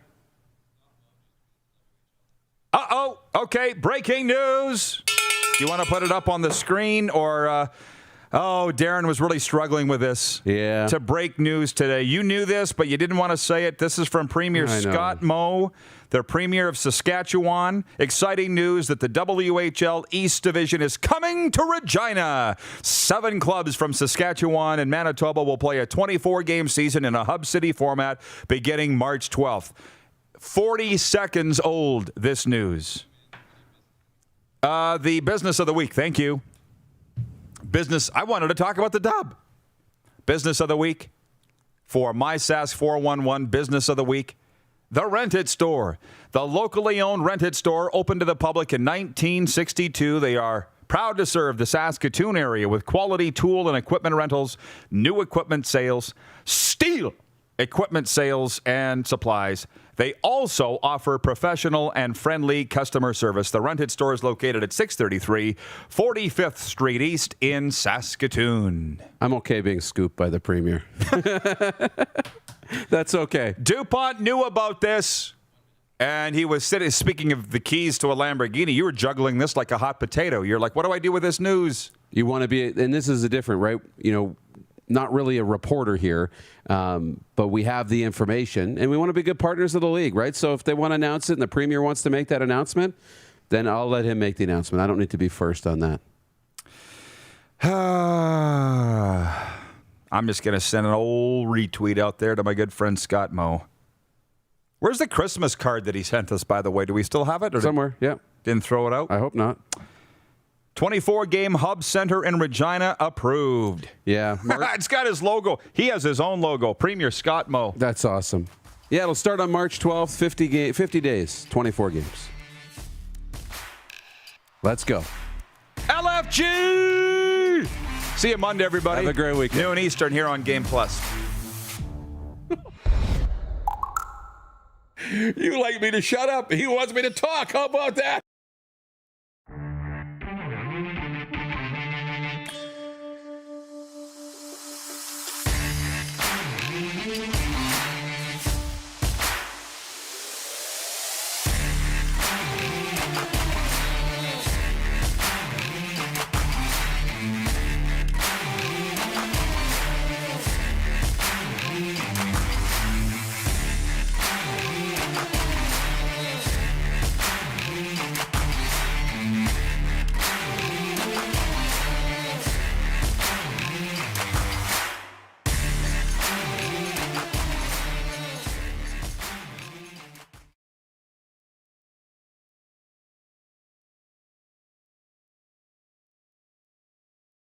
Uh-oh. Okay, breaking news. Do you want to put it up on the screen or... Darren was really struggling with this. Yeah. To break news today. You knew this, but you didn't want to say it. This is from Premier Scott Moe, the Premier of Saskatchewan. Exciting news that the WHL East Division is coming to Regina. 7 clubs from Saskatchewan and Manitoba will play a 24-game season in a Hub City format beginning March 12th. 40 seconds old, this news. The business of the week. Thank you. Business, I wanted to talk about the Dub. Business of the week for MySask 411 Business of the Week. The Rent It Store. The locally owned Rent It Store opened to the public in 1962. They are proud to serve the Saskatoon area with quality tool and equipment rentals, new equipment sales, steel equipment sales, and supplies. They also offer professional and friendly customer service. The Rent It Store is located at 633 45th Street East in Saskatoon. I'm okay being scooped by the Premier. That's okay. DuPont knew about this, and he was sitting, speaking of the keys to a Lamborghini, you were juggling this like a hot potato. You're like, what do I do with this news? You want to be, and this is a different, right? You know, not really a reporter here, but we have the information, and we want to be good partners of the league, right? So if they want to announce it and the Premier wants to make that announcement, then I'll let him make the announcement. I don't need to be first on that. I'm just going to send an old retweet out there to my good friend Scott Moe. Where's the Christmas card that he sent us, by the way? Do we still have it? Or somewhere, yeah. Didn't throw it out? I hope not. 24-game Hub Center in Regina approved. Yeah. It's got his logo. He has his own logo, Premier Scott Moe. That's awesome. Yeah, it'll start on March 12th, 50 days, 24 games. Let's go. LFG! See you Monday, everybody. Have a great weekend. Noon Eastern here on Game Plus. You like me to shut up. He wants me to talk. How about that?